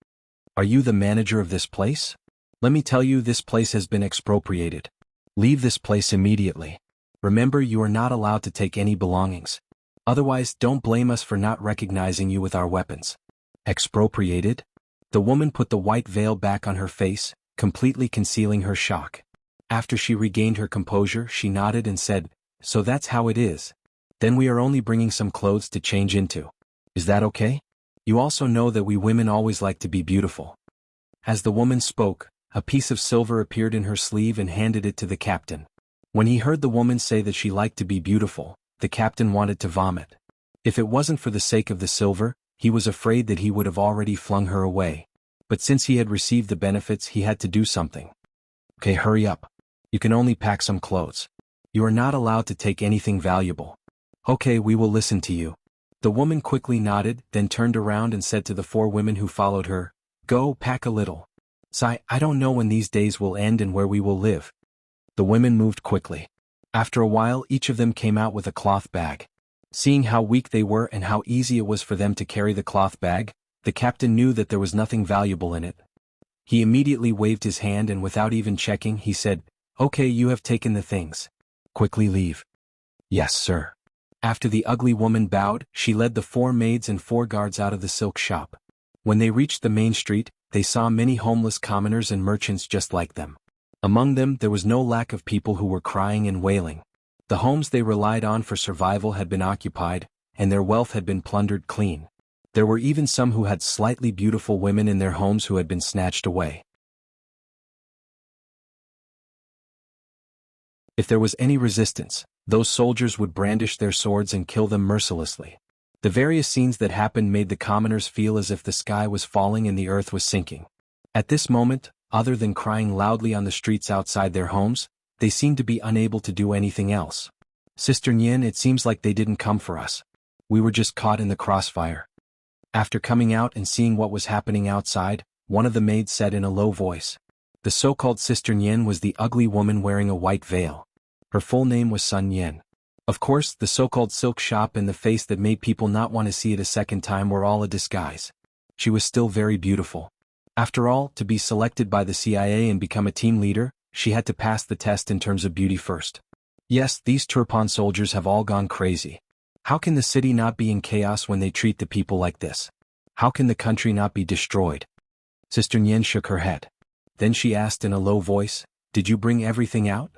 A: Are you the manager of this place? Let me tell you, this place has been expropriated. Leave this place immediately. Remember, you are not allowed to take any belongings. Otherwise, don't blame us for not recognizing you with our weapons. Expropriated? The woman put the white veil back on her face, completely concealing her shock. After she regained her composure, she nodded and said, So that's how it is. Then we are only bringing some clothes to change into. Is that okay? You also know that we women always like to be beautiful. As the woman spoke, a piece of silver appeared in her sleeve and handed it to the captain. When he heard the woman say that she liked to be beautiful, the captain wanted to vomit. If it wasn't for the sake of the silver, he was afraid that he would have already flung her away. But since he had received the benefits, he had to do something. Okay, hurry up. You can only pack some clothes. You are not allowed to take anything valuable. Okay, we will listen to you. The woman quickly nodded, then turned around and said to the 4 women who followed her, Go, pack a little. Sigh, I don't know when these days will end and where we will live. The women moved quickly. After a while, each of them came out with a cloth bag. Seeing how weak they were and how easy it was for them to carry the cloth bag, the captain knew that there was nothing valuable in it. He immediately waved his hand and without even checking, he said, Okay, you have taken the things. Quickly leave. Yes, sir. After the ugly woman bowed, she led the 4 maids and 4 guards out of the silk shop. When they reached the main street, they saw many homeless commoners and merchants just like them. Among them, there was no lack of people who were crying and wailing. The homes they relied on for survival had been occupied, and their wealth had been plundered clean. There were even some who had slightly beautiful women in their homes who had been snatched away. If there was any resistance, those soldiers would brandish their swords and kill them mercilessly. The various scenes that happened made the commoners feel as if the sky was falling and the earth was sinking. At this moment, other than crying loudly on the streets outside their homes, they seemed to be unable to do anything else. Sister Nyen, it seems like they didn't come for us. We were just caught in the crossfire. After coming out and seeing what was happening outside, one of the maids said in a low voice. The so-called Sister Nyen was the ugly woman wearing a white veil. Her full name was Sun Nyen. Of course, the so-called silk shop and the face that made people not want to see it a second time were all a disguise. She was still very beautiful. After all, to be selected by the CIA and become a team leader, she had to pass the test in terms of beauty first. Yes, these Turpan soldiers have all gone crazy. How can the city not be in chaos when they treat the people like this? How can the country not be destroyed? Sister Nyen shook her head. Then she asked in a low voice, Did you bring everything out?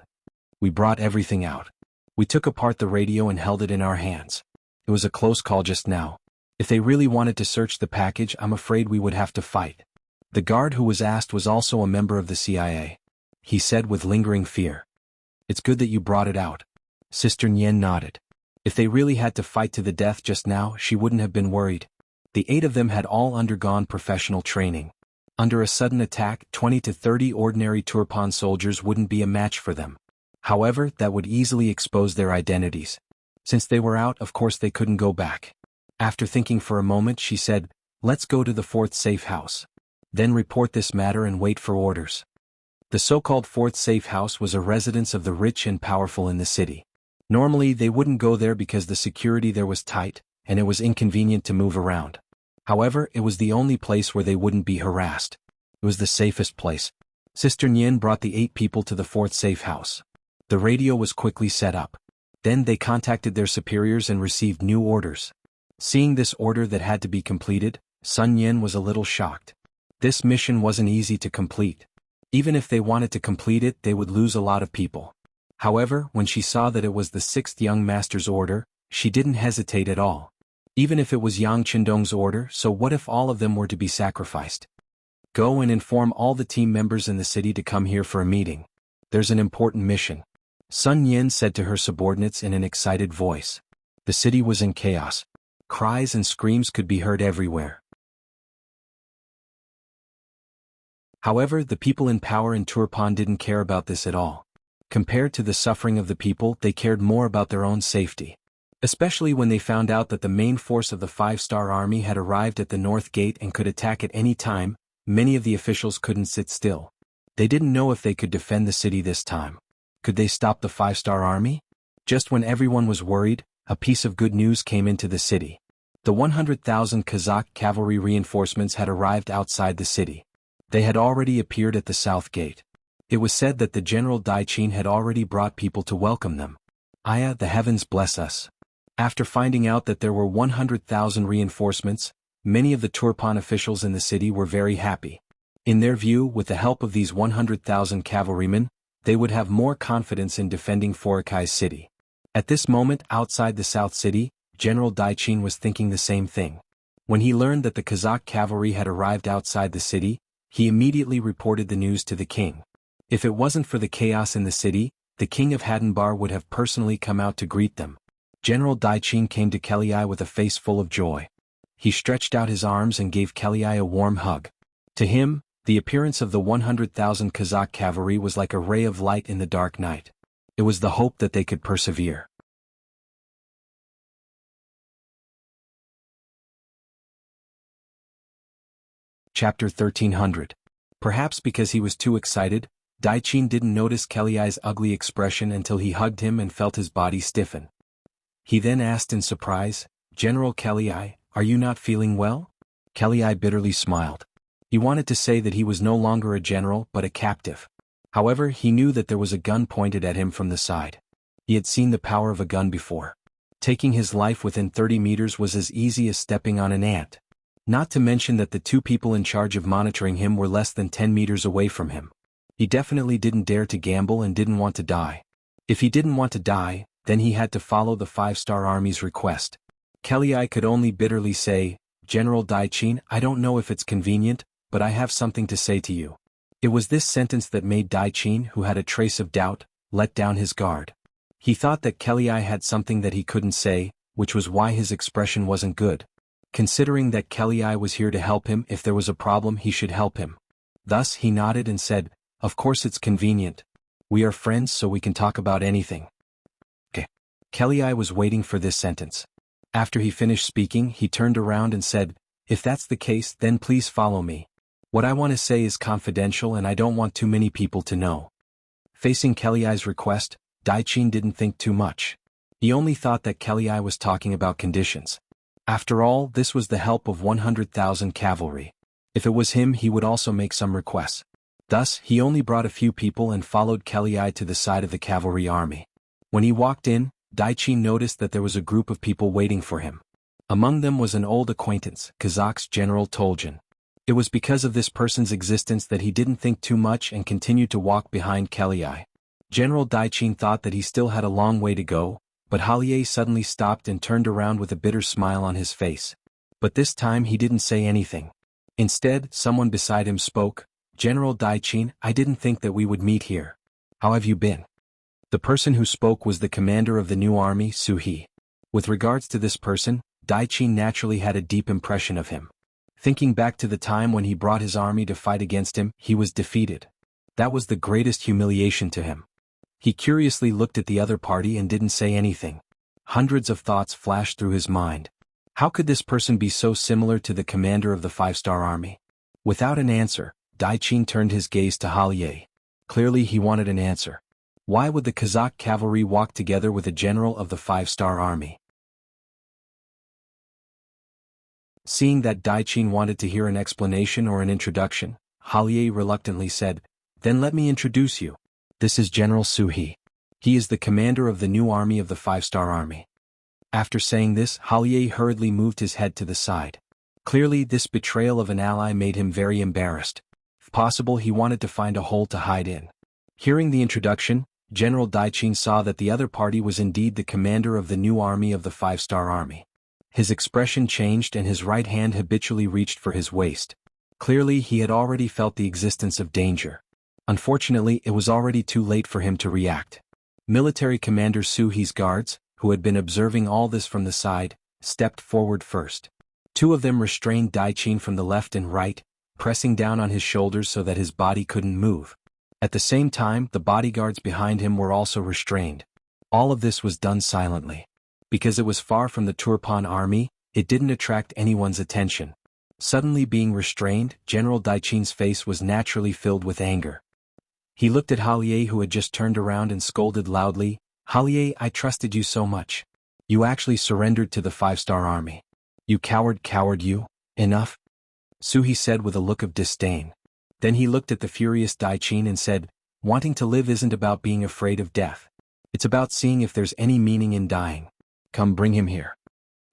A: We brought everything out. We took apart the radio and held it in our hands. It was a close call just now. If they really wanted to search the package, I'm afraid we would have to fight. The guard who was asked was also a member of the CIA. He said with lingering fear. It's good that you brought it out. Sister Nyen nodded. If they really had to fight to the death just now, she wouldn't have been worried. The 8 of them had all undergone professional training. Under a sudden attack, 20 to 30 ordinary Turpan soldiers wouldn't be a match for them. However, that would easily expose their identities. Since they were out, of course they couldn't go back. After thinking for a moment, she said, Let's go to the 4th safe house. Then report this matter and wait for orders. The so-called 4th safe house was a residence of the rich and powerful in the city. Normally, they wouldn't go there because the security there was tight, and it was inconvenient to move around. However, it was the only place where they wouldn't be harassed. It was the safest place. Sister Nyen brought the 8 people to the 4th safe house. The radio was quickly set up. Then they contacted their superiors and received new orders. Seeing this order that had to be completed, Sun Nyen was a little shocked. This mission wasn't easy to complete. Even if they wanted to complete it, they would lose a lot of people. However, when she saw that it was the 6th young master's order, she didn't hesitate at all. Even if it was Yang Qindong's order, so what if all of them were to be sacrificed? Go and inform all the team members in the city to come here for a meeting. There's an important mission. Sun Yin said to her subordinates in an excited voice. The city was in chaos. Cries and screams could be heard everywhere. However, the people in power in Turpan didn't care about this at all. Compared to the suffering of the people, they cared more about their own safety. Especially when they found out that the main force of the 5-star army had arrived at the North Gate and could attack at any time, many of the officials couldn't sit still. They didn't know if they could defend the city this time. Could they stop the 5-star army? Just when everyone was worried, a piece of good news came into the city. The 100,000 Kazakh cavalry reinforcements had arrived outside the city. They had already appeared at the South Gate. It was said that the General Daichin had already brought people to welcome them. Aya, the heavens bless us. After finding out that there were 100,000 reinforcements, many of the Turpan officials in the city were very happy. In their view, with the help of these 100,000 cavalrymen, they would have more confidence in defending Forikai's city. At this moment outside the South City, General Daichin was thinking the same thing. When he learned that the Kazakh cavalry had arrived outside the city, he immediately reported the news to the king. If it wasn't for the chaos in the city, the king of Hadenbar would have personally come out to greet them. General Daichin came to Kelly with a face full of joy. He stretched out his arms and gave Kelly a warm hug. To him, the appearance of the 100,000 Kazakh cavalry was like a ray of light in the dark night. It was the hope that they could persevere. Chapter 1300. Perhaps because he was too excited, Daichin didn't notice Kelly's ugly expression until he hugged him and felt his body stiffen. He then asked in surprise, General Kelly, are you not feeling well? Kelly bitterly smiled. He wanted to say that he was no longer a general but a captive. However, he knew that there was a gun pointed at him from the side. He had seen the power of a gun before. Taking his life within 30 meters was as easy as stepping on an ant. Not to mention that the 2 people in charge of monitoring him were less than 10 meters away from him. He definitely didn't dare to gamble and didn't want to die. If he didn't want to die, then he had to follow the 5-star army's request. Kelly could only bitterly say, General Daichin, I don't know if it's convenient, but I have something to say to you. It was this sentence that made Daichin, who had a trace of doubt, let down his guard. He thought that Kelly had something that he couldn't say, which was why his expression wasn't good. Considering that Kelly was here to help him, if there was a problem he should help him. Thus he nodded and said, of course it's convenient. We are friends so we can talk about anything. Okay. Kelly was waiting for this sentence. After he finished speaking, he turned around and said, if that's the case, then please follow me. What I want to say is confidential and I don't want too many people to know. Facing Kelly's request, Daichin didn't think too much. He only thought that Kelly was talking about conditions. After all, this was the help of 100,000 cavalry. If it was him, he would also make some requests. Thus, he only brought a few people and followed Kelly to the side of the cavalry army. When he walked in, Daichin noticed that there was a group of people waiting for him. Among them was an old acquaintance, Kazakh's General Toljan. It was because of this person's existence that he didn't think too much and continued to walk behind Kelly. General Daichin thought that he still had a long way to go, but Halie suddenly stopped and turned around with a bitter smile on his face. But this time he didn't say anything. Instead, someone beside him spoke, General Daichin, I didn't think that we would meet here. How have you been? The person who spoke was the commander of the new army, Suhi. With regards to this person, Daichin naturally had a deep impression of him. Thinking back to the time when he brought his army to fight against him, he was defeated. That was the greatest humiliation to him. He curiously looked at the other party and didn't say anything. Hundreds of thoughts flashed through his mind. How could this person be so similar to the commander of the 5-star army? Without an answer, Daichin turned his gaze to Halie. Clearly he wanted an answer. Why would the Kazakh cavalry walk together with a general of the 5-star army? Seeing that Daichin wanted to hear an explanation or an introduction, Halie reluctantly said, then let me introduce you. This is General Suhi. He is the commander of the new army of the 5-star army. After saying this, Halie hurriedly moved his head to the side. Clearly this betrayal of an ally made him very embarrassed. If possible, he wanted to find a hole to hide in. Hearing the introduction, General Daiqin saw that the other party was indeed the commander of the new army of the five-star army. His expression changed and his right hand habitually reached for his waist. Clearly he had already felt the existence of danger. Unfortunately, it was already too late for him to react. Military Commander Su He's guards, who had been observing all this from the side, stepped forward first. Two of them restrained Daiqin from the left and right, pressing down on his shoulders so that his body couldn't move. At the same time, the bodyguards behind him were also restrained. All of this was done silently. Because it was far from the Turpan army, it didn't attract anyone's attention. Suddenly being restrained, General Daiqin's face was naturally filled with anger. He looked at Halie, who had just turned around and scolded loudly, "Halie, I trusted you so much. You actually surrendered to the five-star army. You coward you. Enough?" Suhi said with a look of disdain. Then he looked at the furious Daiqin and said, "Wanting to live isn't about being afraid of death. It's about seeing if there's any meaning in dying. Come, bring him here."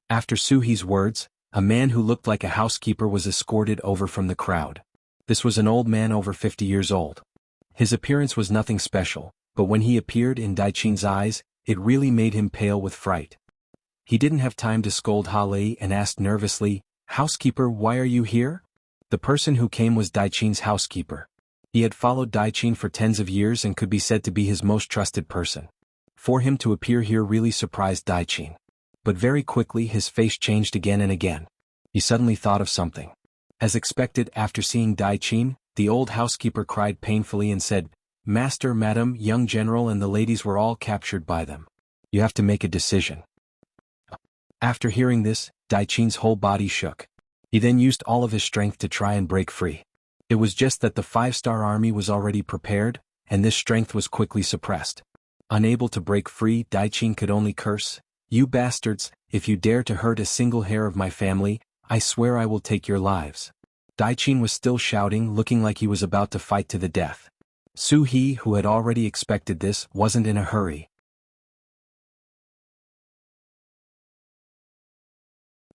A: After Suhi's words, a man who looked like a housekeeper was escorted over from the crowd. This was an old man over 50 years old. His appearance was nothing special, but when he appeared in Daiqin's eyes, it really made him pale with fright. He didn't have time to scold Halie and asked nervously, "Housekeeper, why are you here?" The person who came was Daiqin's housekeeper. He had followed Daiqin for tens of years and could be said to be his most trusted person. For him to appear here really surprised Daiqin. But very quickly his face changed again and again. He suddenly thought of something. As expected, after seeing Daiqin, the old housekeeper cried painfully and said, "Master, Madam, young general and the ladies were all captured by them. You have to make a decision." After hearing this, Daiqin's whole body shook. He then used all of his strength to try and break free. It was just that the five-star army was already prepared, and this strength was quickly suppressed. Unable to break free, Daiqin could only curse, "You bastards, if you dare to hurt a single hair of my family, I swear I will take your lives." Daiqin was still shouting, looking like he was about to fight to the death. Su He, who had already expected this, wasn't in a hurry.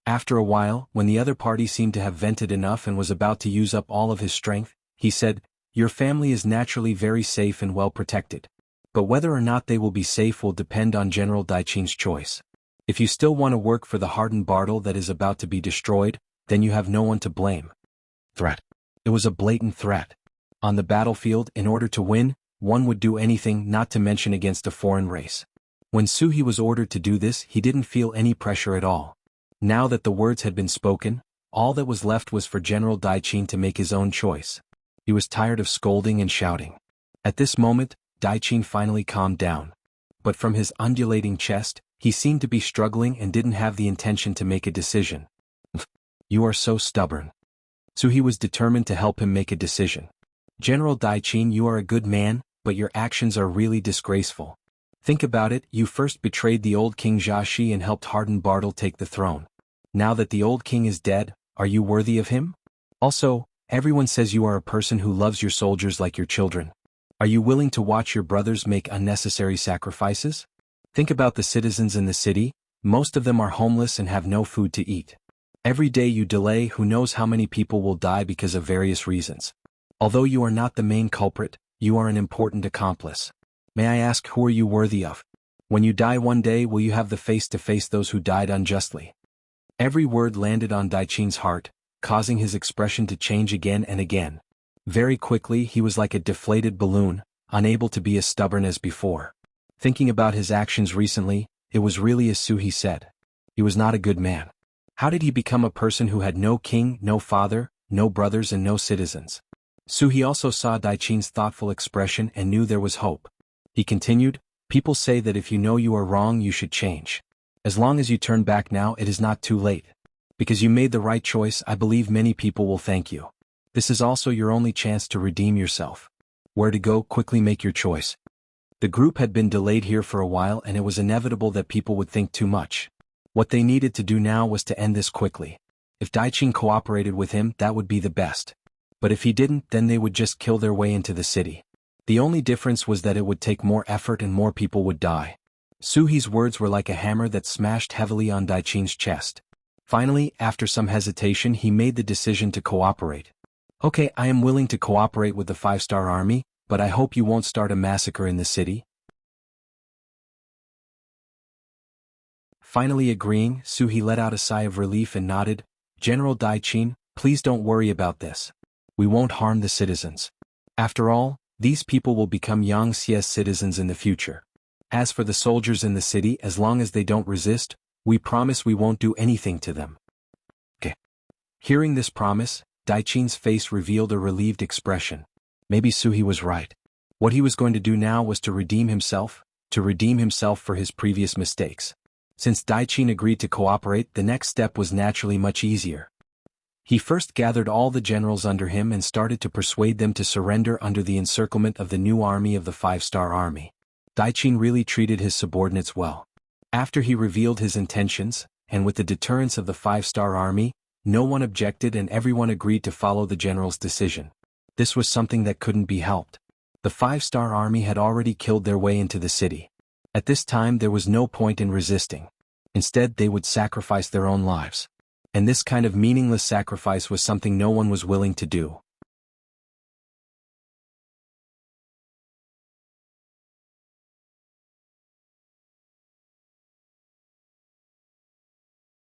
A: After a while, when the other party seemed to have vented enough and was about to use up all of his strength, he said, "Your family is naturally very safe and well protected. But whether or not they will be safe will depend on General Daiqin's choice. If you still want to work for the hardened Bartle that is about to be destroyed, then you have no one to blame." Threat. It was a blatant threat. On the battlefield, in order to win, one would do anything, not to mention against a foreign race. When Suhi was ordered to do this, he didn't feel any pressure at all. Now that the words had been spoken, all that was left was for General Daiqin to make his own choice. He was tired of scolding and shouting. At this moment, Daiqin finally calmed down. But from his undulating chest, he seemed to be struggling and didn't have the intention to make a decision. "You are so stubborn." Suhi was determined to help him make a decision. "General Daiqin, you are a good man, but your actions are really disgraceful. Think about it, you first betrayed the old King Jiaxi and helped harden Bartle take the throne. Now that the old king is dead, are you worthy of him? Also, everyone says you are a person who loves your soldiers like your children. Are you willing to watch your brothers make unnecessary sacrifices? Think about the citizens in the city, most of them are homeless and have no food to eat. Every day you delay, who knows how many people will die because of various reasons. Although you are not the main culprit, you are an important accomplice. May I ask, who are you worthy of? When you die one day, will you have the face to face those who died unjustly?" Every word landed on Daiqin's heart, causing his expression to change again and again. Very quickly he was like a deflated balloon, unable to be as stubborn as before. Thinking about his actions recently, it was really as Suhi said. He was not a good man. How did he become a person who had no king, no father, no brothers and no citizens? Suhi also saw Daiqin's thoughtful expression and knew there was hope. He continued, "People say that if you know you are wrong you should change. As long as you turn back now it is not too late. Because you made the right choice, I believe many people will thank you. This is also your only chance to redeem yourself. Where to go, quickly make your choice." The group had been delayed here for a while and it was inevitable that people would think too much. What they needed to do now was to end this quickly. If Daiqin cooperated with him, that would be the best. But if he didn't, then they would just kill their way into the city. The only difference was that it would take more effort and more people would die. Suhi's words were like a hammer that smashed heavily on Daiqin's chest. Finally, after some hesitation, he made the decision to cooperate. "Okay, I am willing to cooperate with the five-star army, but I hope you won't start a massacre in the city." Finally agreeing, Suhi let out a sigh of relief and nodded. "General Daiqin, please don't worry about this. We won't harm the citizens. After all, these people will become Yangtze's citizens in the future. As for the soldiers in the city, as long as they don't resist, we promise we won't do anything to them." Okay. Hearing this promise, Daiqin's face revealed a relieved expression. Maybe Suhi was right. What he was going to do now was to redeem himself for his previous mistakes. Since Daiqin agreed to cooperate, the next step was naturally much easier. He first gathered all the generals under him and started to persuade them to surrender under the encirclement of the new army of the 5-star army. Daiqin really treated his subordinates well. After he revealed his intentions, and with the deterrence of the 5-star army, no one objected and everyone agreed to follow the general's decision. This was something that couldn't be helped. The 5-star army had already killed their way into the city. At this time there was no point in resisting. Instead they would sacrifice their own lives. And this kind of meaningless sacrifice was something no one was willing to do.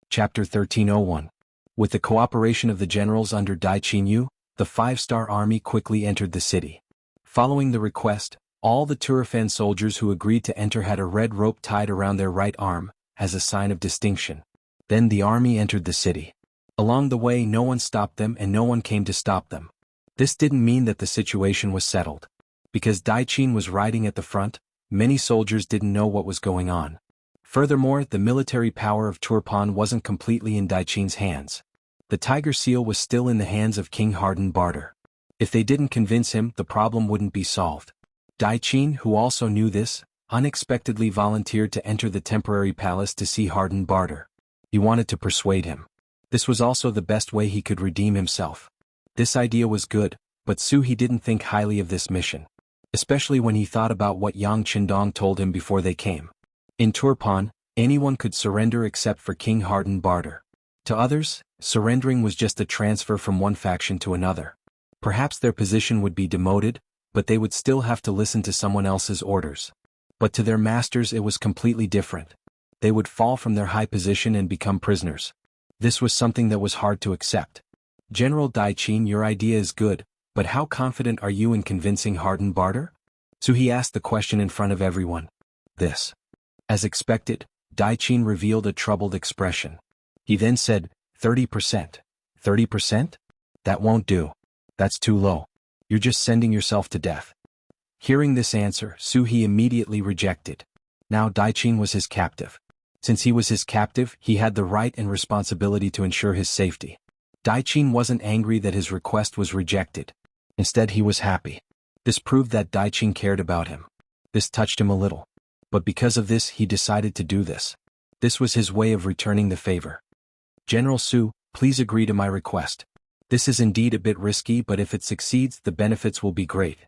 A: Chapter 1301. With the cooperation of the generals under Daiqin Yu, the 5-star army quickly entered the city. Following the request, all the Turfan soldiers who agreed to enter had a red rope tied around their right arm, as a sign of distinction. Then the army entered the city. Along the way no one stopped them and no one came to stop them. This didn't mean that the situation was settled. Because Daiqin was riding at the front, many soldiers didn't know what was going on. Furthermore, the military power of Turpan wasn't completely in Daiqin's hands. The tiger seal was still in the hands of King Harden Barter. If they didn't convince him, the problem wouldn't be solved. Daiqin, who also knew this, unexpectedly volunteered to enter the temporary palace to see Harden Barter. He wanted to persuade him. This was also the best way he could redeem himself. This idea was good, but Suhi didn't think highly of this mission. Especially when he thought about what Yang Qindong told him before they came. In Turpan, anyone could surrender except for King Harden Barter. To others, surrendering was just a transfer from one faction to another. Perhaps their position would be demoted, but they would still have to listen to someone else's orders. But to their masters it was completely different. They would fall from their high position and become prisoners. This was something that was hard to accept. "General Daiqin, your idea is good, but how confident are you in convincing Harden Barter?" Suhi asked the question in front of everyone. This. As expected, Daiqin revealed a troubled expression. He then said, 30%. 30%? That won't do. That's too low. You're just sending yourself to death. Hearing this answer, Suhi immediately rejected. Now Daiqin was his captive. Since he was his captive, he had the right and responsibility to ensure his safety. Daiqin wasn't angry that his request was rejected. Instead he was happy. This proved that Daiqin cared about him. This touched him a little. But because of this he decided to do this. This was his way of returning the favor. "General Su, please agree to my request. This is indeed a bit risky, but if it succeeds the benefits will be great.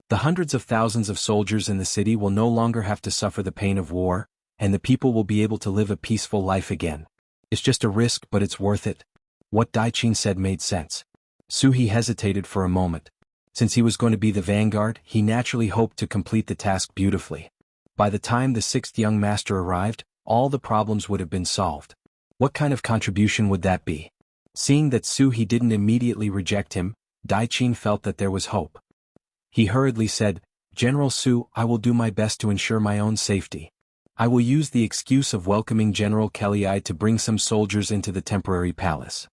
A: The hundreds of thousands of soldiers in the city will no longer have to suffer the pain of war, and the people will be able to live a peaceful life again. It's just a risk, but it's worth it." What Daiqin said made sense. Suhi hesitated for a moment. Since he was going to be the vanguard, he naturally hoped to complete the task beautifully. By the time the 6th young master arrived, all the problems would have been solved. What kind of contribution would that be? Seeing that Suhi didn't immediately reject him, Daiqin felt that there was hope. He hurriedly said, "General Su, I will do my best to ensure my own safety. I will use the excuse of welcoming General Kelly to bring some soldiers into the temporary palace.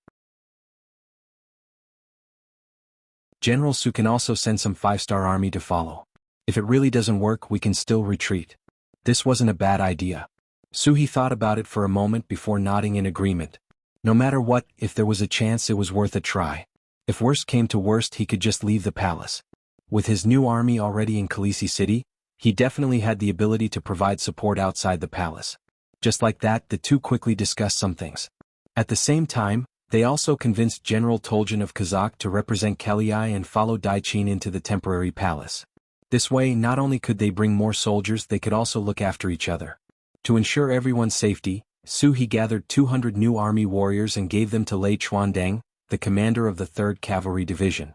A: General Su can also send some 5-star army to follow. If it really doesn't work, we can still retreat." This wasn't a bad idea. Suhi thought about it for a moment before nodding in agreement. No matter what, if there was a chance it was worth a try. If worst came to worst he could just leave the palace. With his new army already in Khaleesi City, he definitely had the ability to provide support outside the palace. Just like that, the two quickly discussed some things. At the same time, they also convinced General Toljan of Kazakh to represent Kelly and follow Daiqin into the temporary palace. This way, not only could they bring more soldiers, they could also look after each other. To ensure everyone's safety, Suhi gathered 200 new army warriors and gave them to Lei Chuandang, the commander of the 3rd Cavalry Division.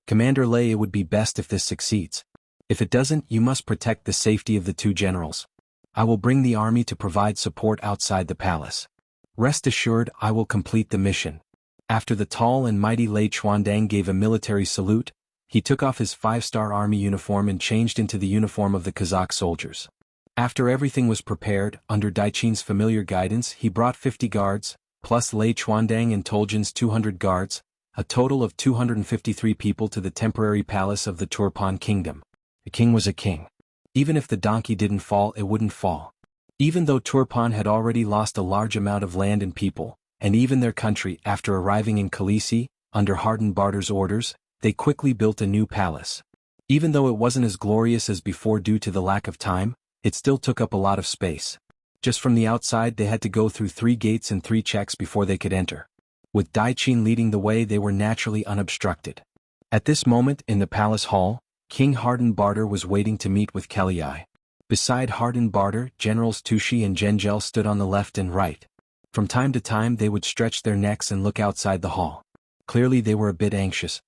A: "Commander Lei, it would be best if this succeeds. If it doesn't, you must protect the safety of the two generals. I will bring the army to provide support outside the palace. Rest assured, I will complete the mission. After the tall and mighty Lei Chuandang gave a military salute, he took off his 5-star army uniform and changed into the uniform of the Kazakh soldiers. After everything was prepared, under Daichin's familiar guidance, he brought 50 guards, plus Lei Chuandang and Toljin's 200 guards, a total of 253 people to the temporary palace of the Turpan kingdom. The king was a king. Even if the donkey didn't fall, it wouldn't fall. Even though Turpan had already lost a large amount of land and people, and even their country, after arriving in Khaleesi, under Harden Barter's orders, they quickly built a new palace. Even though it wasn't as glorious as before due to the lack of time, it still took up a lot of space. Just from the outside they had to go through 3 gates and 3 checks before they could enter. With Daichin leading the way, they were naturally unobstructed. At this moment, in the palace hall, King Harden Barter was waiting to meet with Kelly. Beside Harden Barter, Generals Tushi and Gengel stood on the left and right. From time to time they would stretch their necks and look outside the hall. Clearly they were a bit anxious.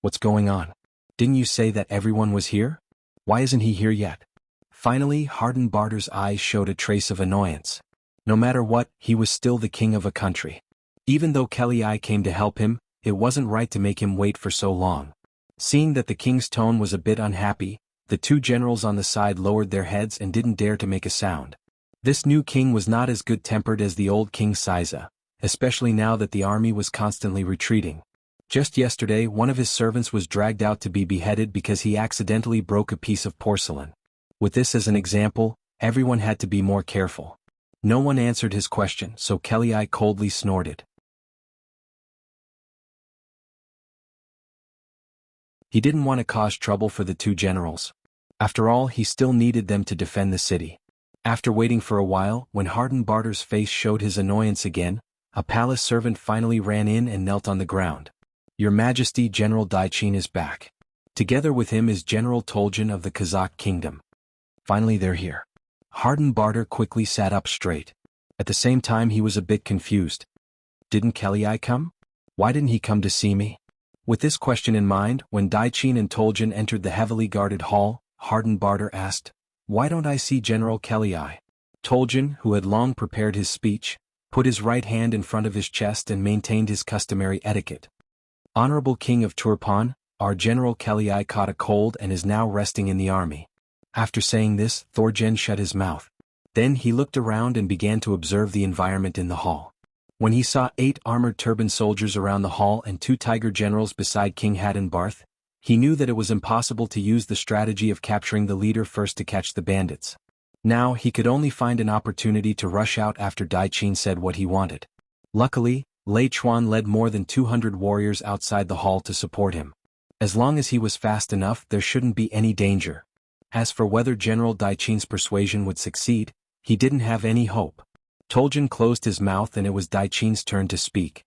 A: What's going on? Didn't you say that everyone was here? Why isn't he here yet? Finally, Harden Barter's eyes showed a trace of annoyance. No matter what, he was still the king of a country. Even though Kelly came to help him, it wasn't right to make him wait for so long. Seeing that the king's tone was a bit unhappy, the 2 generals on the side lowered their heads and didn't dare to make a sound. This new king was not as good-tempered as the old King Saiza, especially now that the army was constantly retreating. Just yesterday, one of his servants was dragged out to be beheaded because he accidentally broke a piece of porcelain. With this as an example, everyone had to be more careful. No one answered his question, so Kelly coldly snorted. He didn't want to cause trouble for the 2 generals. After all, he still needed them to defend the city. After waiting for a while, when Harden Barter's face showed his annoyance again, a palace servant finally ran in and knelt on the ground. Your Majesty, General Daichin is back. Together with him is General Toljin of the Kazakh kingdom. Finally they're here. Harden Barter quickly sat up straight. At the same time he was a bit confused. Didn't Kelly come? Why didn't he come to see me? With this question in mind, when Daichin and Toljin entered the heavily guarded hall, Harden Barter asked, "Why don't I see General Kelly?" Toljin, who had long prepared his speech, put his right hand in front of his chest and maintained his customary etiquette. Honorable King of Turpan, our General Kelly caught a cold and is now resting in the army. After saying this, Thorjen shut his mouth. Then he looked around and began to observe the environment in the hall. When he saw 8 armored turban soldiers around the hall and 2 tiger generals beside King Hadden Barth, he knew that it was impossible to use the strategy of capturing the leader first to catch the bandits. Now he could only find an opportunity to rush out after Daichin said what he wanted. Luckily, Lei Chuan led more than 200 warriors outside the hall to support him. As long as he was fast enough, there shouldn't be any danger. As for whether General Daichin's persuasion would succeed, he didn't have any hope. Toljin closed his mouth and it was Daichin's turn to speak.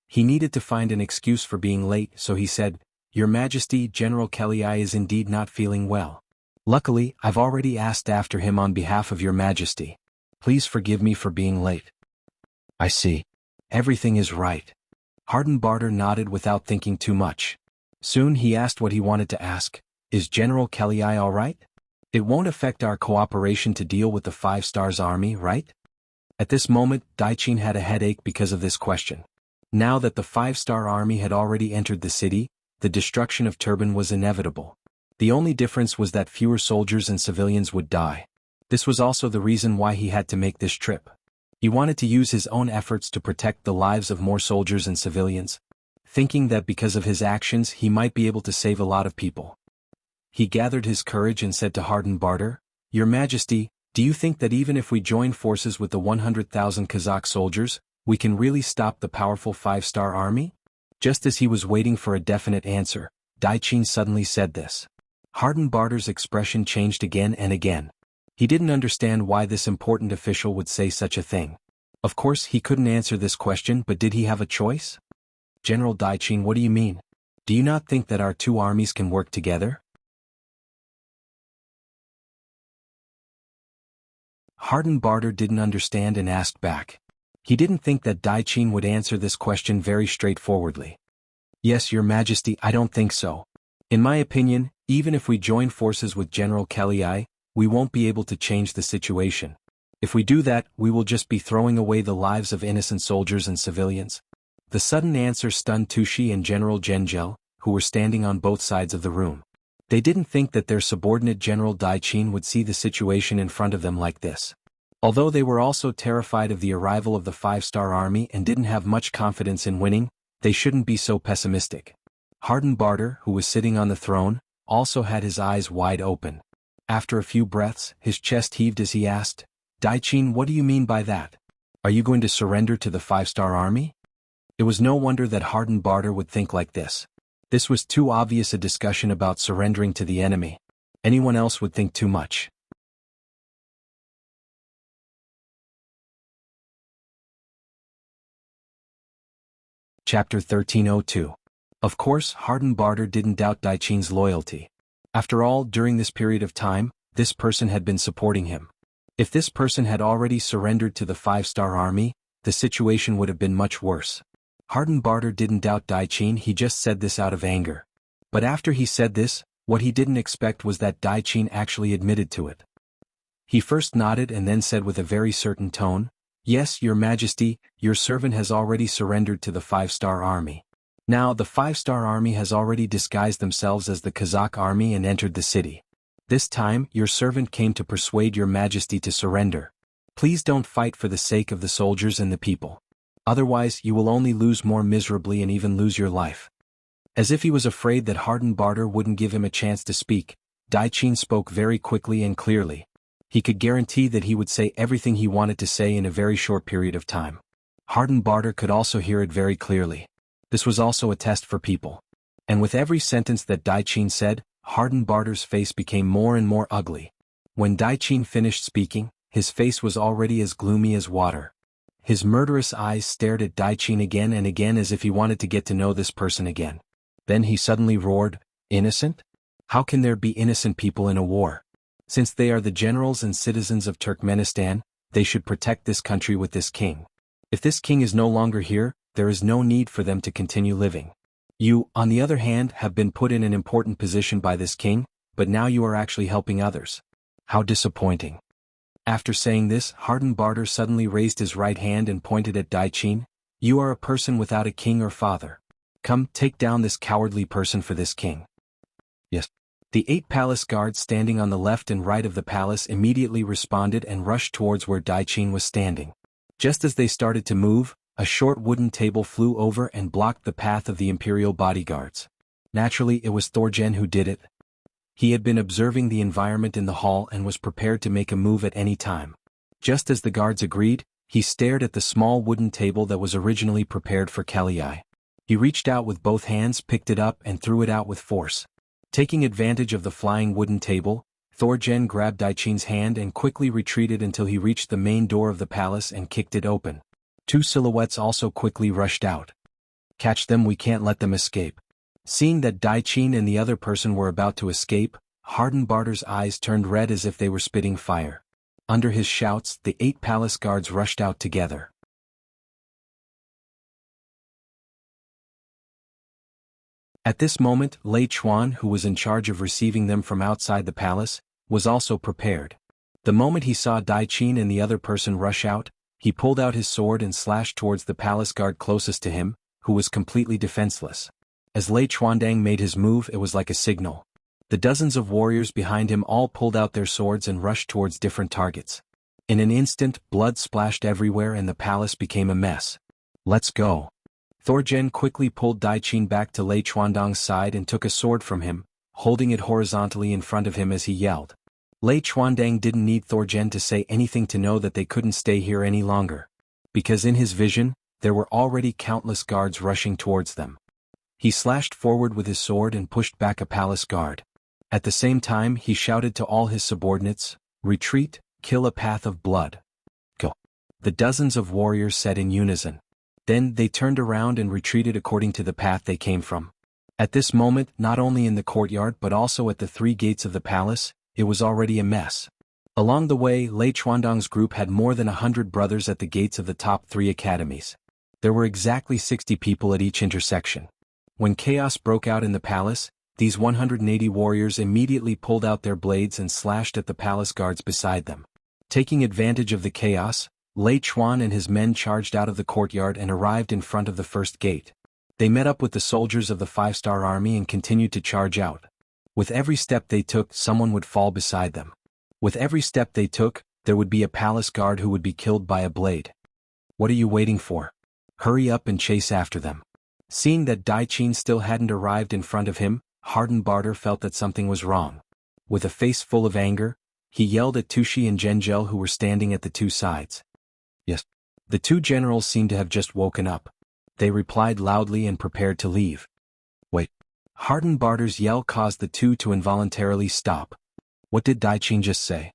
A: He needed to find an excuse for being late, so he said, "Your Majesty, General Kelly is indeed not feeling well. Luckily, I've already asked after him on behalf of your Majesty. Please forgive me for being late." "I see. Everything is right." Harden Barter nodded without thinking too much. Soon he asked what he wanted to ask. Is General Kelly all right? It won't affect our cooperation to deal with the 5 Stars army, right? At this moment, Daichin had a headache because of this question. Now that the 5-star army had already entered the city, the destruction of Turban was inevitable. The only difference was that fewer soldiers and civilians would die. This was also the reason why he had to make this trip. He wanted to use his own efforts to protect the lives of more soldiers and civilians, thinking that because of his actions he might be able to save a lot of people. He gathered his courage and said to Harden Barter, "Your Majesty, do you think that even if we join forces with the 100,000 Kazakh soldiers, we can really stop the powerful 5-star army?" Just as he was waiting for a definite answer, Daichin suddenly said this. Harden Barter's expression changed again and again. He didn't understand why this important official would say such a thing. Of course he couldn't answer this question, but did he have a choice? "General Daichin, what do you mean? Do you not think that our 2 armies can work together?" Harden Barter didn't understand and asked back. He didn't think that Daichin would answer this question very straightforwardly. "Yes, Your Majesty, I don't think so. In my opinion, even if we join forces with General Kelly, we won't be able to change the situation. If we do that, we will just be throwing away the lives of innocent soldiers and civilians. The sudden answer stunned Tushi and General Zhengzhou, who were standing on both sides of the room. They didn't think that their subordinate General Daiqin would see the situation in front of them like this. Although they were also terrified of the arrival of the 5-star army and didn't have much confidence in winning, they shouldn't be so pessimistic. Hardenbarter, who was sitting on the throne, also had his eyes wide open. After a few breaths, his chest heaved as he asked, "Daiqin, what do you mean by that? Are you going to surrender to the 5-star army?" It was no wonder that Hardenbarter would think like this. This was too obvious a discussion about surrendering to the enemy. Anyone else would think too much. Chapter 1302. Of course, Hardenbarter didn't doubt Daiqin's loyalty. After all, during this period of time, this person had been supporting him. If this person had already surrendered to the 5-star army, the situation would have been much worse. Hardenbarter didn't doubt Daiqin, he just said this out of anger. But after he said this, what he didn't expect was that Daiqin actually admitted to it. He first nodded and then said with a very certain tone, "Yes, Your Majesty, your servant has already surrendered to the 5-star army. Now the 5-star army has already disguised themselves as the Kazakh army and entered the city. This time, your servant came to persuade Your Majesty to surrender. Please don't fight for the sake of the soldiers and the people. Otherwise, you will only lose more miserably and even lose your life." As if he was afraid that Hardenbarter wouldn't give him a chance to speak, Daiqin spoke very quickly and clearly. He could guarantee that he would say everything he wanted to say in a very short period of time. Hardenbarter could also hear it very clearly. This was also a test for people. And with every sentence that Daiqin said, Hardenbarter's face became more and more ugly. When Daiqin finished speaking, his face was already as gloomy as water. His murderous eyes stared at Daiqin again and again as if he wanted to get to know this person again. Then he suddenly roared, "Innocent? How can there be innocent people in a war? Since they are the generals and citizens of Turkmenistan, they should protect this country with this king. If this king is no longer here, there is no need for them to continue living. You, on the other hand, have been put in an important position by this king, but now you are actually helping others. How disappointing." After saying this, Hardenbarter suddenly raised his right hand and pointed at Daiqin. "You are a person without a king or father. Come, take down this cowardly person for this king." Yes. The 8 palace guards standing on the left and right of the palace immediately responded and rushed towards where Daiqin was standing. Just as they started to move, a short wooden table flew over and blocked the path of the imperial bodyguards. Naturally, it was Thorgen who did it. He had been observing the environment in the hall and was prepared to make a move at any time. Just as the guards agreed, he stared at the small wooden table that was originally prepared for Kelly. He reached out with both hands, picked it up and threw it out with force. Taking advantage of the flying wooden table, Thorgen grabbed Daiqin's hand and quickly retreated until he reached the main door of the palace and kicked it open. 2 silhouettes also quickly rushed out. "Catch them, we can't let them escape." Seeing that Daiqin and the other person were about to escape, Hardenbarter's eyes turned red as if they were spitting fire. Under his shouts, the 8 palace guards rushed out together. At this moment, Lei Chuan, who was in charge of receiving them from outside the palace, was also prepared. The moment he saw Daiqin and the other person rush out, he pulled out his sword and slashed towards the palace guard closest to him, who was completely defenseless. As Lei Chuandang made his move, it was like a signal. The dozens of warriors behind him all pulled out their swords and rushed towards different targets. In an instant, blood splashed everywhere and the palace became a mess. "Let's go." Thorgen quickly pulled Daiqin back to Lei Chuandang's side and took a sword from him, holding it horizontally in front of him as he yelled. Lei Chuandang didn't need Thorgen to say anything to know that they couldn't stay here any longer. Because in his vision, there were already countless guards rushing towards them. He slashed forward with his sword and pushed back a palace guard. At the same time, he shouted to all his subordinates, "Retreat, kill a path of blood. Go." The dozens of warriors said in unison. Then they turned around and retreated according to the path they came from. At this moment, not only in the courtyard but also at the 3 gates of the palace, it was already a mess. Along the way, Lei Chuandang's group had more than 100 brothers at the gates of the top 3 academies. There were exactly 60 people at each intersection. When chaos broke out in the palace, these 180 warriors immediately pulled out their blades and slashed at the palace guards beside them. Taking advantage of the chaos, Lei Chuan and his men charged out of the courtyard and arrived in front of the first gate. They met up with the soldiers of the 5-star army and continued to charge out. With every step they took, someone would fall beside them. With every step they took, there would be a palace guard who would be killed by a blade. What are you waiting for? Hurry up and chase after them. Seeing that Dai Qin still hadn't arrived in front of him, Harden Barter felt that something was wrong. With a face full of anger, he yelled at Tushi and Zhenzhou who were standing at the two sides. Yes. The two generals seemed to have just woken up. They replied loudly and prepared to leave. Wait. Harden Barter's yell caused the two to involuntarily stop. What did Dai Qin just say?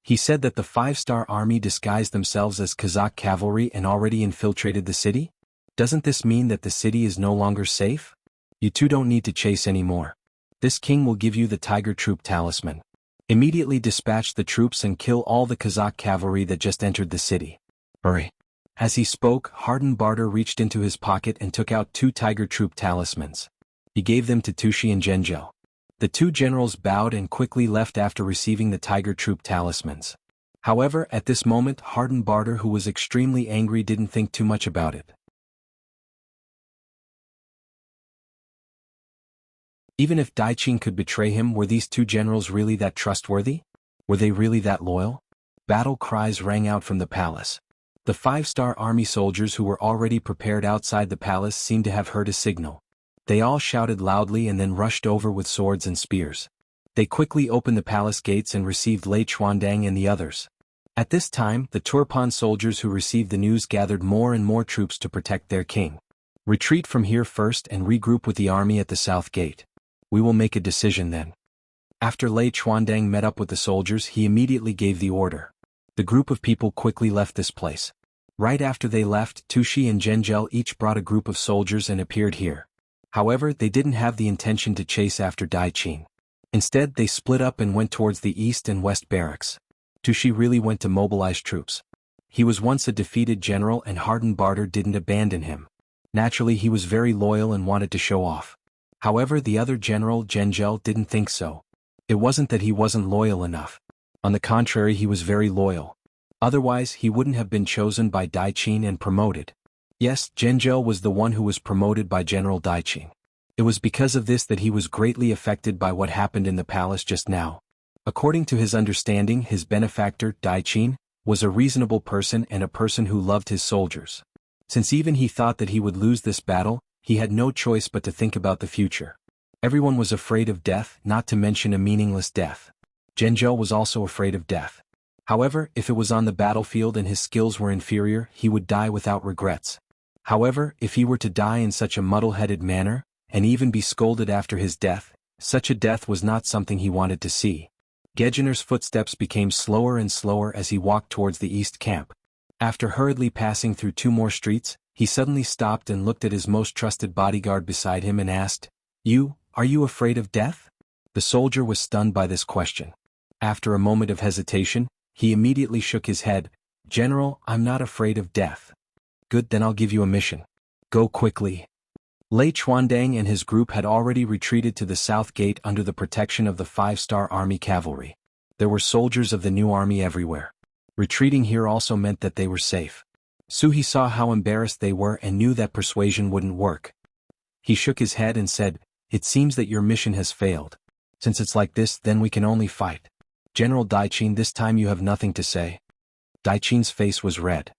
A: He said that the 5-star army disguised themselves as Kazakh cavalry and already infiltrated the city? Doesn't this mean that the city is no longer safe? You two don't need to chase anymore. This king will give you the tiger troop talisman. Immediately dispatch the troops and kill all the Kazakh cavalry that just entered the city. Hurry. As he spoke, Harden Barter reached into his pocket and took out 2 tiger troop talismans. He gave them to Tushi and Zhenzhou. The two generals bowed and quickly left after receiving the tiger troop talismans. However, at this moment Harden Barter, who was extremely angry, didn't think too much about it. Even if Dai Qin could betray him, were these two generals really that trustworthy? Were they really that loyal? Battle cries rang out from the palace. The 5-star army soldiers who were already prepared outside the palace seemed to have heard a signal. They all shouted loudly and then rushed over with swords and spears. They quickly opened the palace gates and received Lei Chuandang and the others. At this time, the Turpan soldiers who received the news gathered more and more troops to protect their king. Retreat from here first and regroup with the army at the south gate. We will make a decision then. After Lei Chuandang met up with the soldiers, he immediately gave the order. The group of people quickly left this place. Right after they left, Tushi and Zhenzhou each brought a group of soldiers and appeared here. However, they didn't have the intention to chase after Dai Qin. Instead, they split up and went towards the east and west barracks. Tushi really went to mobilize troops. He was once a defeated general and Harden Barter didn't abandon him. Naturally, he was very loyal and wanted to show off. However, the other general, Zhenzhou, didn't think so. It wasn't that he wasn't loyal enough. On the contrary, he was very loyal. Otherwise, he wouldn't have been chosen by Dai Qin and promoted. Yes, Zhenzhou was the one who was promoted by General Dai Qin. It was because of this that he was greatly affected by what happened in the palace just now. According to his understanding, his benefactor, Dai Qin, was a reasonable person and a person who loved his soldiers. Since even he thought that he would lose this battle, he had no choice but to think about the future. Everyone was afraid of death, not to mention a meaningless death. Zhenzhou was also afraid of death. However, if it was on the battlefield and his skills were inferior, he would die without regrets. However, if he were to die in such a muddle-headed manner, and even be scolded after his death, such a death was not something he wanted to see. Gejiner's footsteps became slower and slower as he walked towards the east camp. After hurriedly passing through 2 more streets, he suddenly stopped and looked at his most trusted bodyguard beside him and asked, Are you afraid of death?" The soldier was stunned by this question. After a moment of hesitation, he immediately shook his head. "General, I'm not afraid of death." "Good, then I'll give you a mission. Go quickly." Lei Chuandang and his group had already retreated to the south gate under the protection of the 5-star army cavalry. There were soldiers of the new army everywhere. Retreating here also meant that they were safe. Suhi saw how embarrassed they were and knew that persuasion wouldn't work. He shook his head and said, "It seems that your mission has failed. Since it's like this, then we can only fight. General Dai Qin, this time you have nothing to say." Dai Qin's face was red.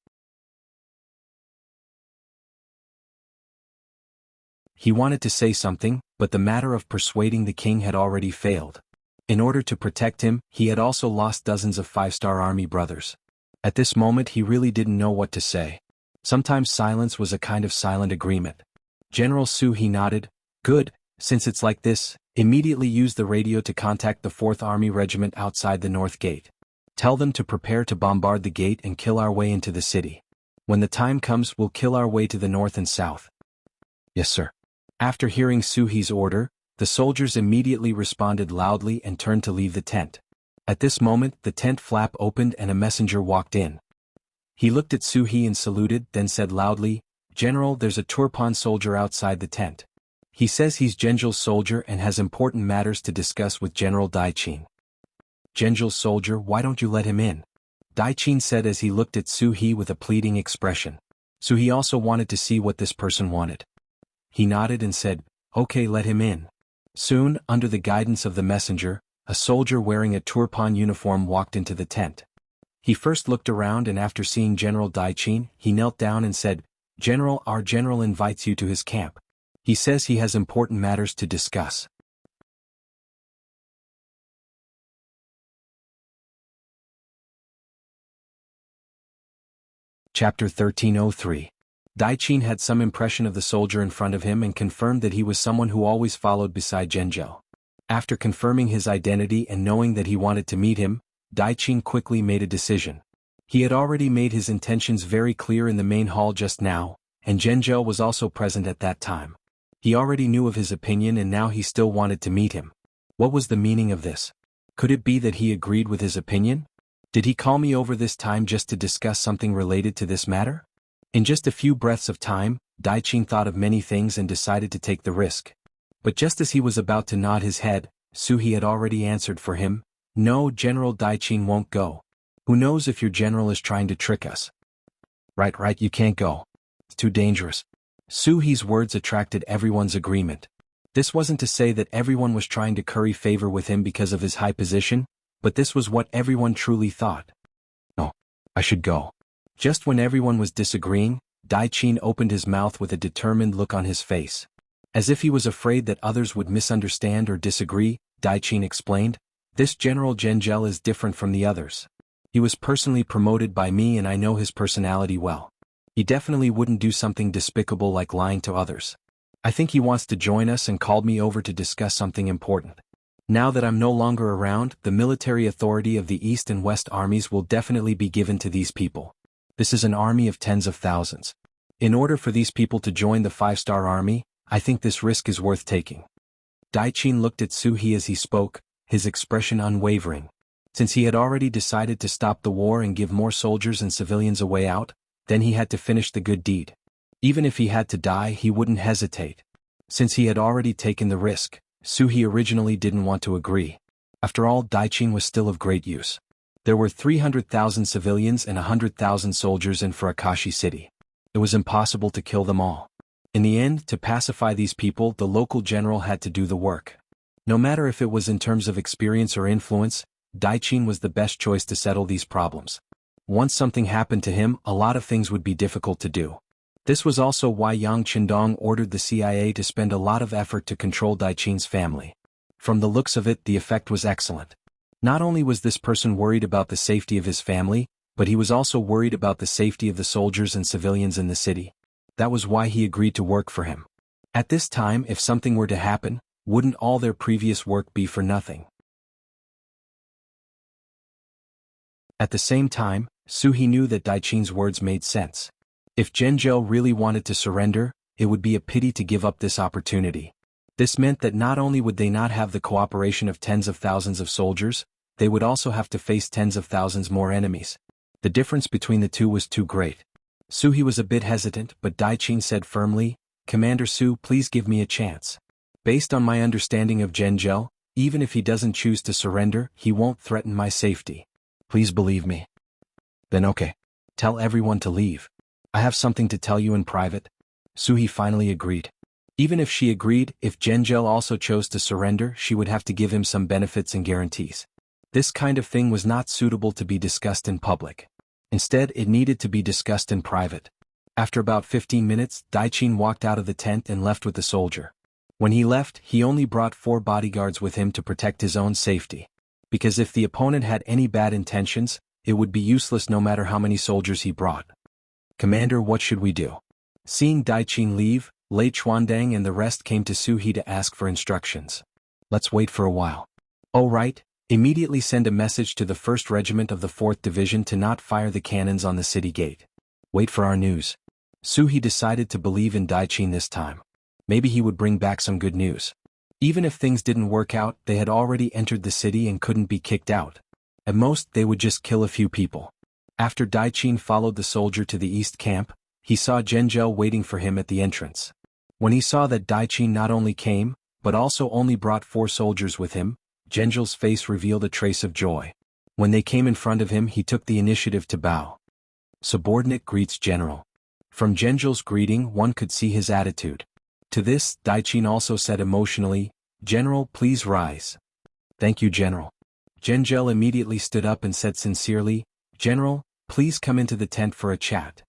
A: He wanted to say something, but the matter of persuading the king had already failed. In order to protect him, he had also lost dozens of 5-star army brothers. At this moment he really didn't know what to say. Sometimes silence was a kind of silent agreement. General Su, he nodded. "Good, since it's like this, immediately use the radio to contact the 4th Army Regiment outside the north gate. Tell them to prepare to bombard the gate and kill our way into the city. When the time comes, we'll kill our way to the north and south." "Yes, sir." After hearing Suhi's order, the soldiers immediately responded loudly and turned to leave the tent. At this moment, the tent flap opened and a messenger walked in. He looked at Suhi and saluted, then said loudly, "General, there's a Turpan soldier outside the tent. He says he's Genjil's soldier and has important matters to discuss with General Daiqin. Genjil's soldier, why don't you let him in? Daiqin said as he looked at Su-hee with a pleading expression. Su-hee also wanted to see what this person wanted. He nodded and said, okay, let him in. Soon, under the guidance of the messenger, a soldier wearing a Turpan uniform walked into the tent. He first looked around and after seeing General Daiqin, he knelt down and said, General, our general invites you to his camp. He says he has important matters to discuss. Chapter 1303. Daiqin had some impression of the soldier in front of him and confirmed that he was someone who always followed beside Genjo. After confirming his identity and knowing that he wanted to meet him, Daiqin quickly made a decision. He had already made his intentions very clear in the main hall just now, and Genjo was also present at that time. He already knew of his opinion and now he still wanted to meet him. What was the meaning of this? Could it be that he agreed with his opinion? Did he call me over this time just to discuss something related to this matter? In just a few breaths of time, Daiqin thought of many things and decided to take the risk. But just as he was about to nod his head, Su-hee had already answered for him, no, General Daiqin won't go. Who knows if your general is trying to trick us? Right, you can't go. It's too dangerous. Su-hee's words attracted everyone's agreement. This wasn't to say that everyone was trying to curry favor with him because of his high position, but this was what everyone truly thought. No, I should go. Just when everyone was disagreeing, Daiqin opened his mouth with a determined look on his face. As if he was afraid that others would misunderstand or disagree, Daiqin explained, this General Genjel is different from the others. He was personally promoted by me and I know his personality well. He definitely wouldn't do something despicable like lying to others. I think he wants to join us and called me over to discuss something important. Now that I'm no longer around, the military authority of the East and West armies will definitely be given to these people. This is an army of tens of thousands. In order for these people to join the 5-star army, I think this risk is worth taking. Daiqin looked at Su-hee as he spoke, his expression unwavering. Since he had already decided to stop the war and give more soldiers and civilians a way out, then he had to finish the good deed. Even if he had to die, he wouldn't hesitate. Since he had already taken the risk, Su-hee originally didn't want to agree. After all, Daiqin was still of great use. There were 300,000 civilians and 100,000 soldiers in Furukashi City. It was impossible to kill them all. In the end, to pacify these people, the local general had to do the work. No matter if it was in terms of experience or influence, Daiqin was the best choice to settle these problems. Once something happened to him, a lot of things would be difficult to do. This was also why Yang Qindong ordered the CIA to spend a lot of effort to control Daiqin's family. From the looks of it, the effect was excellent. Not only was this person worried about the safety of his family, but he was also worried about the safety of the soldiers and civilians in the city. That was why he agreed to work for him. At this time, if something were to happen, wouldn't all their previous work be for nothing? At the same time, Su-hee knew that Daiqin's words made sense. If Genjo really wanted to surrender, it would be a pity to give up this opportunity. This meant that not only would they not have the cooperation of tens of thousands of soldiers, they would also have to face tens of thousands more enemies. The difference between the two was too great. Su-hee was a bit hesitant, but Daiqin said firmly, Commander Su, please give me a chance. Based on my understanding of Genjo, even if he doesn't choose to surrender, he won't threaten my safety. Please believe me. Then okay. Tell everyone to leave. I have something to tell you in private. Su-hee finally agreed. Even if she agreed, if Genjo also chose to surrender, she would have to give him some benefits and guarantees. This kind of thing was not suitable to be discussed in public. Instead, it needed to be discussed in private. After about 15 minutes, Daiqin walked out of the tent and left with the soldier. When he left, he only brought 4 bodyguards with him to protect his own safety. Because if the opponent had any bad intentions, it would be useless no matter how many soldiers he brought. Commander, what should we do? Seeing Daiqin leave, Lei Chuandang and the rest came to Su-hee to ask for instructions. Let's wait for a while. Oh right, immediately send a message to the 1st Regiment of the 4th Division to not fire the cannons on the city gate. Wait for our news. Su-hee decided to believe in Daiqin this time. Maybe he would bring back some good news. Even if things didn't work out, they had already entered the city and couldn't be kicked out. At most, they would just kill a few people. After Daiqin followed the soldier to the east camp, he saw Genjo waiting for him at the entrance. When he saw that Daiqin not only came, but also only brought 4 soldiers with him, Genjil's face revealed a trace of joy. When they came in front of him, he took the initiative to bow. Subordinate greets General. From Genjil's greeting, one could see his attitude. To this, Daiqin also said emotionally, "General, please rise." "Thank you, General." Genjil immediately stood up and said sincerely, "General, please come into the tent for a chat."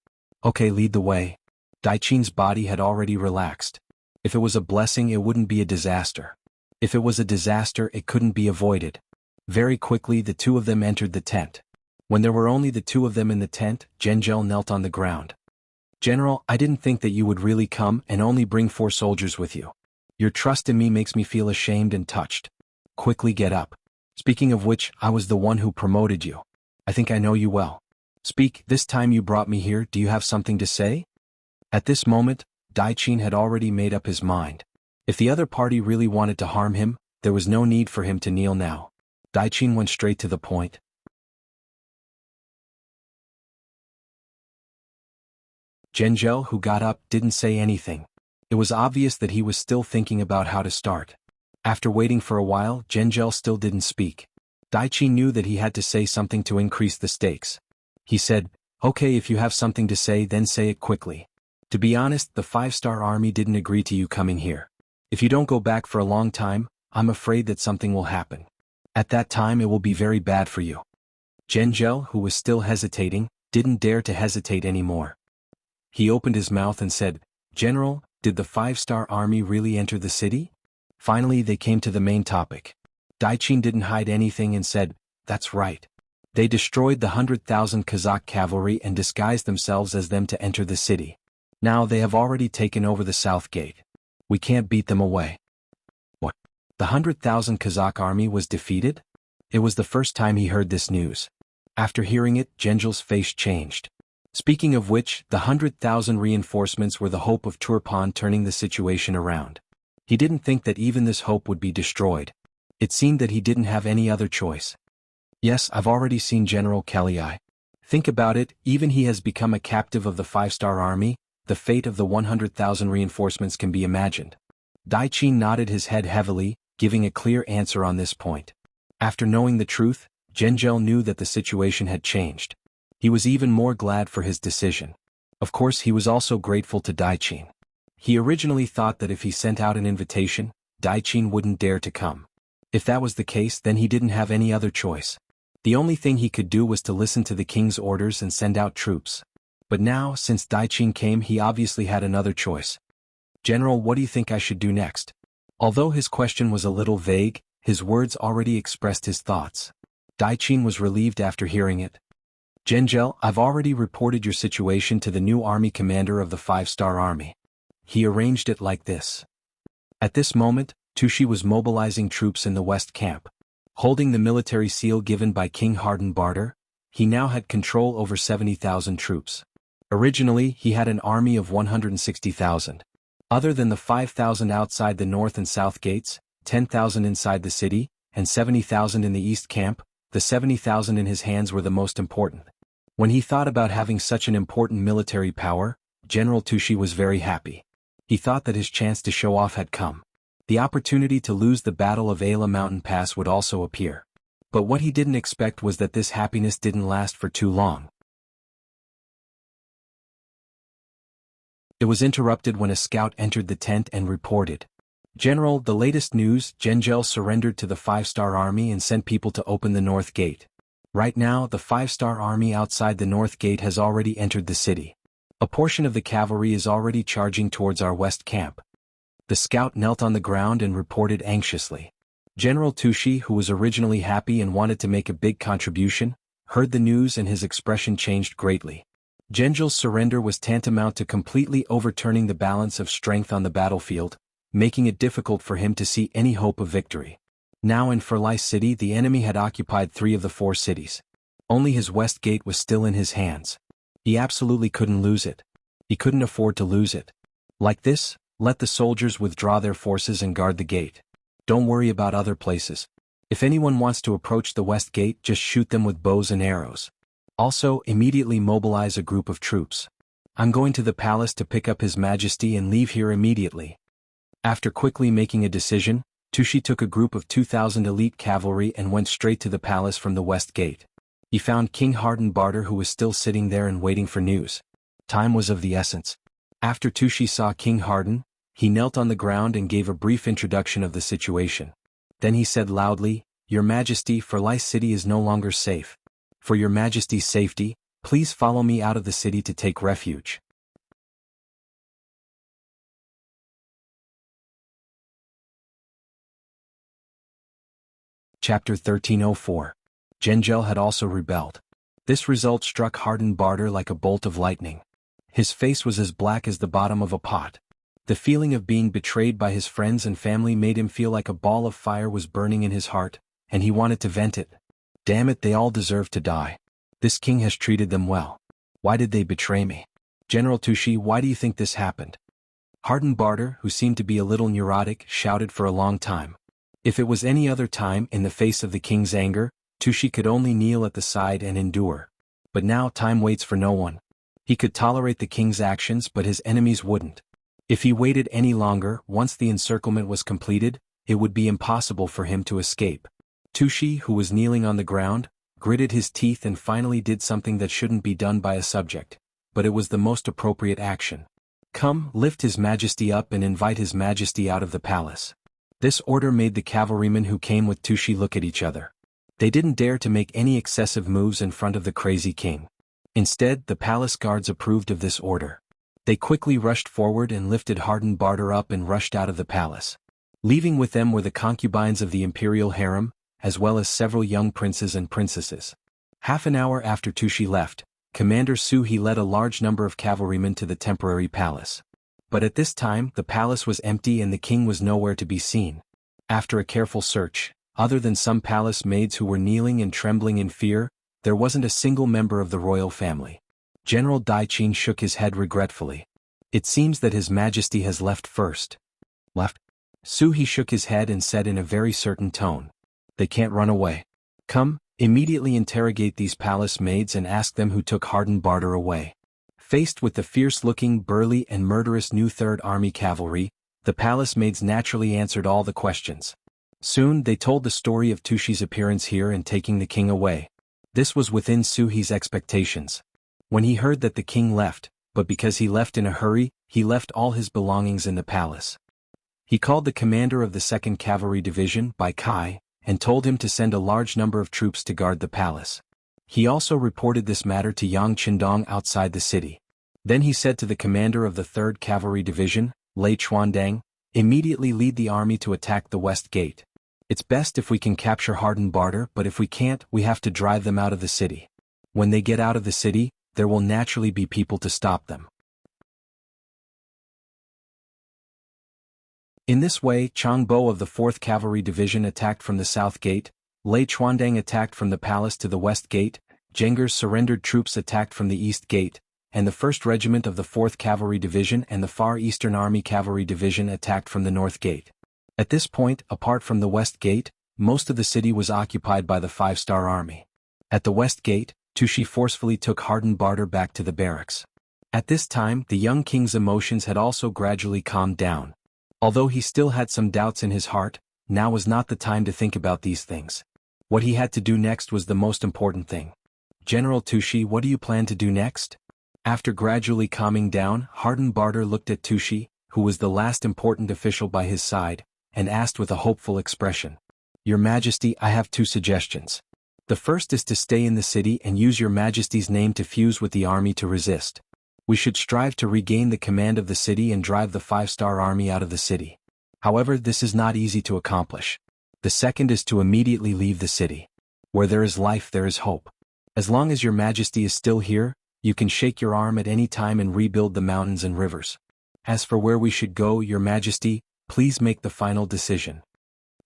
A: "Okay, lead the way." Daiqin's body had already relaxed. If it was a blessing, it wouldn't be a disaster. If it was a disaster, it couldn't be avoided. Very quickly, the 2 of them entered the tent. When there were only the 2 of them in the tent, Genjil knelt on the ground. "General, I didn't think that you would really come and only bring 4 soldiers with you. Your trust in me makes me feel ashamed and touched. Quickly get up. Speaking of which, I was the one who promoted you. I think I know you well. Speak, this time you brought me here, do you have something to say?" At this moment, Daiqin had already made up his mind. If the other party really wanted to harm him, there was no need for him to kneel now. Daiqin went straight to the point. Genjil, who got up, didn't say anything. It was obvious that he was still thinking about how to start. After waiting for a while, Genjil still didn't speak. Daiqin knew that he had to say something to increase the stakes. He said, "Okay, if you have something to say, then say it quickly. To be honest, the 5-star army didn't agree to you coming here. If you don't go back for a long time, I'm afraid that something will happen. At that time it will be very bad for you." Genjil, who was still hesitating, didn't dare to hesitate anymore. He opened his mouth and said, "General, did the 5-star army really enter the city?" Finally they came to the main topic. Daiqin didn't hide anything and said, "That's right. They destroyed the 100,000 Kazakh cavalry and disguised themselves as them to enter the city. Now they have already taken over the south gate. We can't beat them away." What? The 100,000 Kazakh army was defeated? It was the first time he heard this news. After hearing it, Genjil's face changed. Speaking of which, the 100,000 reinforcements were the hope of Turpan turning the situation around. He didn't think that even this hope would be destroyed. It seemed that he didn't have any other choice. "Yes, I've already seen General Kelly. Think about it, even he has become a captive of the 5-star army, the fate of the 100,000 reinforcements can be imagined." Daiqin nodded his head heavily, giving a clear answer on this point. After knowing the truth, Genjil knew that the situation had changed. He was even more glad for his decision. Of course, he was also grateful to Daiqin. He originally thought that if he sent out an invitation, Daiqin wouldn't dare to come. If that was the case, then he didn't have any other choice. The only thing he could do was to listen to the king's orders and send out troops. But now, since Daiqin came, he obviously had another choice. "General, what do you think I should do next?" Although his question was a little vague, his words already expressed his thoughts. Daiqin was relieved after hearing it. "Genjil, I've already reported your situation to the new army commander of the 5-star army. He arranged it like this." At this moment, Tushi was mobilizing troops in the west camp. Holding the military seal given by King Harden Barter, he now had control over 70,000 troops. Originally, he had an army of 160,000. Other than the 5,000 outside the north and south gates, 10,000 inside the city, and 70,000 in the east camp, the 70,000 in his hands were the most important. When he thought about having such an important military power, General Tushi was very happy. He thought that his chance to show off had come. The opportunity to lose the Battle of Ayla Mountain Pass would also appear. But what he didn't expect was that this happiness didn't last for too long. It was interrupted when a scout entered the tent and reported, "General, the latest news, Genjil surrendered to the 5-star army and sent people to open the north gate. Right now, the 5-star army outside the north gate has already entered the city. A portion of the cavalry is already charging towards our west camp." The scout knelt on the ground and reported anxiously. General Tushi, who was originally happy and wanted to make a big contribution, heard the news and his expression changed greatly. Genjil's surrender was tantamount to completely overturning the balance of strength on the battlefield, making it difficult for him to see any hope of victory. Now in Firlai City, the enemy had occupied 3 of the 4 cities. Only his west gate was still in his hands. He absolutely couldn't lose it. He couldn't afford to lose it. Like this, let the soldiers withdraw their forces and guard the gate. Don't worry about other places. If anyone wants to approach the west gate, just shoot them with bows and arrows. Also, immediately mobilize a group of troops. I'm going to the palace to pick up His Majesty and leave here immediately. After quickly making a decision, Tushi took a group of 2,000 elite cavalry and went straight to the palace from the west gate. He found King Hardenbarter, who was still sitting there and waiting for news. Time was of the essence. After Tushi saw King Harden, he knelt on the ground and gave a brief introduction of the situation. Then he said loudly, "Your Majesty, Firlice City is no longer safe. For your Majesty's safety, please follow me out of the city to take refuge." Chapter 1304. Gengel had also rebelled. This result struck Hardenbarter like a bolt of lightning. His face was as black as the bottom of a pot. The feeling of being betrayed by his friends and family made him feel like a ball of fire was burning in his heart, and he wanted to vent it. Damn it, they all deserve to die. This king has treated them well. Why did they betray me? General Tushi, why do you think this happened? Hardenbarter, who seemed to be a little neurotic, shouted for a long time. If it was any other time, in the face of the king's anger, Tushi could only kneel at the side and endure. But now time waits for no one. He could tolerate the king's actions, but his enemies wouldn't. If he waited any longer, once the encirclement was completed, it would be impossible for him to escape. Tushi, who was kneeling on the ground, gritted his teeth and finally did something that shouldn't be done by a subject, but it was the most appropriate action. Come, lift His Majesty up and invite His Majesty out of the palace. This order made the cavalrymen who came with Tushi look at each other. They didn't dare to make any excessive moves in front of the crazy king. Instead, the palace guards approved of this order. They quickly rushed forward and lifted Hardenbarter up and rushed out of the palace. Leaving with them were the concubines of the imperial harem, as well as several young princes and princesses. Half an hour after Tushi left, Commander Suhi led a large number of cavalrymen to the temporary palace. But at this time, the palace was empty and the king was nowhere to be seen. After a careful search, other than some palace maids who were kneeling and trembling in fear, there wasn't a single member of the royal family. General Daichin shook his head regretfully. It seems that His Majesty has left first. Left? Suhi shook his head and said in a very certain tone. They can't run away. Come, immediately interrogate these palace maids and ask them who took Hardenbarter away. Faced with the fierce-looking, burly and murderous new Third Army cavalry, the palace maids naturally answered all the questions. Soon they told the story of Tushi's appearance here and taking the king away. This was within Suhi's expectations. When he heard that the king left, but because he left in a hurry, he left all his belongings in the palace. He called the commander of the 2nd Cavalry Division, Bai Kai, and told him to send a large number of troops to guard the palace. He also reported this matter to Yang Qindong outside the city. Then he said to the commander of the 3rd Cavalry Division, Lei Chuandang, immediately lead the army to attack the west gate. It's best if we can capture Hardenbarter, but if we can't, we have to drive them out of the city. When they get out of the city, there will naturally be people to stop them. In this way, Chang Bo of the 4th Cavalry Division attacked from the south gate, Lei Chuandang attacked from the palace to the west gate, Zheng's surrendered troops attacked from the east gate, and the 1st Regiment of the 4th Cavalry Division and the Far Eastern Army Cavalry Division attacked from the north gate. At this point, apart from the west gate, most of the city was occupied by the 5-star army. At the west gate, Tushi forcefully took Hardenbarter back to the barracks. At this time, the young king's emotions had also gradually calmed down. Although he still had some doubts in his heart, now was not the time to think about these things. What he had to do next was the most important thing. General Tushi, what do you plan to do next? After gradually calming down, Hardenbarter looked at Tushi, who was the last important official by his side, and asked with a hopeful expression. Your Majesty, I have 2 suggestions. The first is to stay in the city and use Your Majesty's name to fuse with the army to resist. We should strive to regain the command of the city and drive the 5-star army out of the city. However, this is not easy to accomplish. The second is to immediately leave the city. Where there is life, there is hope. As long as Your Majesty is still here, you can shake your arm at any time and rebuild the mountains and rivers. As for where we should go, Your Majesty, please make the final decision.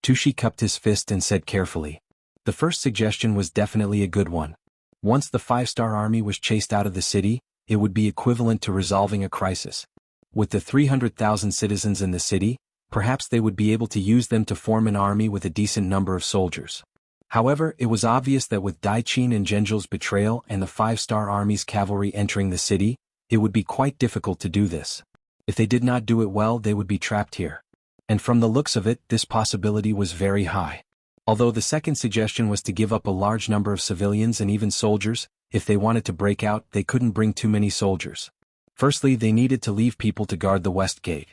A: Tushi cupped his fist and said carefully. The first suggestion was definitely a good one. Once the 5-star army was chased out of the city, it would be equivalent to resolving a crisis. With the 300,000 citizens in the city, perhaps they would be able to use them to form an army with a decent number of soldiers. However, it was obvious that with Daichin and Genjel's betrayal and the 5-star army's cavalry entering the city, It would be quite difficult to do this. If they did not do it well, they would be trapped here. And from the looks of it, this possibility was very high. Although the second suggestion was to give up a large number of civilians and even soldiers, if they wanted to break out, they couldn't bring too many soldiers. Firstly, they needed to leave people to guard the west gate.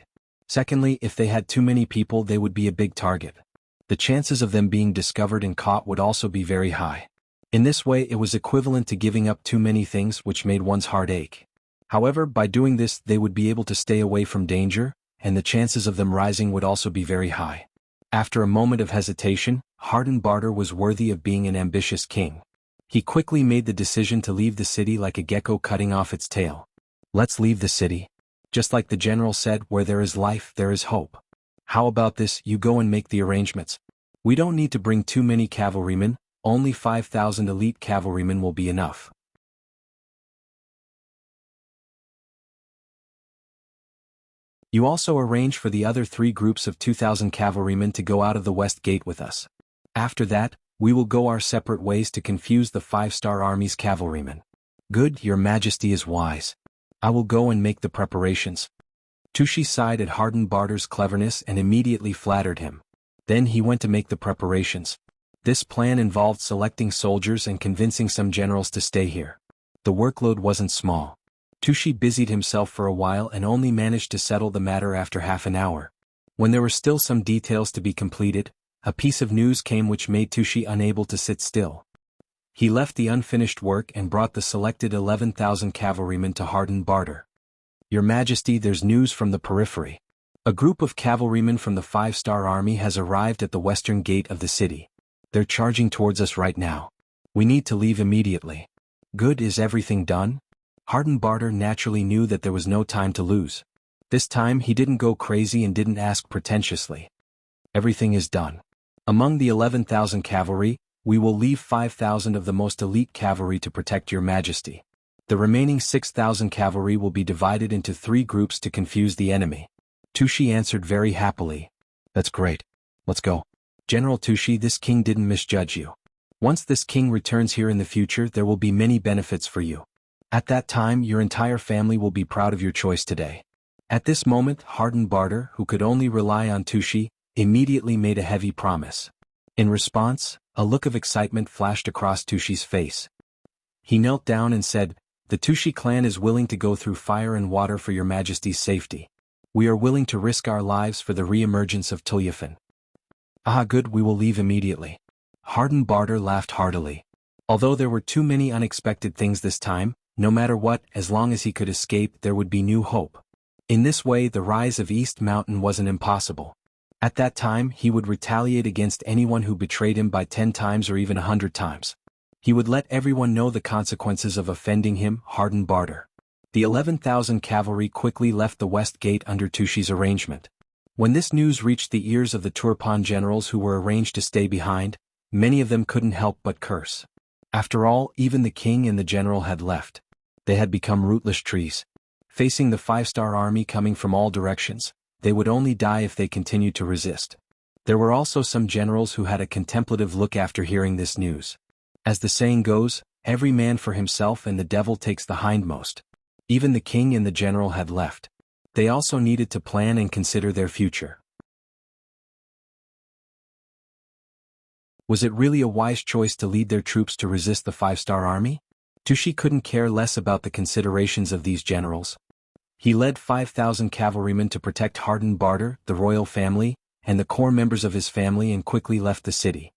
A: Secondly, if they had too many people, they would be a big target. The chances of them being discovered and caught would also be very high. In this way, it was equivalent to giving up too many things, which made one's heart ache. However, by doing this, they would be able to stay away from danger, and the chances of them rising would also be very high. After a moment of hesitation, Hardenbarter was worthy of being an ambitious king. He quickly made the decision to leave the city like a gecko cutting off its tail. Let's leave the city. Just like the general said, where there is life, there is hope. How about this, you go and make the arrangements. We don't need to bring too many cavalrymen, only 5,000 elite cavalrymen will be enough. You also arrange for the other 3 groups of 2,000 cavalrymen to go out of the west gate with us. After that, we will go our separate ways to confuse the 5-star army's cavalrymen. Good, your majesty is wise. I will go and make the preparations. Tushi sighed at Hardenbarter's cleverness and immediately flattered him. Then he went to make the preparations. This plan involved selecting soldiers and convincing some generals to stay here. The workload wasn't small. Tushi busied himself for a while and only managed to settle the matter after half an hour. When there were still some details to be completed, a piece of news came which made Tushi unable to sit still. He left the unfinished work and brought the selected 11,000 cavalrymen to Hardenbarter. Your Majesty, there's news from the periphery. A group of cavalrymen from the 5-star army has arrived at the western gate of the city. They're charging towards us right now. We need to leave immediately. Good, is everything done? Hardenbarter naturally knew that there was no time to lose. This time he didn't go crazy and didn't ask pretentiously. Everything is done. Among the 11,000 cavalry, we will leave 5,000 of the most elite cavalry to protect your majesty. The remaining 6,000 cavalry will be divided into 3 groups to confuse the enemy. Tushi answered very happily. That's great. Let's go. General Tushi, this king didn't misjudge you. Once this king returns here in the future, there will be many benefits for you. At that time, your entire family will be proud of your choice today. At this moment, Hardenbarter, who could only rely on Tushi, immediately made a heavy promise. In response, a look of excitement flashed across Tushi's face. He knelt down and said, "The Tushi clan is willing to go through fire and water for your majesty's safety. We are willing to risk our lives for the re-emergence of Tulyafin." Ah, good, we will leave immediately. Hardenbarter laughed heartily. Although there were too many unexpected things this time, no matter what, as long as he could escape, there would be new hope. In this way, the rise of East Mountain wasn't impossible. At that time, he would retaliate against anyone who betrayed him by 10 times or even 100 times. He would let everyone know the consequences of offending him, Hardenbarter. The 11,000 cavalry quickly left the west gate under Tushi's arrangement. When this news reached the ears of the Turpan generals who were arranged to stay behind, many of them couldn't help but curse. After all, even the king and the general had left. They had become rootless trees. Facing the 5-star army coming from all directions, they would only die if they continued to resist. There were also some generals who had a contemplative look after hearing this news. As the saying goes, every man for himself and the devil takes the hindmost. Even the king and the general had left. They also needed to plan and consider their future. Was it really a wise choice to lead their troops to resist the 5-star army? Tushi couldn't care less about the considerations of these generals. He led 5,000 cavalrymen to protect Hardenbarter, the royal family, and the core members of his family and quickly left the city.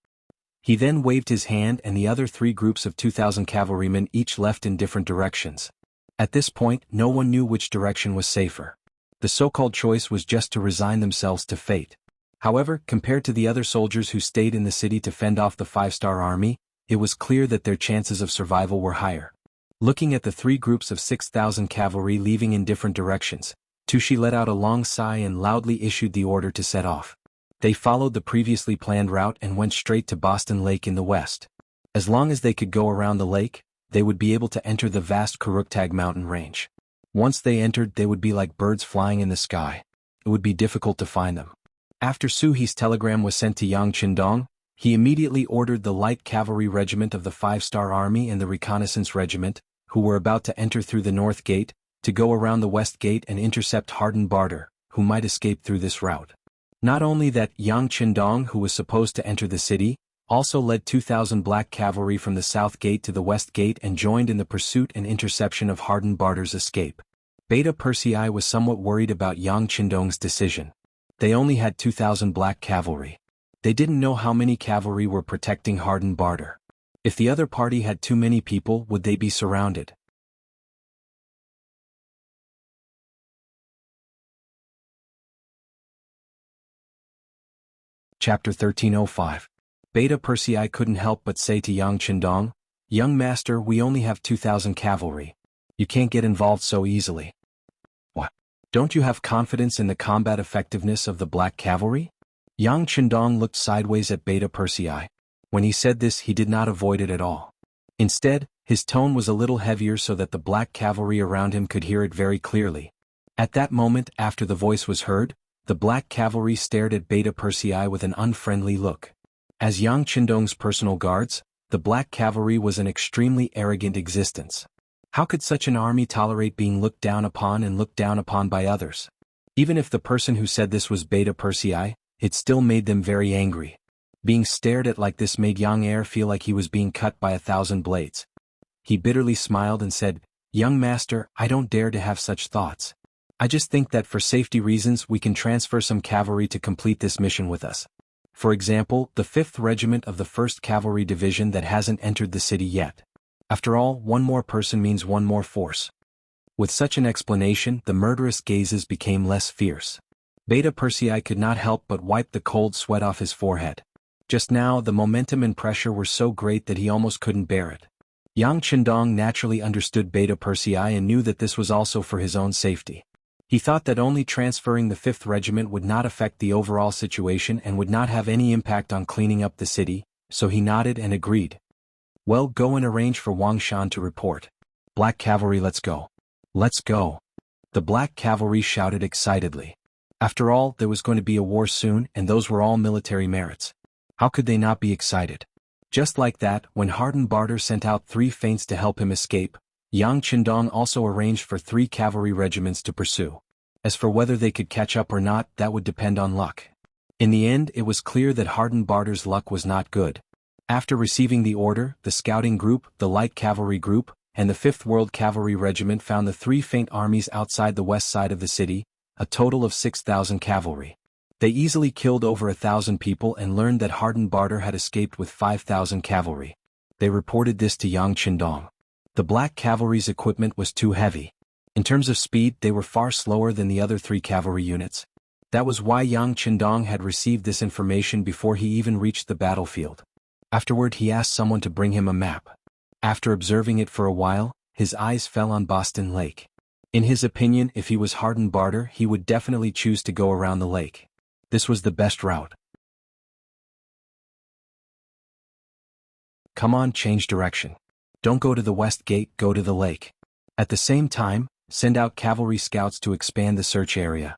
A: He then waved his hand and the other 3 groups of 2,000 cavalrymen each left in different directions. At this point, no one knew which direction was safer. The so-called choice was just to resign themselves to fate. However, compared to the other soldiers who stayed in the city to fend off the 5-star army, it was clear that their chances of survival were higher. Looking at the 3 groups of 6,000 cavalry leaving in different directions, Tushi let out a long sigh and loudly issued the order to set off. They followed the previously planned route and went straight to Boston Lake in the west. As long as they could go around the lake, they would be able to enter the vast Kuruktag mountain range. Once they entered, they would be like birds flying in the sky. It would be difficult to find them. After Suhi's telegram was sent to Yang Qindong, he immediately ordered the light cavalry regiment of the 5-star army and the reconnaissance regiment, who were about to enter through the north gate, to go around the west gate and intercept hardened Barter, who might escape through this route. Not only that, Yang Qindong, who was supposed to enter the city, also led 2,000 black cavalry from the south gate to the west gate and joined in the pursuit and interception of hardened Barter's escape. Beta Persei was somewhat worried about Yang Qindong's decision. They only had 2,000 black cavalry. They didn't know how many cavalry were protecting hardened Barter. If the other party had too many people, would they be surrounded? Chapter 1305. Beta Persei couldn't help but say to Yang Qindong, "Young master, we only have 2,000 cavalry. You can't get involved so easily." "What? Don't you have confidence in the combat effectiveness of the black cavalry?" Yang Qindong looked sideways at Beta Persei. When he said this, he did not avoid it at all. Instead, his tone was a little heavier so that the black cavalry around him could hear it very clearly. At that moment, after the voice was heard, the black cavalry stared at Beta Persei with an unfriendly look. As Yang Qindong's personal guards, the black cavalry was an extremely arrogant existence. How could such an army tolerate being looked down upon and looked down upon by others? Even if the person who said this was Beta Persei, it still made them very angry. Being stared at like this made Yang Er feel like he was being cut by 1,000 blades. He bitterly smiled and said, "Young master, I don't dare to have such thoughts. I just think that for safety reasons we can transfer some cavalry to complete this mission with us. For example, the 5th Regiment of the 1st Cavalry Division that hasn't entered the city yet. After all, one more person means one more force." With such an explanation, the murderous gazes became less fierce. Beta Persei could not help but wipe the cold sweat off his forehead. Just now, the momentum and pressure were so great that he almost couldn't bear it. Yang Qindong naturally understood Beta Persei and knew that this was also for his own safety. He thought that only transferring the 5th Regiment would not affect the overall situation and would not have any impact on cleaning up the city, so he nodded and agreed. "Well, go and arrange for Wang Shan to report. Black Cavalry, let's go." "Let's go." The Black Cavalry shouted excitedly. After all, there was going to be a war soon, and those were all military merits. How could they not be excited? Just like that, when hardened Barter sent out 3 feints to help him escape, Yang Qindong also arranged for 3 cavalry regiments to pursue. As for whether they could catch up or not, that would depend on luck. In the end, it was clear that hardened Barter's luck was not good. After receiving the order, the scouting group, the light cavalry group, and the 5th World Cavalry Regiment found the 3 feint armies outside the west side of the city, a total of 6,000 cavalry. They easily killed over 1,000 people and learned that hardened Barter had escaped with 5,000 cavalry. They reported this to Yang Qindong. The black cavalry's equipment was too heavy. In terms of speed, they were far slower than the other 3 cavalry units. That was why Yang Qindong had received this information before he even reached the battlefield. Afterward, he asked someone to bring him a map. After observing it for a while, his eyes fell on Boston Lake. In his opinion, if he was hardened Barter, he would definitely choose to go around the lake. This was the best route. "Come on, change direction. Don't go to the west gate, go to the lake. At the same time, send out cavalry scouts to expand the search area."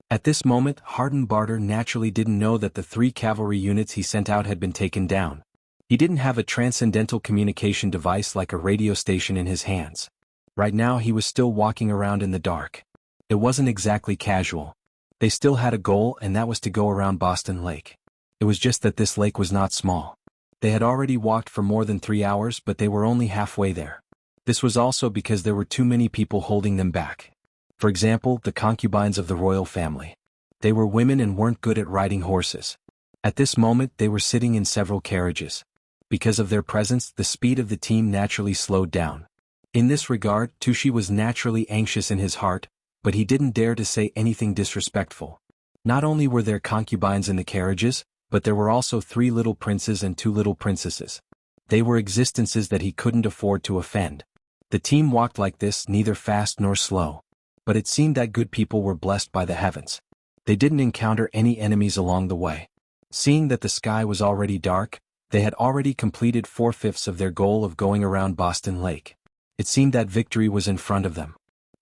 A: At this moment, hardened Barter naturally didn't know that the 3 cavalry units he sent out had been taken down. He didn't have a transcendental communication device like a radio station in his hands. Right now he was still walking around in the dark. It wasn't exactly casual. They still had a goal, and that was to go around Boston Lake. It was just that this lake was not small. They had already walked for more than 3 hours, but they were only halfway there. This was also because there were too many people holding them back. For example, the concubines of the royal family. They were women and weren't good at riding horses. At this moment they were sitting in several carriages. Because of their presence, the speed of the team naturally slowed down. In this regard, Tushi was naturally anxious in his heart, but he didn't dare to say anything disrespectful. Not only were there concubines in the carriages, but there were also 3 little princes and 2 little princesses. They were existences that he couldn't afford to offend. The team walked like this, neither fast nor slow. But it seemed that good people were blessed by the heavens. They didn't encounter any enemies along the way. Seeing that the sky was already dark, they had already completed 4/5 of their goal of going around Boston Lake. It seemed that victory was in front of them.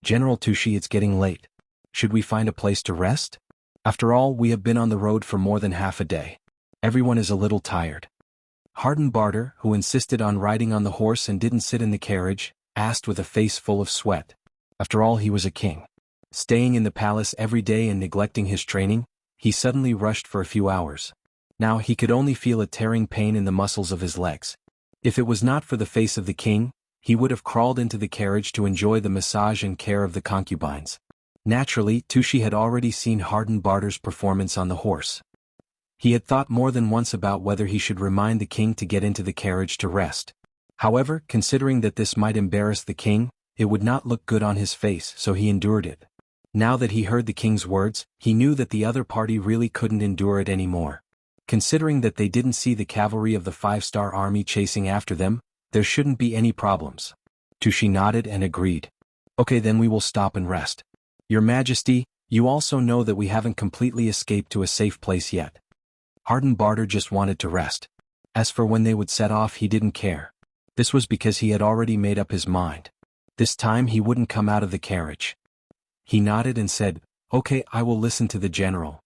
A: "General Tushi, it's getting late. Should we find a place to rest? After all, we have been on the road for more than half a day. Everyone is a little tired." Hardened Barter, who insisted on riding on the horse and didn't sit in the carriage, asked with a face full of sweat. After all, he was a king. Staying in the palace every day and neglecting his training, he suddenly rushed for a few hours. Now he could only feel a tearing pain in the muscles of his legs. If it was not for the face of the king, he would have crawled into the carriage to enjoy the massage and care of the concubines. Naturally, Tushi had already seen Hardenbarter's performance on the horse. He had thought more than once about whether he should remind the king to get into the carriage to rest. However, considering that this might embarrass the king, it would not look good on his face, so he endured it. Now that he heard the king's words, he knew that the other party really couldn't endure it anymore. Considering that they didn't see the cavalry of the 5-star army chasing after them, there shouldn't be any problems. Tushi nodded and agreed. Okay, then we will stop and rest. Your Majesty, you also know that we haven't completely escaped to a safe place yet. Hardenbarter just wanted to rest. As for when they would set off, he didn't care. This was because he had already made up his mind. This time he wouldn't come out of the carriage. He nodded and said, "Okay, I will listen to the general."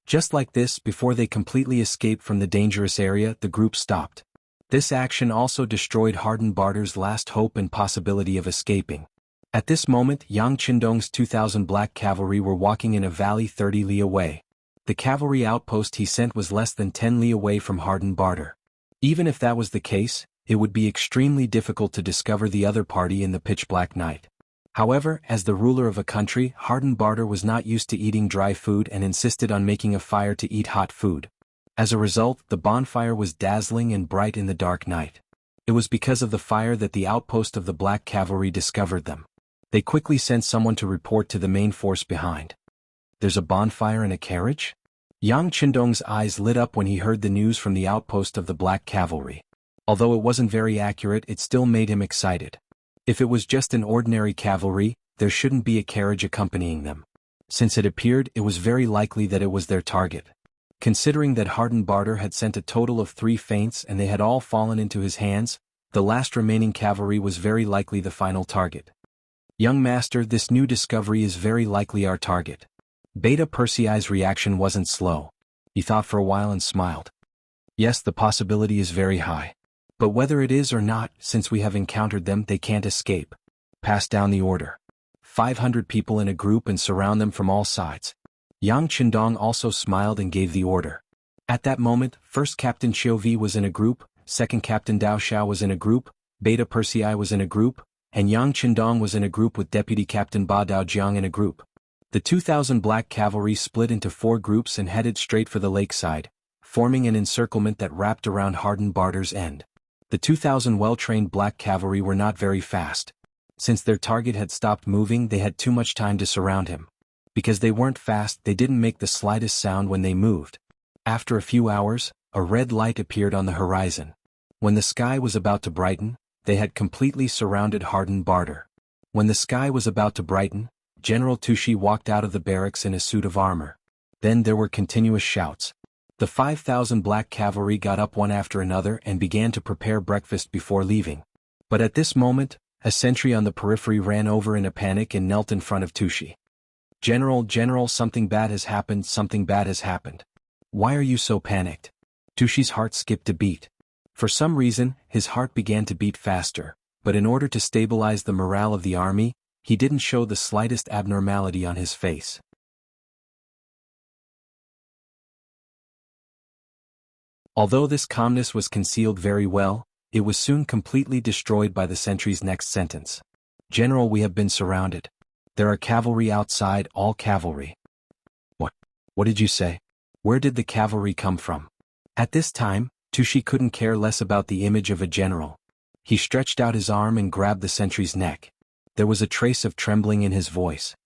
A: Just like this, before they completely escaped from the dangerous area, the group stopped. This action also destroyed Hardenbarter's last hope and possibility of escaping. At this moment, Yang Qindong's 2,000 black cavalry were walking in a valley 30 li away. The cavalry outpost he sent was less than 10 li away from Hardenbarter. Even if that was the case, it would be extremely difficult to discover the other party in the pitch-black night. However, as the ruler of a country, Hardenbarter was not used to eating dry food and insisted on making a fire to eat hot food. As a result, the bonfire was dazzling and bright in the dark night. It was because of the fire that the outpost of the black cavalry discovered them. They quickly sent someone to report to the main force behind. "There's a bonfire in a carriage?" Yang Qindong's eyes lit up when he heard the news from the outpost of the black cavalry. Although it wasn't very accurate, it still made him excited. If it was just an ordinary cavalry, there shouldn't be a carriage accompanying them. Since it appeared, it was very likely that it was their target. Considering that Hardenbarter had sent a total of 3 feints and they had all fallen into his hands, the last remaining cavalry was very likely the final target. "Young master, this new discovery is very likely our target." Beta Persei's reaction wasn't slow. He thought for a while and smiled. "Yes, the possibility is very high. But whether it is or not, since we have encountered them, they can't escape. Pass down the order. 500 people in a group and surround them from all sides." Yang Qindong also smiled and gave the order. At that moment, first Captain Qiuvi was in a group, second Captain Dao Xiao was in a group, Beta Persei was in a group, and Yang Qindong was in a group with Deputy Captain Ba Daojiang in a group. The 2,000 black cavalry split into 4 groups and headed straight for the lakeside, forming an encirclement that wrapped around Hardenbarter's end. The 2,000 well-trained black cavalry were not very fast. Since their target had stopped moving, they had too much time to surround him. Because they weren't fast, they didn't make the slightest sound when they moved. After a few hours, a red light appeared on the horizon. When the sky was about to brighten, they had completely surrounded Hardenbarter. When the sky was about to brighten, General Tushi walked out of the barracks in a suit of armor. Then there were continuous shouts. The 5,000 black cavalry got up one after another and began to prepare breakfast before leaving. But at this moment, a sentry on the periphery ran over in a panic and knelt in front of Tushi. General, something bad has happened, something bad has happened." "Why are you so panicked?" Tushi's heart skipped a beat. For some reason, his heart began to beat faster, but in order to stabilize the morale of the army, he didn't show the slightest abnormality on his face. Although this calmness was concealed very well, it was soon completely destroyed by the sentry's next sentence. "General, we have been surrounded. There are cavalry outside, all cavalry." What did you say? Where did the cavalry come from?" At this time, Tushi couldn't care less about the image of a general. He stretched out his arm and grabbed the sentry's neck. There was a trace of trembling in his voice.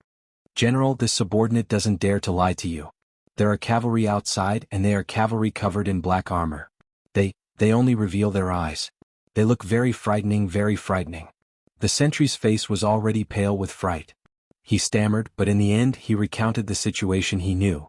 A: "General, this subordinate doesn't dare to lie to you. There are cavalry outside and they are cavalry covered in black armor. They only reveal their eyes. They look very frightening, very frightening." The sentry's face was already pale with fright. He stammered, but in the end he recounted the situation he knew.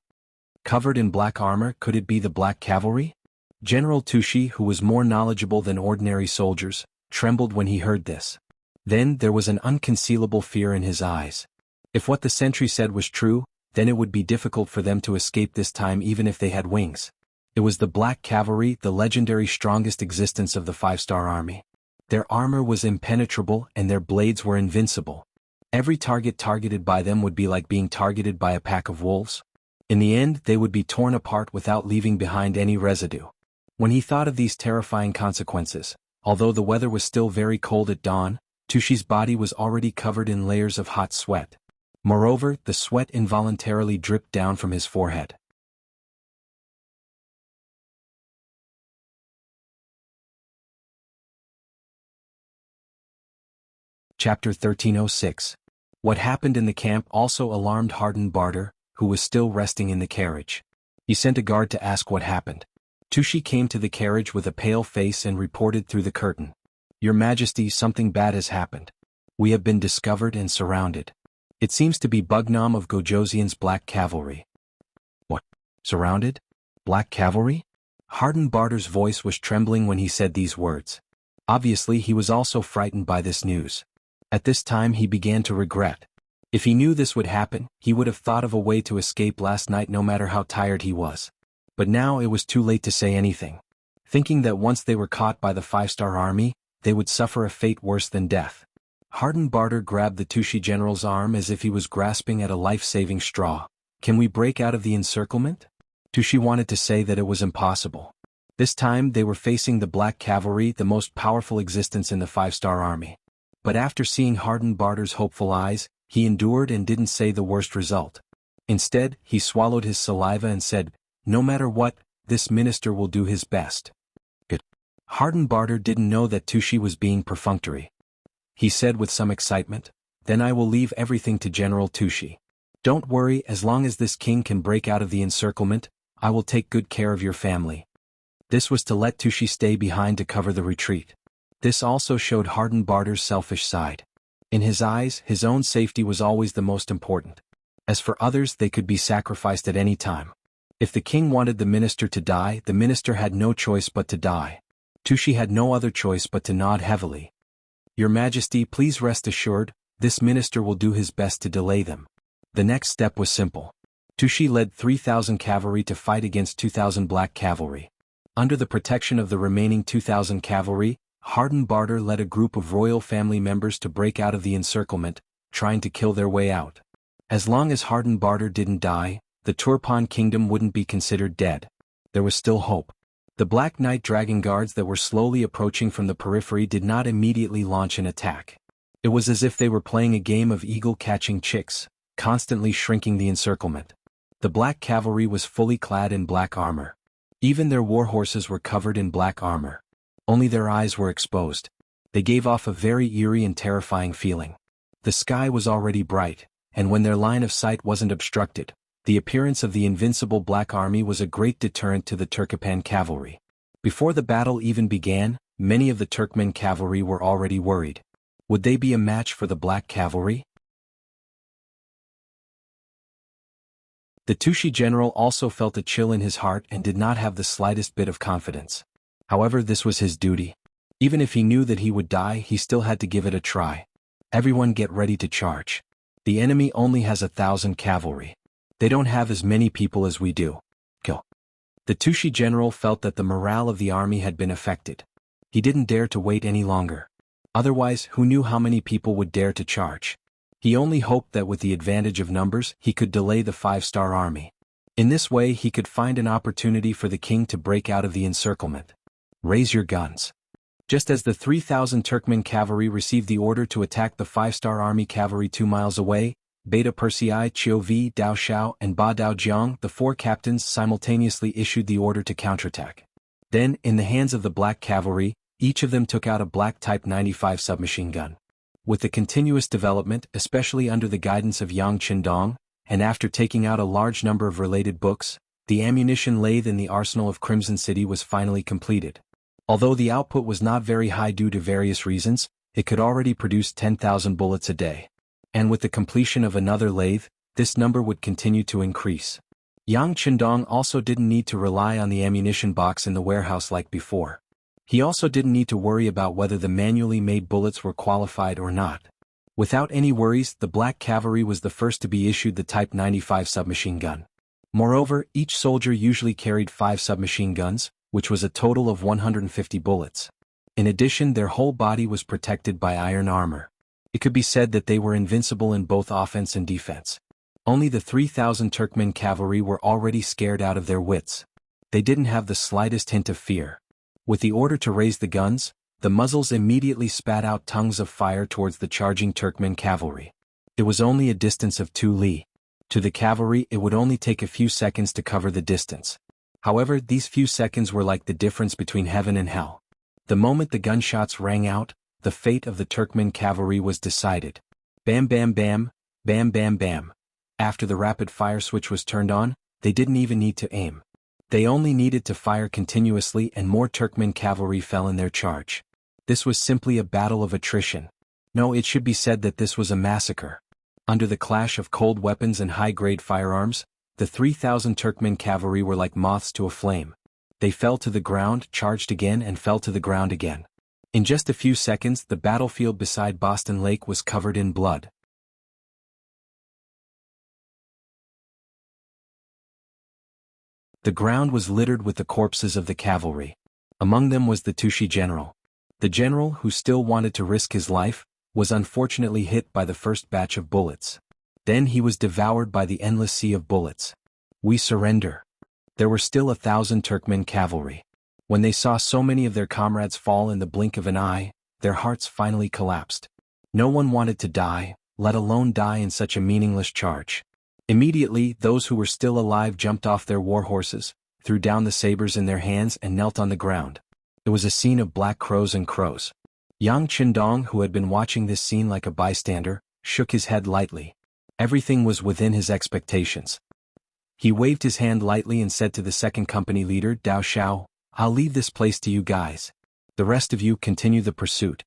A: Covered in black armor, could it be the black cavalry? General Tushi, who was more knowledgeable than ordinary soldiers, trembled when he heard this. Then there was an unconcealable fear in his eyes. If what the sentry said was true, then it would be difficult for them to escape this time even if they had wings. It was the Black Cavalry, the legendary strongest existence of the five-star army. Their armor was impenetrable and their blades were invincible. Every target targeted by them would be like being targeted by a pack of wolves. In the end, they would be torn apart without leaving behind any residue. When he thought of these terrifying consequences, although the weather was still very cold at dawn, Tushi's body was already covered in layers of hot sweat. Moreover, the sweat involuntarily dripped down from his forehead. Chapter 1306. What happened in the camp also alarmed Hardened Barter, who was still resting in the carriage. He sent a guard to ask what happened. Tushi came to the carriage with a pale face and reported through the curtain. "Your Majesty, something bad has happened. We have been discovered and surrounded. It seems to be Bugnam of Gojoseon's Black Cavalry." "What? Surrounded? Black Cavalry?" Hardened Barter's voice was trembling when he said these words. Obviously he was also frightened by this news. At this time he began to regret. If he knew this would happen, he would have thought of a way to escape last night no matter how tired he was. But now it was too late to say anything. Thinking that once they were caught by the five-star army, they would suffer a fate worse than death. Hardened Barter grabbed the Tushi general's arm as if he was grasping at a life-saving straw. "Can we break out of the encirclement?" Tushi wanted to say that it was impossible. This time they were facing the Black Cavalry, the most powerful existence in the five-star army. But after seeing Hardened Barter's hopeful eyes, he endured and didn't say the worst result. Instead, he swallowed his saliva and said, "No matter what, this minister will do his best." Good. Hardened Barter didn't know that Tushi was being perfunctory. He said with some excitement, "Then I will leave everything to General Tushi. Don't worry, as long as this king can break out of the encirclement, I will take good care of your family." This was to let Tushi stay behind to cover the retreat. This also showed Hardened Barter's selfish side. In his eyes, his own safety was always the most important. As for others, they could be sacrificed at any time. If the king wanted the minister to die, the minister had no choice but to die. Tushi had no other choice but to nod heavily. "Your Majesty, please rest assured, this minister will do his best to delay them." The next step was simple. Tushi led 3,000 cavalry to fight against 2,000 Black Cavalry. Under the protection of the remaining 2,000 cavalry, Hardened Barter led a group of royal family members to break out of the encirclement, trying to kill their way out. As long as Hardened Barter didn't die, the Turpan kingdom wouldn't be considered dead. There was still hope. The Black Knight Dragon Guards that were slowly approaching from the periphery did not immediately launch an attack. It was as if they were playing a game of eagle catching chicks, constantly shrinking the encirclement. The Black Cavalry was fully clad in black armor. Even their war horses were covered in black armor. Only their eyes were exposed. They gave off a very eerie and terrifying feeling. The sky was already bright, and when their line of sight wasn't obstructed, the appearance of the invincible Black Army was a great deterrent to the Turkopan cavalry. Before the battle even began, many of the Turkmen cavalry were already worried. Would they be a match for the Black Cavalry? The Tushi general also felt a chill in his heart and did not have the slightest bit of confidence. However, this was his duty. Even if he knew that he would die, he still had to give it a try. Everyone get ready to charge. The enemy only has 1,000 cavalry. They don't have as many people as we do. Kill. The Tushi general felt that the morale of the army had been affected. He didn't dare to wait any longer. Otherwise, who knew how many people would dare to charge? He only hoped that with the advantage of numbers, he could delay the five-star army. In this way, he could find an opportunity for the king to break out of the encirclement. Raise your guns. Just as the 3,000 Turkmen cavalry received the order to attack the five-star army cavalry 2 miles away, Beta Persei, Chiovi, Dao Shao, and Ba Dao Jiang, the 4 captains, simultaneously issued the order to counterattack. Then, in the hands of the Black Cavalry, each of them took out a Black Type 95 submachine gun. With the continuous development, especially under the guidance of Yang Qindong, and after taking out a large number of related books, the ammunition lathe in the arsenal of Crimson City was finally completed. Although the output was not very high due to various reasons, it could already produce 10,000 bullets a day. And with the completion of another lathe, this number would continue to increase. Yang Qindong also didn't need to rely on the ammunition box in the warehouse like before. He also didn't need to worry about whether the manually made bullets were qualified or not. Without any worries, the Black Cavalry was the first to be issued the Type 95 submachine gun. Moreover, each soldier usually carried 5 submachine guns, which was a total of 150 bullets. In addition, their whole body was protected by iron armor. It could be said that they were invincible in both offense and defense. Only the 3,000 Turkmen cavalry were already scared out of their wits. They didn't have the slightest hint of fear. With the order to raise the guns, the muzzles immediately spat out tongues of fire towards the charging Turkmen cavalry. It was only a distance of 2 li. To the cavalry it would only take a few seconds to cover the distance. However, these few seconds were like the difference between heaven and hell. The moment the gunshots rang out, the fate of the Turkmen cavalry was decided. Bam bam bam, bam bam bam. After the rapid fire switch was turned on, they didn't even need to aim. They only needed to fire continuously and more Turkmen cavalry fell in their charge. This was simply a battle of attrition. No, it should be said that this was a massacre. Under the clash of cold weapons and high-grade firearms, the 3,000 Turkmen cavalry were like moths to a flame. They fell to the ground, charged again and fell to the ground again. In just a few seconds the battlefield beside Boston Lake was covered in blood. The ground was littered with the corpses of the cavalry. Among them was the Tushi general. The general, who still wanted to risk his life, was unfortunately hit by the first batch of bullets. Then he was devoured by the endless sea of bullets. We surrender. There were still 1,000 Turkmen cavalry. When they saw so many of their comrades fall in the blink of an eye, their hearts finally collapsed. No one wanted to die, let alone die in such a meaningless charge. Immediately, those who were still alive jumped off their war horses, threw down the sabers in their hands and knelt on the ground. It was a scene of black crows and crows. Yang Qindong, who had been watching this scene like a bystander, shook his head lightly. Everything was within his expectations. He waved his hand lightly and said to the second company leader, Dao Xiao, I'll leave this place to you guys. The rest of you continue the pursuit.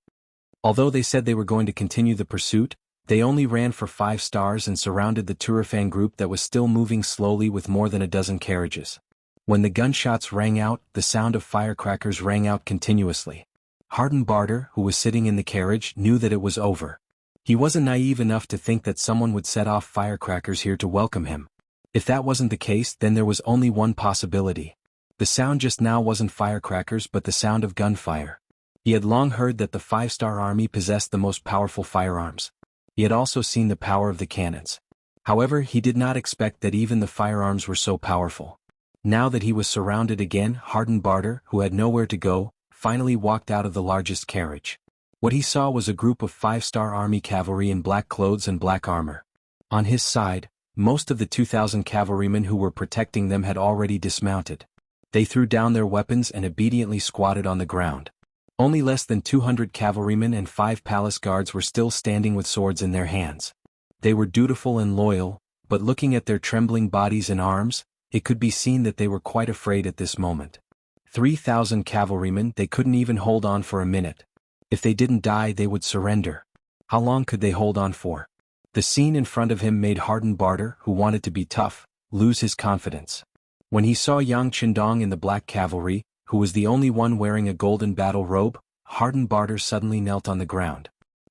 A: Although they said they were going to continue the pursuit, they only ran for 5 stars and surrounded the Turfan group that was still moving slowly with more than a dozen carriages. When the gunshots rang out, the sound of firecrackers rang out continuously. Harden Barter, who was sitting in the carriage, knew that it was over. He wasn't naive enough to think that someone would set off firecrackers here to welcome him. If that wasn't the case, then there was only one possibility. The sound just now wasn't firecrackers but the sound of gunfire. He had long heard that the 5-star army possessed the most powerful firearms. He had also seen the power of the cannons. However, he did not expect that even the firearms were so powerful. Now that he was surrounded again, Harden Barter, who had nowhere to go, finally walked out of the largest carriage. What he saw was a group of 5-star army cavalry in black clothes and black armor. On his side, most of the 2,000 cavalrymen who were protecting them had already dismounted. They threw down their weapons and obediently squatted on the ground. Only less than 200 cavalrymen and 5 palace guards were still standing with swords in their hands. They were dutiful and loyal, but looking at their trembling bodies and arms, it could be seen that they were quite afraid at this moment. 3,000 cavalrymen, they couldn't even hold on for a minute. If they didn't die, they would surrender. How long could they hold on for? The scene in front of him made Harden Barter, who wanted to be tough, lose his confidence. When he saw Yang Qindong in the black cavalry, who was the only one wearing a golden battle robe, Harden Barter suddenly knelt on the ground.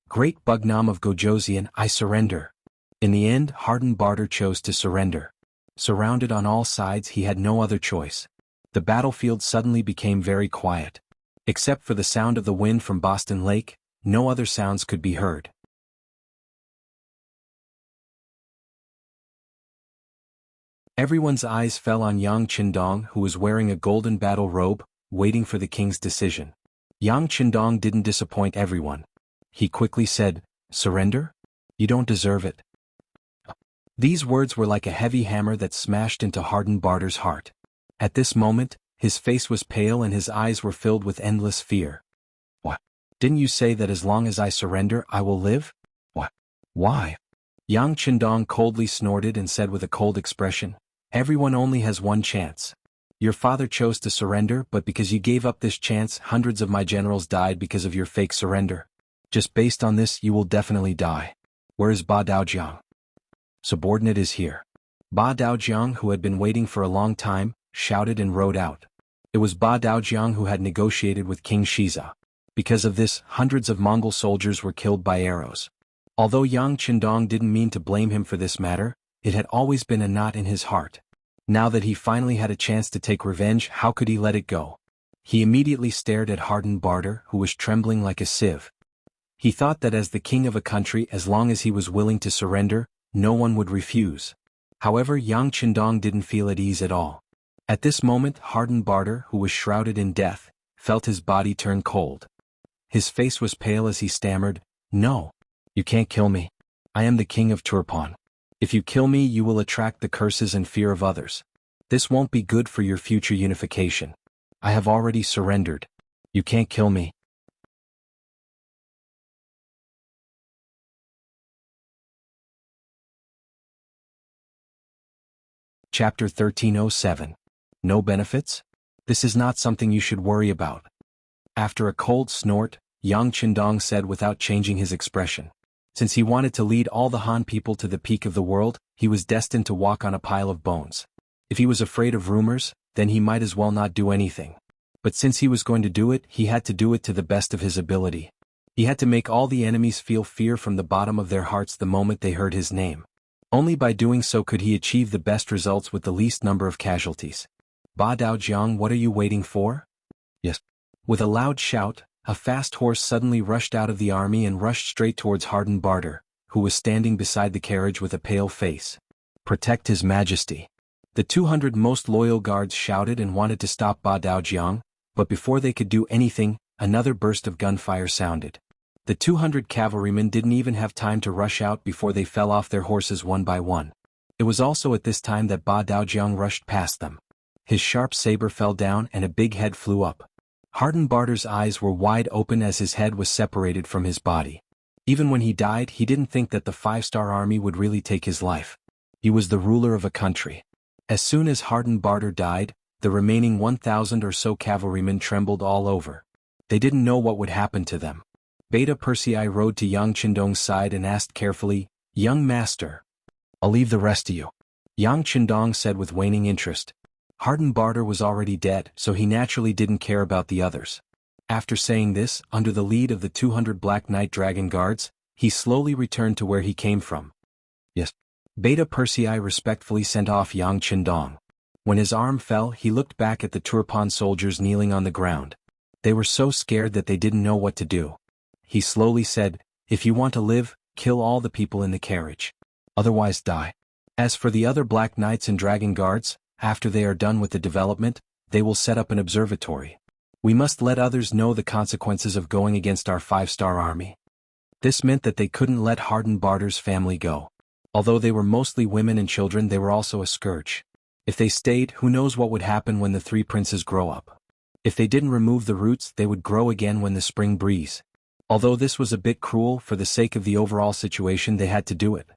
A: Great Bugnam of Gojoseon, I surrender. In the end, Harden Barter chose to surrender. Surrounded on all sides, he had no other choice. The battlefield suddenly became very quiet. Except for the sound of the wind from Boston Lake, no other sounds could be heard. Everyone's eyes fell on Yang Qindong, who was wearing a golden battle robe, waiting for the king's decision. Yang Qindong didn't disappoint everyone. He quickly said, Surrender? You don't deserve it. These words were like a heavy hammer that smashed into Harden Barter's heart. At this moment, his face was pale and his eyes were filled with endless fear. What? Didn't you say that as long as I surrender, I will live? What? Why? Yang Qindong coldly snorted and said with a cold expression, Everyone only has one chance. Your father chose to surrender, but because you gave up this chance, hundreds of my generals died because of your fake surrender. Just based on this, you will definitely die. Where is Ba Daojiang? Subordinate is here. Ba Daojiang, who had been waiting for a long time, shouted and rode out. It was Ba Daojiang who had negotiated with King Shiza. Because of this, hundreds of Mongol soldiers were killed by arrows. Although Yang Qindong didn't mean to blame him for this matter, it had always been a knot in his heart. Now that he finally had a chance to take revenge, how could he let it go? He immediately stared at hardened Barter, who was trembling like a sieve. He thought that as the king of a country, as long as he was willing to surrender, no one would refuse. However, Yang Qindong didn't feel at ease at all. At this moment, hardened Barter, who was shrouded in death, felt his body turn cold. His face was pale as he stammered, "No. You can't kill me. I am the king of Turpan. If you kill me, you will attract the curses and fear of others. This won't be good for your future unification. I have already surrendered. You can't kill me." Chapter 1307. No benefits? This is not something you should worry about. After a cold snort, Yang Qindong said without changing his expression. Since he wanted to lead all the Han people to the peak of the world, he was destined to walk on a pile of bones. If he was afraid of rumors, then he might as well not do anything. But since he was going to do it, he had to do it to the best of his ability. He had to make all the enemies feel fear from the bottom of their hearts the moment they heard his name. Only by doing so could he achieve the best results with the least number of casualties. "Ba Daojiang, what are you waiting for?" "Yes." With a loud shout, a fast horse suddenly rushed out of the army and rushed straight towards hardened Barter, who was standing beside the carriage with a pale face. "Protect His Majesty." The 200 most loyal guards shouted and wanted to stop Ba Daojiang, but before they could do anything, another burst of gunfire sounded. The 200 cavalrymen didn't even have time to rush out before they fell off their horses one by one. It was also at this time that Ba Daojiang rushed past them. His sharp saber fell down and a big head flew up. Hardened Barter's eyes were wide open as his head was separated from his body. Even when he died, he didn't think that the 5-star army would really take his life. He was the ruler of a country. As soon as Hardened Barter died, the remaining 1,000 or so cavalrymen trembled all over. They didn't know what would happen to them. Beta Persei rode to Yang Qindong's side and asked carefully, "Young master, I'll leave the rest to you." Yang Qindong said with waning interest. Hardened Barter was already dead, so he naturally didn't care about the others. After saying this, under the lead of the 200 Black Knight Dragon Guards, he slowly returned to where he came from. "Yes." Beta Persei respectfully sent off Yang Qindong. When his arm fell, he looked back at the Turpan soldiers kneeling on the ground. They were so scared that they didn't know what to do. He slowly said, "If you want to live, kill all the people in the carriage. Otherwise die. As for the other Black Knights and Dragon Guards, after they are done with the development, they will set up an observatory. We must let others know the consequences of going against our 5-star army." This meant that they couldn't let Hardened Barter's family go. Although they were mostly women and children, they were also a scourge. If they stayed, who knows what would happen when the 3 princes grow up. If they didn't remove the roots, they would grow again when the spring breeze. Although this was a bit cruel, for the sake of the overall situation they had to do it.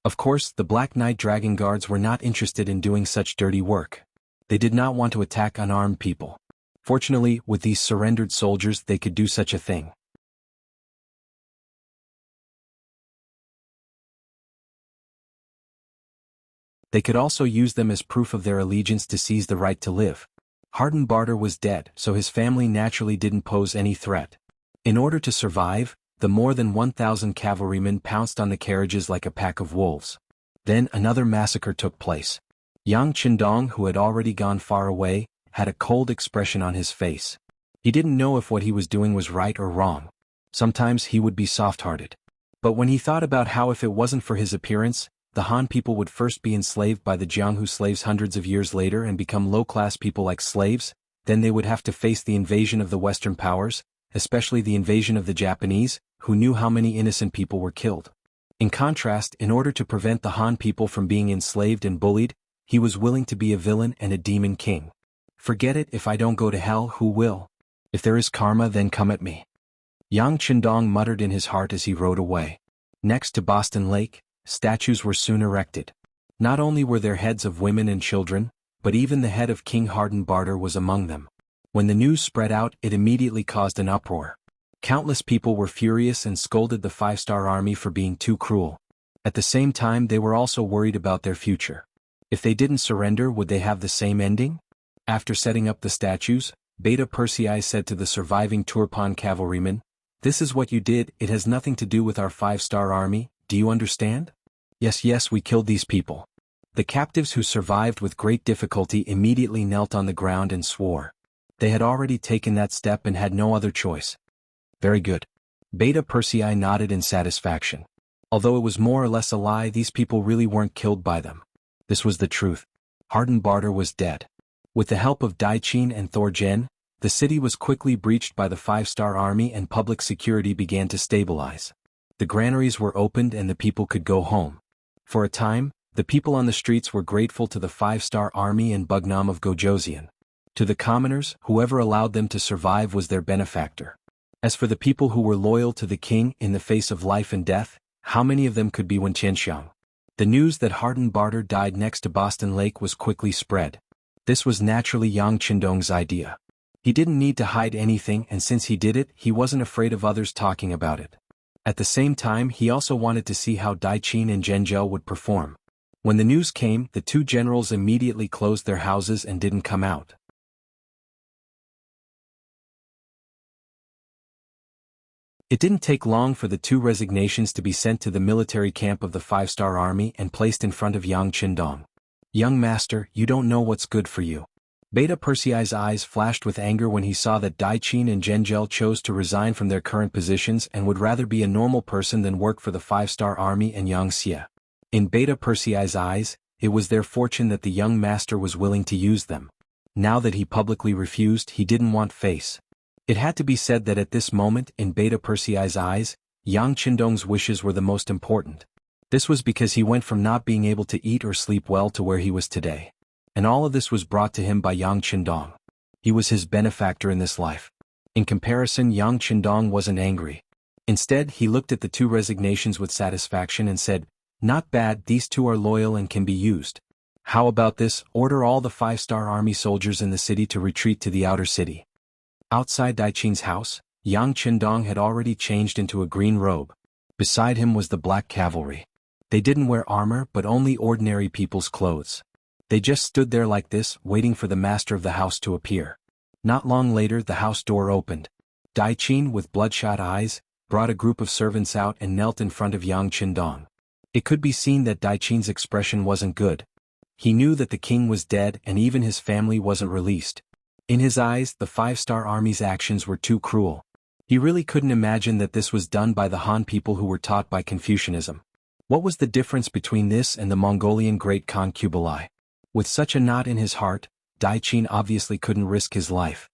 A: Of course, the Black Knight Dragon Guards were not interested in doing such dirty work. They did not want to attack unarmed people. Fortunately, with these surrendered soldiers they could do such a thing. They could also use them as proof of their allegiance to seize the right to live. Hardened Barter was dead, so his family naturally didn't pose any threat. In order to survive, the more than 1,000 cavalrymen pounced on the carriages like a pack of wolves. Then another massacre took place. Yang Qindong, who had already gone far away, had a cold expression on his face. He didn't know if what he was doing was right or wrong. Sometimes he would be soft-hearted. But when he thought about how if it wasn't for his appearance, the Han people would first be enslaved by the Jianghu slaves hundreds of years later and become low-class people like slaves, then they would have to face the invasion of the Western powers, especially the invasion of the Japanese, who knew how many innocent people were killed. In contrast, in order to prevent the Han people from being enslaved and bullied, he was willing to be a villain and a demon king. "Forget it, if I don't go to hell, who will? If there is karma, then come at me." Yang Qindong muttered in his heart as he rode away. Next to Boston Lake, statues were soon erected. Not only were there heads of women and children, but even the head of King Hardened Barter was among them. When the news spread out, it immediately caused an uproar. Countless people were furious and scolded the 5-star army for being too cruel. At the same time, they were also worried about their future. If they didn't surrender, would they have the same ending? After setting up the statues, Beta Persei said to the surviving Turpan cavalrymen, "This is what you did, it has nothing to do with our 5-star army, do you understand?" Yes, we killed these people. The captives who survived with great difficulty immediately knelt on the ground and swore. They had already taken that step and had no other choice. Very good. Beta Persei nodded in satisfaction. Although it was more or less a lie, these people really weren't killed by them. This was the truth. Hardenbarter was dead. With the help of Daiqin and Thorjen, the city was quickly breached by the 5-star army and public security began to stabilize. The granaries were opened and the people could go home. For a time, the people on the streets were grateful to the 5-star army and Bugnam of Gojoseon. To the commoners, whoever allowed them to survive was their benefactor. As for the people who were loyal to the king in the face of life and death, how many of them could be Wenqianxiang? The news that Hardenbarter died next to Boston Lake was quickly spread. This was naturally Yang Qindong's idea. He didn't need to hide anything, and since he did it, he wasn't afraid of others talking about it. At the same time, he also wanted to see how Daiqin and Zhenzhou would perform. When the news came, the two generals immediately closed their houses and didn't come out. It didn't take long for the two resignations to be sent to the military camp of the 5-star army and placed in front of Yang Qindong. Young master, you don't know what's good for you. Beta Persei's eyes flashed with anger when he saw that Daiqin and Zhenzhou chose to resign from their current positions and would rather be a normal person than work for the 5-star army and Yang Xie. In Beta Persei's eyes, it was their fortune that the young master was willing to use them. Now that he publicly refused, he didn't want face. It had to be said that at this moment, in Beta Persei's eyes, Yang Qindong's wishes were the most important. This was because he went from not being able to eat or sleep well to where he was today. And all of this was brought to him by Yang Qindong. He was his benefactor in this life. In comparison, Yang Qindong wasn't angry. Instead, he looked at the two resignations with satisfaction and said, "Not bad, these two are loyal and can be used. How about this, order all the 5-star army soldiers in the city to retreat to the outer city." Outside Daiqin's house, Yang Qindong had already changed into a green robe. Beside him was the black cavalry. They didn't wear armor but only ordinary people's clothes. They just stood there like this, waiting for the master of the house to appear. Not long later the house door opened. Daiqin, with bloodshot eyes, brought a group of servants out and knelt in front of Yang Qindong. It could be seen that Daiqin's expression wasn't good. He knew that the king was dead and even his family wasn't released. In his eyes, the 5-star army's actions were too cruel. He really couldn't imagine that this was done by the Han people who were taught by Confucianism. What was the difference between this and the Mongolian great Khan Kublai? With such a knot in his heart, Daiqin obviously couldn't risk his life.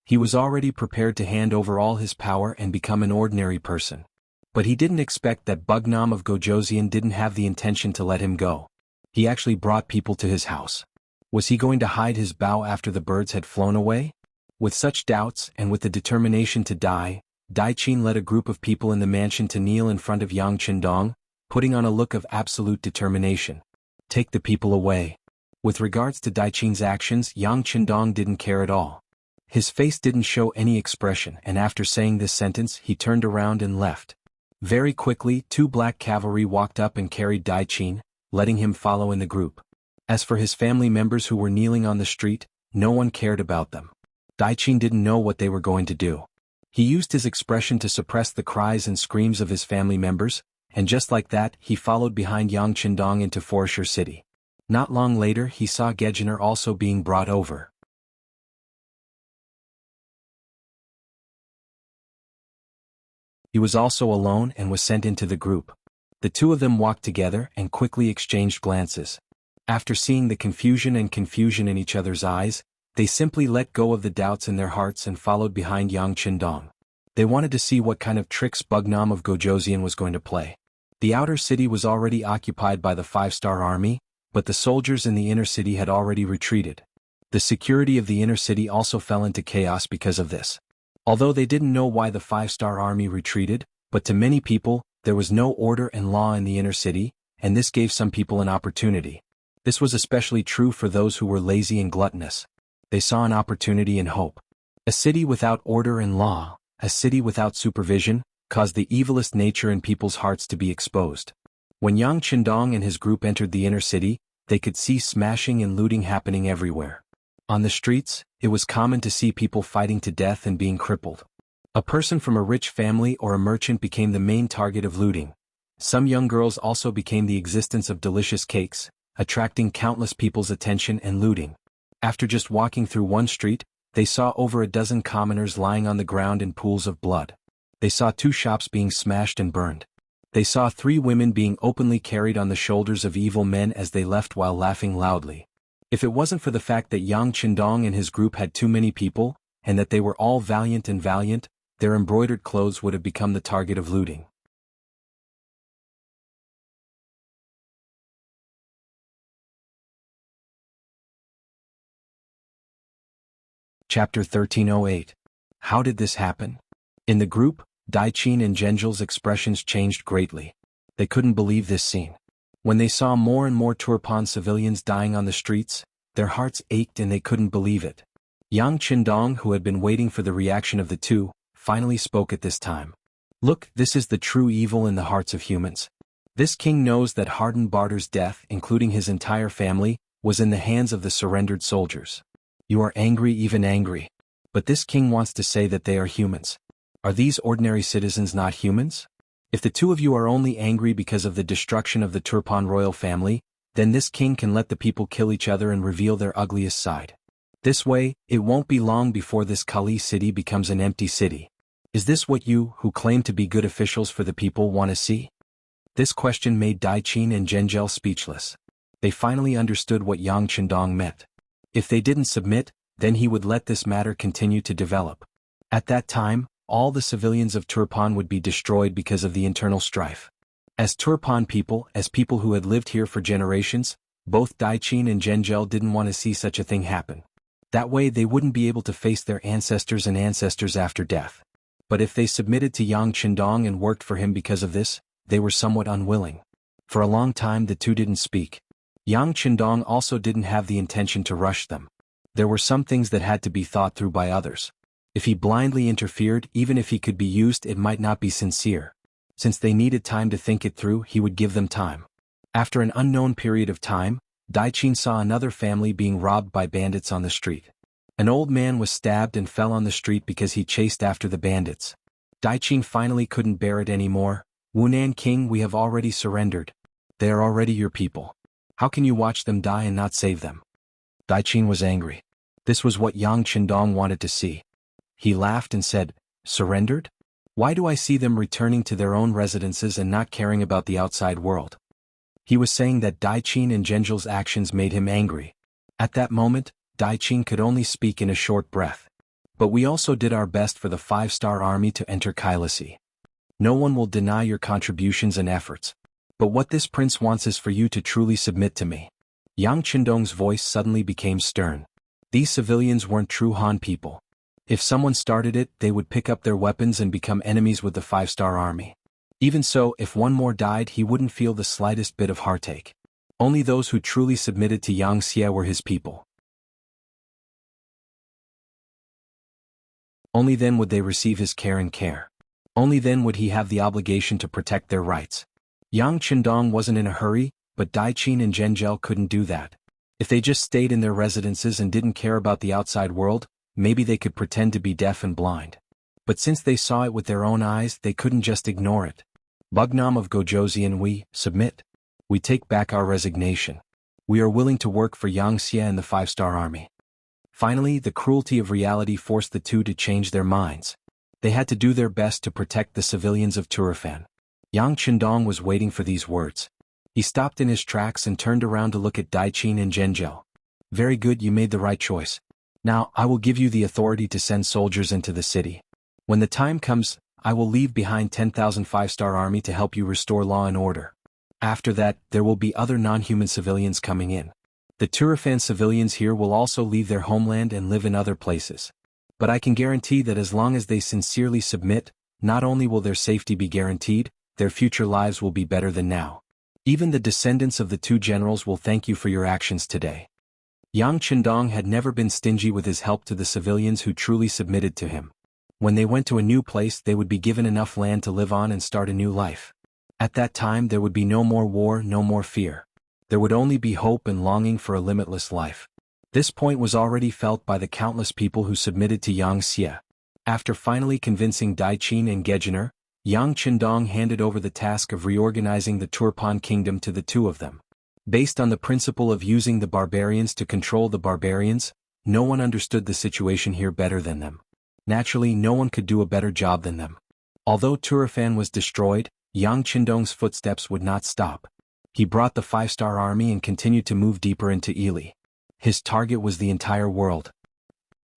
A: He was already prepared to hand over all his power and become an ordinary person. But he didn't expect that Bugnam of Gojoseon didn't have the intention to let him go. He actually brought people to his house. Was he going to hide his bow after the birds had flown away? With such doubts and with the determination to die, Daiqin led a group of people in the mansion to kneel in front of Yang Qindong, putting on a look of absolute determination. Take the people away. With regards to Daiqin's actions, Yang Qindong didn't care at all. His face didn't show any expression, and after saying this sentence, he turned around and left. Very quickly, two black cavalry walked up and carried Daiqin, letting him follow in the group. As for his family members who were kneeling on the street, no one cared about them. Daiqin didn't know what they were going to do. He used his expression to suppress the cries and screams of his family members, and just like that, he followed behind Yang Qindong into Foreshire City. Not long later, he saw Gegener also being brought over. He was also alone and was sent into the group. The two of them walked together and quickly exchanged glances. After seeing the confusion in each other's eyes, they simply let go of the doubts in their hearts and followed behind Yang Qindong. They wanted to see what kind of tricks Bugnam of Gojoseon was going to play. The outer city was already occupied by the 5-star army, but the soldiers in the inner city had already retreated. The security of the inner city also fell into chaos because of this. Although they didn't know why the 5-star army retreated, but to many people, there was no order and law in the inner city, and this gave some people an opportunity. This was especially true for those who were lazy and gluttonous. They saw an opportunity and hope. A city without order and law, a city without supervision, caused the evilest nature in people's hearts to be exposed. When Yang Qindong and his group entered the inner city, they could see smashing and looting happening everywhere. On the streets, it was common to see people fighting to death and being crippled. A person from a rich family or a merchant became the main target of looting. Some young girls also became the existence of delicious cakes, attracting countless people's attention and looting. After just walking through one street, they saw over a dozen commoners lying on the ground in pools of blood. They saw 2 shops being smashed and burned. They saw 3 women being openly carried on the shoulders of evil men as they left while laughing loudly. If it wasn't for the fact that Yang Qindong and his group had too many people, and that they were all valiant, their embroidered clothes would have become the target of looting. Chapter 1308. How did this happen? In the group, Dai Qin and Zhenjia's expressions changed greatly. They couldn't believe this scene. When they saw more and more Turpan civilians dying on the streets, their hearts ached and they couldn't believe it. Yang Qindong, who had been waiting for the reaction of the two, finally spoke at this time. Look, this is the true evil in the hearts of humans. This king knows that Harden Barter's death, including his entire family, was in the hands of the surrendered soldiers. You are angry, even angry. But this king wants to say that they are humans. Are these ordinary citizens not humans? If the two of you are only angry because of the destruction of the Turpan royal family, then this king can let the people kill each other and reveal their ugliest side. This way, it won't be long before this Kali city becomes an empty city. Is this what you, who claim to be good officials for the people, want to see? This question made Dai Qin and Zhenjiao speechless. They finally understood what Yang Qindong meant. If they didn't submit, then he would let this matter continue to develop. At that time, all the civilians of Turpan would be destroyed because of the internal strife. As Turpan people, as people who had lived here for generations, both Dai Qin and Zhenjiao didn't want to see such a thing happen. That way they wouldn't be able to face their ancestors and ancestors after death. But if they submitted to Yang Qindong and worked for him because of this, they were somewhat unwilling. For a long time the two didn't speak. Yang Qindong also didn't have the intention to rush them. There were some things that had to be thought through by others. If he blindly interfered, even if he could be used, it might not be sincere. Since they needed time to think it through, he would give them time. After an unknown period of time, Dai Qin saw another family being robbed by bandits on the street. An old man was stabbed and fell on the street because he chased after the bandits. Dai Qin finally couldn't bear it anymore. Wunan King, we have already surrendered. They are already your people. How can you watch them die and not save them? Dai Qin was angry. This was what Yang Qindong wanted to see. He laughed and said, "Surrendered? Why do I see them returning to their own residences and not caring about the outside world?" He was saying that Dai Qin and Zhenjia's actions made him angry. At that moment, Dai Qin could only speak in a short breath. But we also did our best for the 5-star army to enter Kylasi. No one will deny your contributions and efforts. But what this prince wants is for you to truly submit to me. Yang Qindong's voice suddenly became stern. These civilians weren't true Han people. If someone started it, they would pick up their weapons and become enemies with the 5-star army. Even so, if one more died, he wouldn't feel the slightest bit of heartache. Only those who truly submitted to Yang Xie were his people. Only then would they receive his care and care. Only then would he have the obligation to protect their rights. Yang Qindong wasn't in a hurry, but Dai Qin and Zhenjiao couldn't do that. If they just stayed in their residences and didn't care about the outside world, maybe they could pretend to be deaf and blind. But since they saw it with their own eyes, they couldn't just ignore it. Bugnam of Gojoseon, we submit. We take back our resignation. We are willing to work for Yang Xie and the 5-star army. Finally, the cruelty of reality forced the two to change their minds. They had to do their best to protect the civilians of Turfan. Yang Qindong was waiting for these words. He stopped in his tracks and turned around to look at Dai Qin and Zhenjiao. Very good, you made the right choice. Now, I will give you the authority to send soldiers into the city. When the time comes, I will leave behind 10,000 5-star army to help you restore law and order. After that, there will be other non-human civilians coming in. The Turfan civilians here will also leave their homeland and live in other places. But I can guarantee that as long as they sincerely submit, not only will their safety be guaranteed, their future lives will be better than now. Even the descendants of the two generals will thank you for your actions today. Yang Qindong had never been stingy with his help to the civilians who truly submitted to him. When they went to a new place, they would be given enough land to live on and start a new life. At that time there would be no more war, no more fear. There would only be hope and longing for a limitless life. This point was already felt by the countless people who submitted to Yang Xie. After finally convincing Dai Qin and Gejener, Yang Qindong handed over the task of reorganizing the Turpan kingdom to the two of them. Based on the principle of using the barbarians to control the barbarians, no one understood the situation here better than them. Naturally, no one could do a better job than them. Although Turfan was destroyed, Yang Qindong's footsteps would not stop. He brought the 5-star army and continued to move deeper into Ili. His target was the entire world.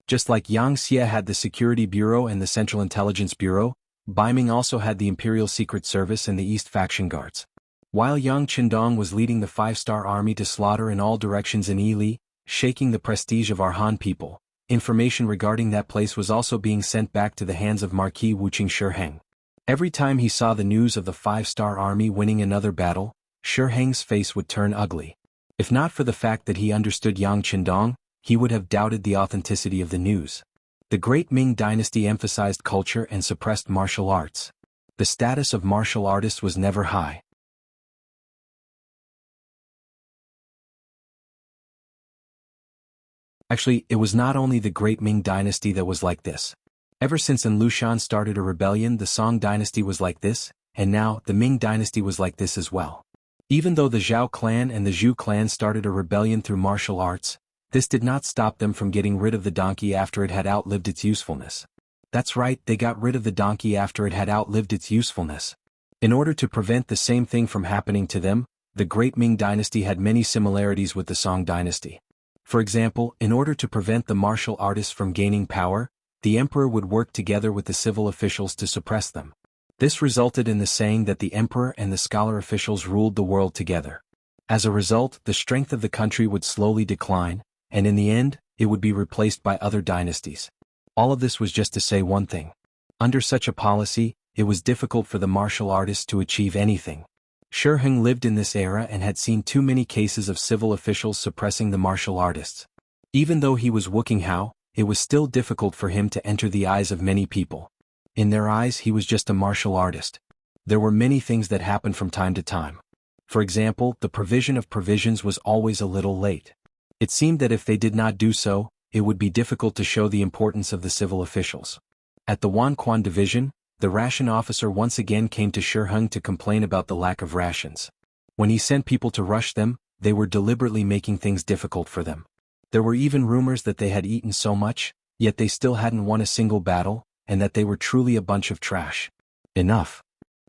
A: Just like Yang Xie had the Security Bureau and the Central Intelligence Bureau, Baiming also had the Imperial Secret Service and the East Faction Guards. While Yang Qindong was leading the 5-star army to slaughter in all directions in Ili, shaking the prestige of our Han people, information regarding that place was also being sent back to the hands of Marquis Wuqing Shiheng. Every time he saw the news of the 5-star army winning another battle, Shiheng's face would turn ugly. If not for the fact that he understood Yang Qindong, he would have doubted the authenticity of the news. The Great Ming Dynasty emphasized culture and suppressed martial arts. The status of martial artists was never high. Actually, it was not only the Great Ming Dynasty that was like this. Ever since An Lushan started a rebellion, the Song Dynasty was like this, and now the Ming Dynasty was like this as well. Even though the Zhao clan and the Zhu clan started a rebellion through martial arts, this did not stop them from getting rid of the donkey after it had outlived its usefulness. That's right, they got rid of the donkey after it had outlived its usefulness. In order to prevent the same thing from happening to them, the Great Ming Dynasty had many similarities with the Song Dynasty. For example, in order to prevent the martial artists from gaining power, the emperor would work together with the civil officials to suppress them. This resulted in the saying that the emperor and the scholar officials ruled the world together. As a result, the strength of the country would slowly decline, and in the end, it would be replaced by other dynasties. All of this was just to say one thing. Under such a policy, it was difficult for the martial artists to achieve anything. Shiheng lived in this era and had seen too many cases of civil officials suppressing the martial artists. Even though he was Wuqing Hao, it was still difficult for him to enter the eyes of many people. In their eyes, he was just a martial artist. There were many things that happened from time to time. For example, the provision of provisions was always a little late. It seemed that if they did not do so, it would be difficult to show the importance of the civil officials. At the Wanquan division, the ration officer once again came to Shiheng to complain about the lack of rations. When he sent people to rush them, they were deliberately making things difficult for them. There were even rumors that they had eaten so much, yet they still hadn't won a single battle, and that they were truly a bunch of trash. Enough.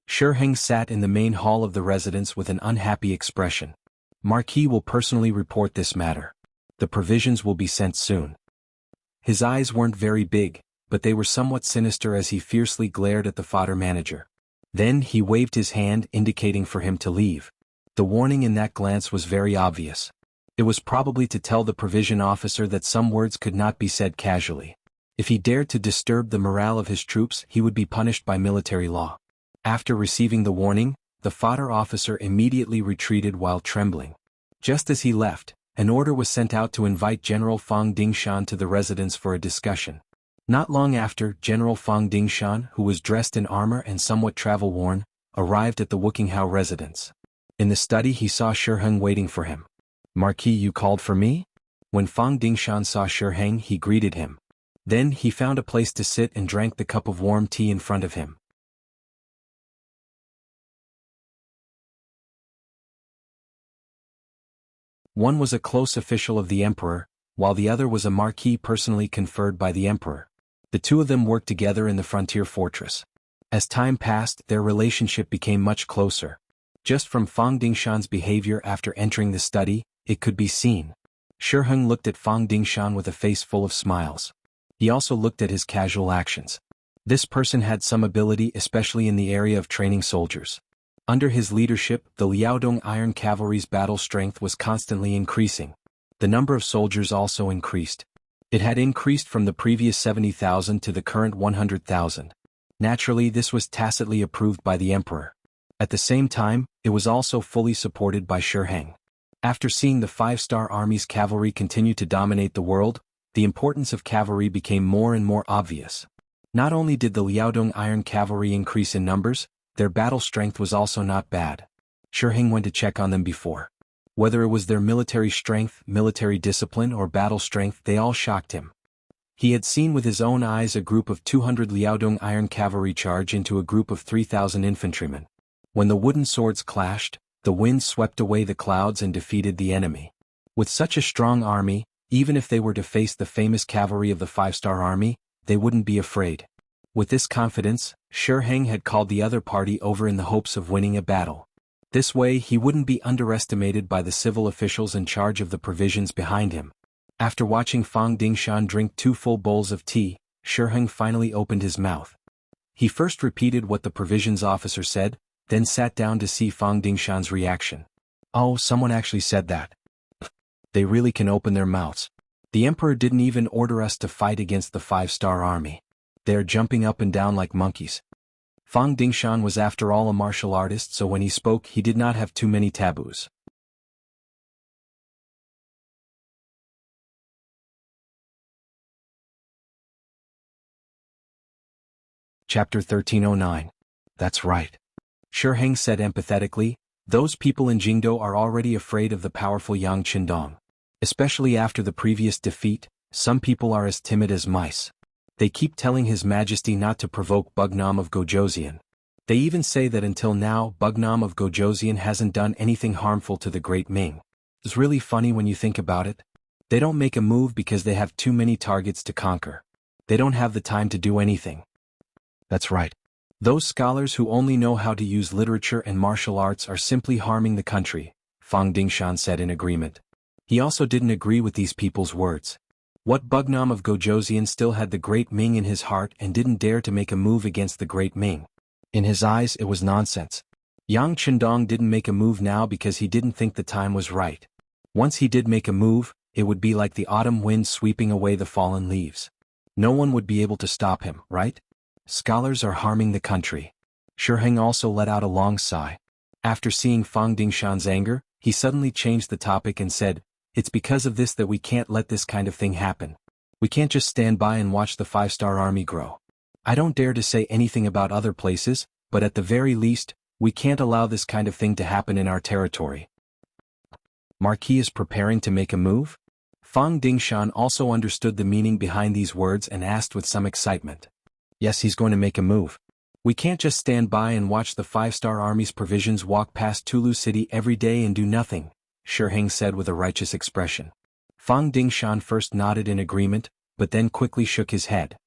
A: Shiheng sat in the main hall of the residence with an unhappy expression. Marquis will personally report this matter. The provisions will be sent soon. His eyes weren't very big, but they were somewhat sinister as he fiercely glared at the fodder manager. Then he waved his hand indicating for him to leave. The warning in that glance was very obvious. It was probably to tell the provision officer that some words could not be said casually. If he dared to disturb the morale of his troops, he would be punished by military law. After receiving the warning, the fodder officer immediately retreated while trembling. Just as he left, an order was sent out to invite General Fang Dingshan to the residence for a discussion. Not long after, General Fang Dingshan, who was dressed in armor and somewhat travel-worn, arrived at the Wuqing Hao residence. In the study he saw Shiheng waiting for him. "Marquis, you called for me?" When Fang Dingshan saw Shiheng, he greeted him. Then he found a place to sit and drank the cup of warm tea in front of him. One was a close official of the emperor, while the other was a marquis personally conferred by the emperor. The two of them worked together in the frontier fortress. As time passed, their relationship became much closer. Just from Fang Dingshan's behavior after entering the study, it could be seen. Shiheng looked at Fang Dingshan with a face full of smiles. He also looked at his casual actions. This person had some ability, especially in the area of training soldiers. Under his leadership, the Liaodong Iron Cavalry's battle strength was constantly increasing. The number of soldiers also increased. It had increased from the previous 70,000 to the current 100,000. Naturally, this was tacitly approved by the emperor. At the same time, it was also fully supported by Shiheng. After seeing the 5-star army's cavalry continue to dominate the world, the importance of cavalry became more and more obvious. Not only did the Liaodong Iron Cavalry increase in numbers, their battle strength was also not bad. Shiheng went to check on them before. Whether it was their military strength, military discipline, or battle strength, they all shocked him. He had seen with his own eyes a group of 200 Liaodong Iron Cavalry charge into a group of 3,000 infantrymen. When the wooden swords clashed, The wind swept away the clouds and defeated the enemy. With such a strong army, even if they were to face the famous cavalry of the five-star army, they wouldn't be afraid. With this confidence, Shi Heng had called the other party over in the hopes of winning a battle. This way he wouldn't be underestimated by the civil officials in charge of the provisions behind him. After watching Fang Dingshan drink 2 full bowls of tea, Shi Heng finally opened his mouth. He first repeated what the provisions officer said, then sat down to see Fang Dingshan's reaction. Oh, someone actually said that. They really can open their mouths. The emperor didn't even order us to fight against the five-star army. They are jumping up and down like monkeys. Fang Dingshan was after all a martial artist, so when he spoke he did not have too many taboos. Chapter 1309. That's right. Shi Heng said empathetically, those people in Jingdo are already afraid of the powerful Yang Qindong. Especially after the previous defeat, some people are as timid as mice. They keep telling His Majesty not to provoke Bugnam of Gojoseon. They even say that until now Bugnam of Gojoseon hasn't done anything harmful to the Great Ming. It's really funny when you think about it. They don't make a move because they have too many targets to conquer. They don't have the time to do anything. That's right. Those scholars who only know how to use literature and martial arts are simply harming the country, Fang Dingshan said in agreement. He also didn't agree with these people's words. What Bugnam of Gojoseon still had the Great Ming in his heart and didn't dare to make a move against the Great Ming. In his eyes it was nonsense. Yang Qindong didn't make a move now because he didn't think the time was right. Once he did make a move, it would be like the autumn wind sweeping away the fallen leaves. No one would be able to stop him, right? Scholars are harming the country. Shi Heng also let out a long sigh. After seeing Fang Dingshan's anger, he suddenly changed the topic and said, it's because of this that we can't let this kind of thing happen. We can't just stand by and watch the five-star army grow. I don't dare to say anything about other places, but at the very least, we can't allow this kind of thing to happen in our territory. Marquis is preparing to make a move? Fang Dingshan also understood the meaning behind these words and asked with some excitement. Yes, he's going to make a move. We can't just stand by and watch the five-star army's provisions walk past Tulu City every day and do nothing, Shi Heng said with a righteous expression. Fang Dingshan first nodded in agreement, but then quickly shook his head.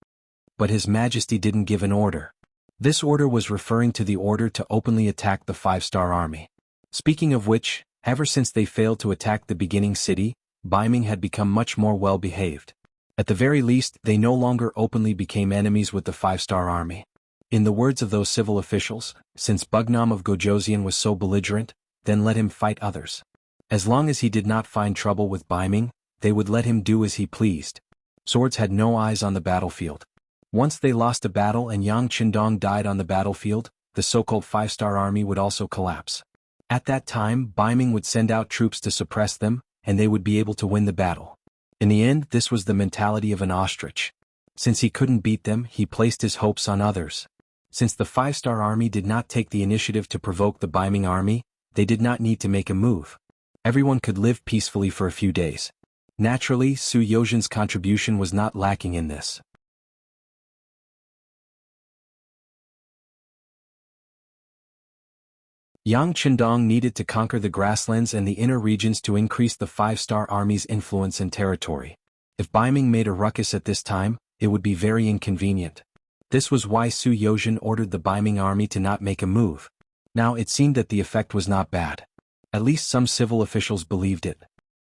A: But His Majesty didn't give an order. This order was referring to the order to openly attack the five-star army. Speaking of which, ever since they failed to attack the beginning city, Baiming had become much more well-behaved. At the very least, they no longer openly became enemies with the five-star army. In the words of those civil officials, since Bugnam of Gojoseon was so belligerent, then let him fight others. As long as he did not find trouble with Baiming, they would let him do as he pleased. Swords had no eyes on the battlefield. Once they lost a battle and Yang Qindong died on the battlefield, the so-called five-star army would also collapse. At that time, Baiming would send out troops to suppress them, and they would be able to win the battle. In the end, this was the mentality of an ostrich. Since he couldn't beat them, he placed his hopes on others. Since the five-star army did not take the initiative to provoke the Baiming army, they did not need to make a move. Everyone could live peacefully for a few days. Naturally, Su Yozhen's contribution was not lacking in this. Yang Qindong needed to conquer the grasslands and the inner regions to increase the five-star army's influence and territory. If Baiming made a ruckus at this time, it would be very inconvenient. This was why Su Yozhen ordered the Baiming army to not make a move. Now it seemed that the effect was not bad. At least some civil officials believed it.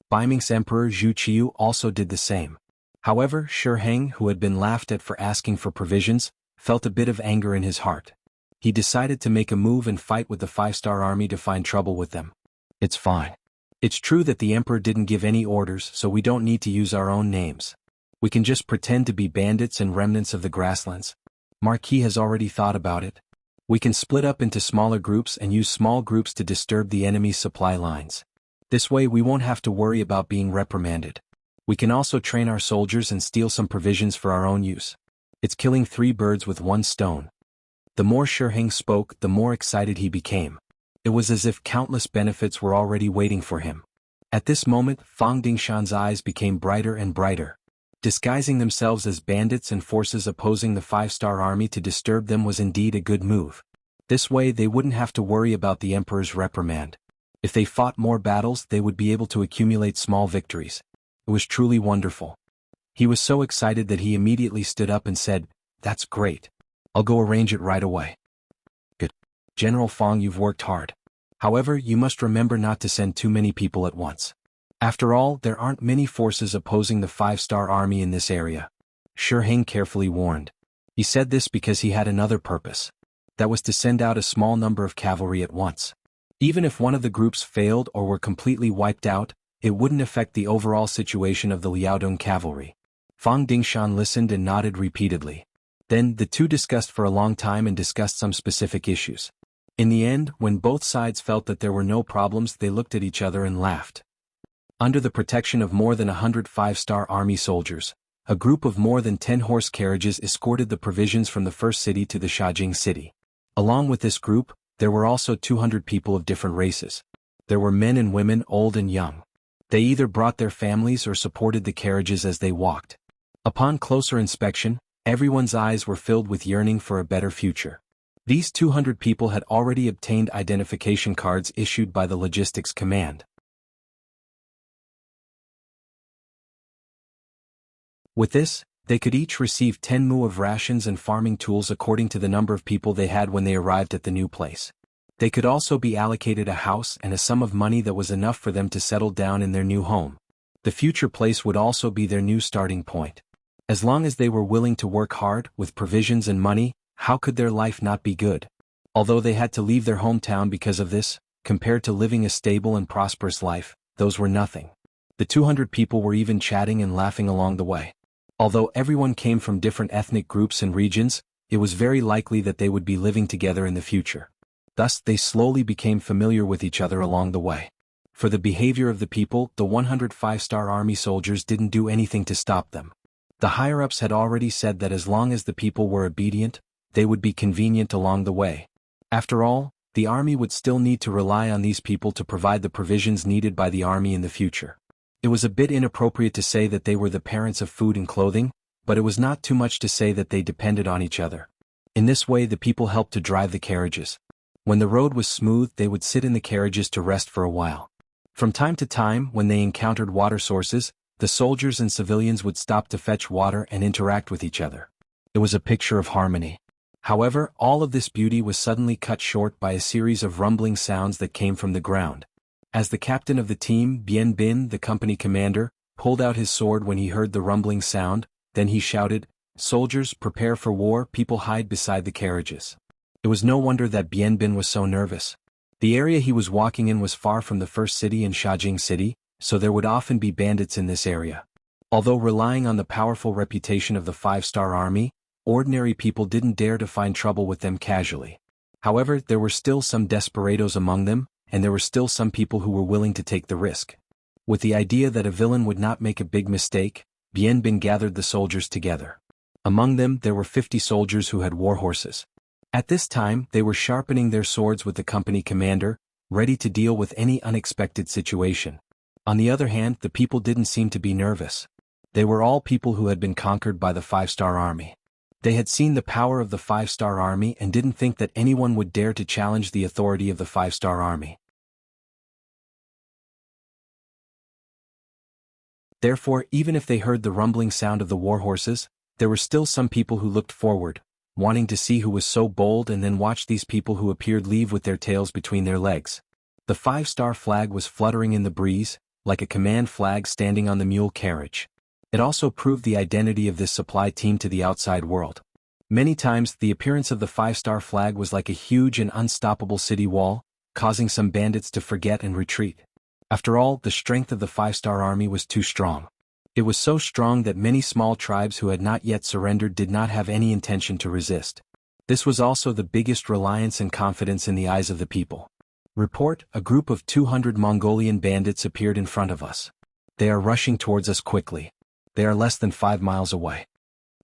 A: Baiming's emperor Zhu Qiu also did the same. However, Shi Heng, who had been laughed at for asking for provisions, felt a bit of anger in his heart. He decided to make a move and fight with the five-star army to find trouble with them. It's fine. It's true that the emperor didn't give any orders, so we don't need to use our own names. We can just pretend to be bandits and remnants of the grasslands. Marquis has already thought about it. We can split up into smaller groups and use small groups to disturb the enemy's supply lines. This way we won't have to worry about being reprimanded. We can also train our soldiers and steal some provisions for our own use. It's killing 3 birds with 1 stone. The more Shi Heng spoke, the more excited he became. It was as if countless benefits were already waiting for him. At this moment, Fang Dingshan's eyes became brighter and brighter. Disguising themselves as bandits and forces opposing the five-star army to disturb them was indeed a good move. This way they wouldn't have to worry about the emperor's reprimand. If they fought more battles, they would be able to accumulate small victories. It was truly wonderful. He was so excited that he immediately stood up and said, "That's great. I'll go arrange it right away." "Good. General Fong, you've worked hard. However, you must remember not to send too many people at once. After all, there aren't many forces opposing the 5-star army in this area," Shi Hing carefully warned. He said this because he had another purpose. That was to send out a small number of cavalry at once. Even if one of the groups failed or were completely wiped out, it wouldn't affect the overall situation of the Liaodong cavalry. Fang Dingshan listened and nodded repeatedly. Then the two discussed for a long time and discussed some specific issues. In the end, when both sides felt that there were no problems, they looked at each other and laughed. Under the protection of more than 100 5-star army soldiers, a group of more than 10 horse carriages escorted the provisions from the first city to the Shajing city. Along with this group, there were also 200 people of different races. There were men and women, old and young. They either brought their families or supported the carriages as they walked. Upon closer inspection, everyone's eyes were filled with yearning for a better future. These 200 people had already obtained identification cards issued by the Logistics Command. With this, they could each receive 10 mu of rations and farming tools according to the number of people they had when they arrived at the new place. They could also be allocated a house and a sum of money that was enough for them to settle down in their new home. The future place would also be their new starting point. As long as they were willing to work hard, with provisions and money, how could their life not be good? Although they had to leave their hometown because of this, compared to living a stable and prosperous life, those were nothing. The 200 people were even chatting and laughing along the way. Although everyone came from different ethnic groups and regions, it was very likely that they would be living together in the future. Thus, they slowly became familiar with each other along the way. For the behavior of the people, the 105-star army soldiers didn't do anything to stop them. The higher-ups had already said that as long as the people were obedient, they would be convenient along the way. After all, the army would still need to rely on these people to provide the provisions needed by the army in the future. It was a bit inappropriate to say that they were the parents of food and clothing, but it was not too much to say that they depended on each other. In this way, the people helped to drive the carriages. When the road was smooth, they would sit in the carriages to rest for a while. From time to time, when they encountered water sources, the soldiers and civilians would stop to fetch water and interact with each other. It was a picture of harmony. However, all of this beauty was suddenly cut short by a series of rumbling sounds that came from the ground. As the captain of the team, Bien Bin, the company commander, pulled out his sword when he heard the rumbling sound, then he shouted, "Soldiers, prepare for war, people hide beside the carriages." It was no wonder that Bien Bin was so nervous. The area he was walking in was far from the first city in Shajing City, so there would often be bandits in this area. Although relying on the powerful reputation of the 5-star army, ordinary people didn't dare to find trouble with them casually. However, there were still some desperados among them, and there were still some people who were willing to take the risk. With the idea that a villain would not make a big mistake, Bien Bin gathered the soldiers together. Among them, there were 50 soldiers who had war horses. At this time, they were sharpening their swords with the company commander, ready to deal with any unexpected situation. On the other hand, the people didn't seem to be nervous. They were all people who had been conquered by the 5-star army. They had seen the power of the 5-star army and didn't think that anyone would dare to challenge the authority of the 5-star army. Therefore, even if they heard the rumbling sound of the war horses, there were still some people who looked forward, wanting to see who was so bold, and then watch these people who appeared leave with their tails between their legs. The 5-star flag was fluttering in the breeze, like a command flag standing on the mule carriage. It also proved the identity of this supply team to the outside world. Many times, the appearance of the 5-star flag was like a huge and unstoppable city wall, causing some bandits to forget and retreat. After all, the strength of the 5-star army was too strong. It was so strong that many small tribes who had not yet surrendered did not have any intention to resist. This was also the biggest reliance and confidence in the eyes of the people. Report: a group of 200 Mongolian bandits appeared in front of us. They are rushing towards us quickly. They are less than 5 miles away.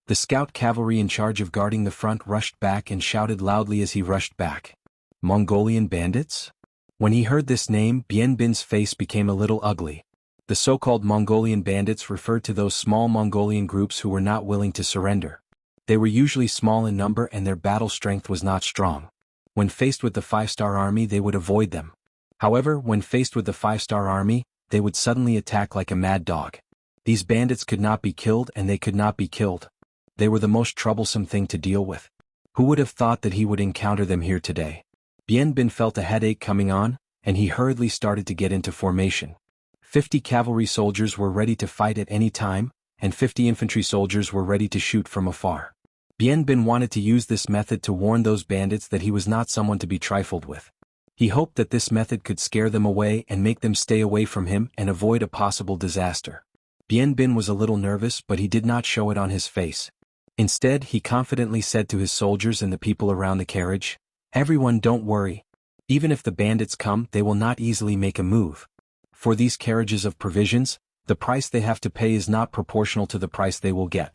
A: The scout cavalry in charge of guarding the front rushed back and shouted loudly as he rushed back. Mongolian bandits? When he heard this name, Bien Bin's face became a little ugly. The so-called Mongolian bandits referred to those small Mongolian groups who were not willing to surrender. They were usually small in number and their battle strength was not strong. When faced with the 5-star army, they would avoid them. However, when faced with the five-star army, they would suddenly attack like a mad dog. These bandits could not be killed and they could not be killed. They were the most troublesome thing to deal with. Who would have thought that he would encounter them here today? Bien Bin felt a headache coming on, and he hurriedly started to get into formation. 50 cavalry soldiers were ready to fight at any time, and 50 infantry soldiers were ready to shoot from afar. Bien Bin wanted to use this method to warn those bandits that he was not someone to be trifled with. He hoped that this method could scare them away and make them stay away from him and avoid a possible disaster. Bien Bin was a little nervous, but he did not show it on his face. Instead, he confidently said to his soldiers and the people around the carriage, "Everyone, don't worry. Even if the bandits come, they will not easily make a move. For these carriages of provisions, the price they have to pay is not proportional to the price they will get."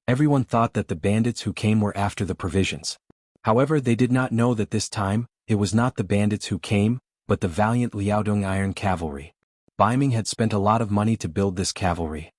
A: Everyone thought that the bandits who came were after the provisions. However, they did not know that this time, it was not the bandits who came, but the valiant Liaodong Iron Cavalry. Baiming had spent a lot of money to build this cavalry.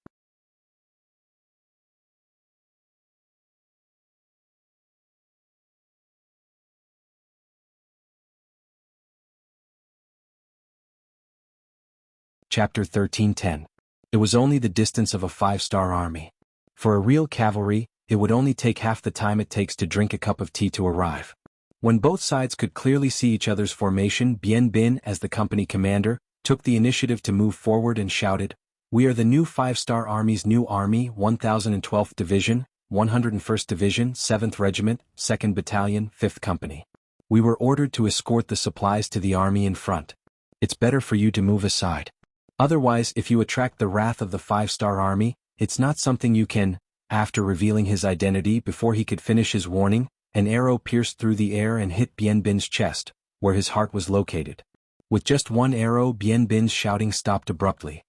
A: Chapter 13:10. It was only the distance of a five-star army. For a real cavalry, it would only take half the time it takes to drink a cup of tea to arrive. When both sides could clearly see each other's formation, Bien Bin, as the company commander, took the initiative to move forward and shouted, "We are the new five-star army's new army, 1012th Division, 101st Division, 7th Regiment, 2nd Battalion, 5th Company. We were ordered to escort the supplies to the army in front. It's better for you to move aside. Otherwise, if you attract the wrath of the five-star army, it's not something you can." After revealing his identity before he could finish his warning, an arrow pierced through the air and hit Bien Bin's chest, where his heart was located. With just one arrow, Bien Bin's shouting stopped abruptly.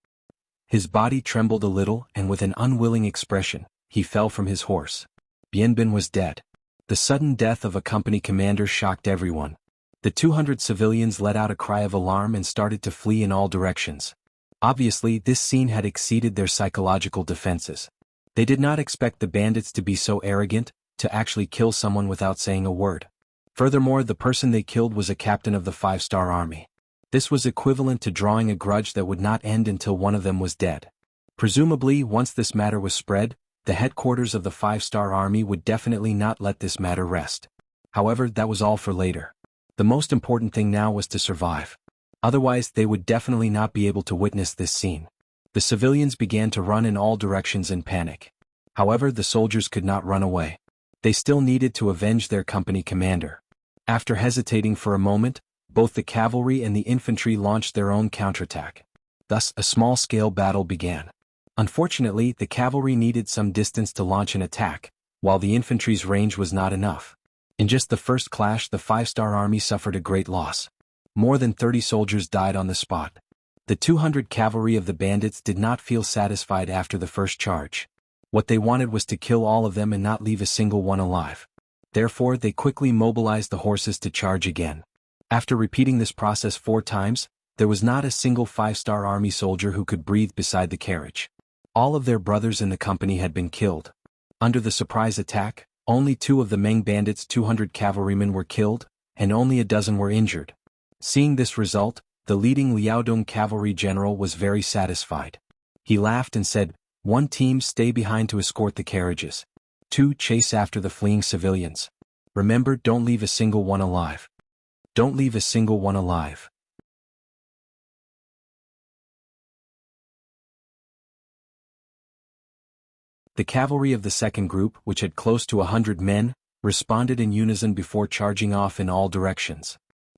A: His body trembled a little, and with an unwilling expression, he fell from his horse. Bien Bin was dead. The sudden death of a company commander shocked everyone. The 200 civilians let out a cry of alarm and started to flee in all directions. Obviously, this scene had exceeded their psychological defenses. They did not expect the bandits to be so arrogant, to actually kill someone without saying a word. Furthermore, the person they killed was a captain of the five-star army. This was equivalent to drawing a grudge that would not end until one of them was dead. Presumably, once this matter was spread, the headquarters of the five-star army would definitely not let this matter rest. However, that was all for later. The most important thing now was to survive. Otherwise, they would definitely not be able to witness this scene. The civilians began to run in all directions in panic. However, the soldiers could not run away. They still needed to avenge their company commander. After hesitating for a moment, both the cavalry and the infantry launched their own counterattack. Thus, a small-scale battle began. Unfortunately, the cavalry needed some distance to launch an attack, while the infantry's range was not enough. In just the first clash, the five-star army suffered a great loss. More than 30 soldiers died on the spot. The 200 cavalry of the bandits did not feel satisfied after the first charge. What they wanted was to kill all of them and not leave a single one alive. Therefore, they quickly mobilized the horses to charge again. After repeating this process 4 times, there was not a single five-star army soldier who could breathe beside the carriage. All of their brothers in the company had been killed. Under the surprise attack, only 2 of the Meng bandits' 200 cavalrymen were killed, and only a dozen were injured. Seeing this result, the leading Liaodong cavalry general was very satisfied. He laughed and said, "1 team stay behind to escort the carriages. 2 chase after the fleeing civilians. Remember, don't leave a single one alive. Don't leave a single one alive." The cavalry of the second group, which had close to 100 men, responded in unison before charging off in all directions.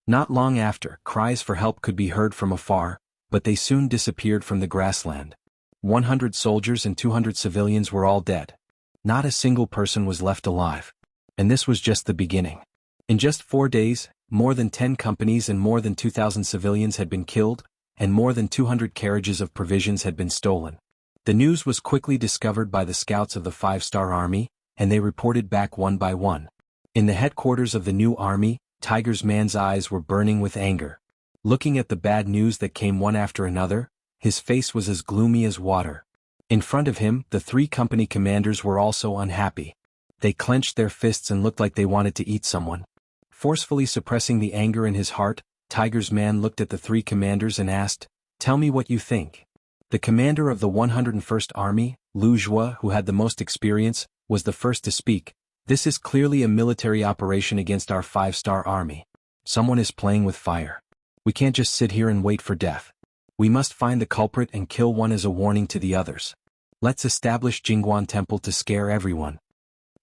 A: Not long after, cries for help could be heard from afar, but they soon disappeared from the grassland. 100 soldiers and 200 civilians were all dead. Not a single person was left alive. And this was just the beginning. In just 4 days, more than 10 companies and more than 2,000 civilians had been killed, and more than 200 carriages of provisions had been stolen. The news was quickly discovered by the scouts of the five-star army, and they reported back one by one. In the headquarters of the new army, Tiger's man's eyes were burning with anger. Looking at the bad news that came one after another, his face was as gloomy as water. In front of him, the 3 company commanders were also unhappy. They clenched their fists and looked like they wanted to eat someone. Forcefully suppressing the anger in his heart, Tiger's man looked at the three commanders and asked, "Tell me what you think." The commander of the 101st Army, Lu Zhua, who had the most experience, was the first to speak. "This is clearly a military operation against our 5-star army. Someone is playing with fire. We can't just sit here and wait for death. We must find the culprit and kill one as a warning to the others. Let's establish Jingguan Temple to scare everyone."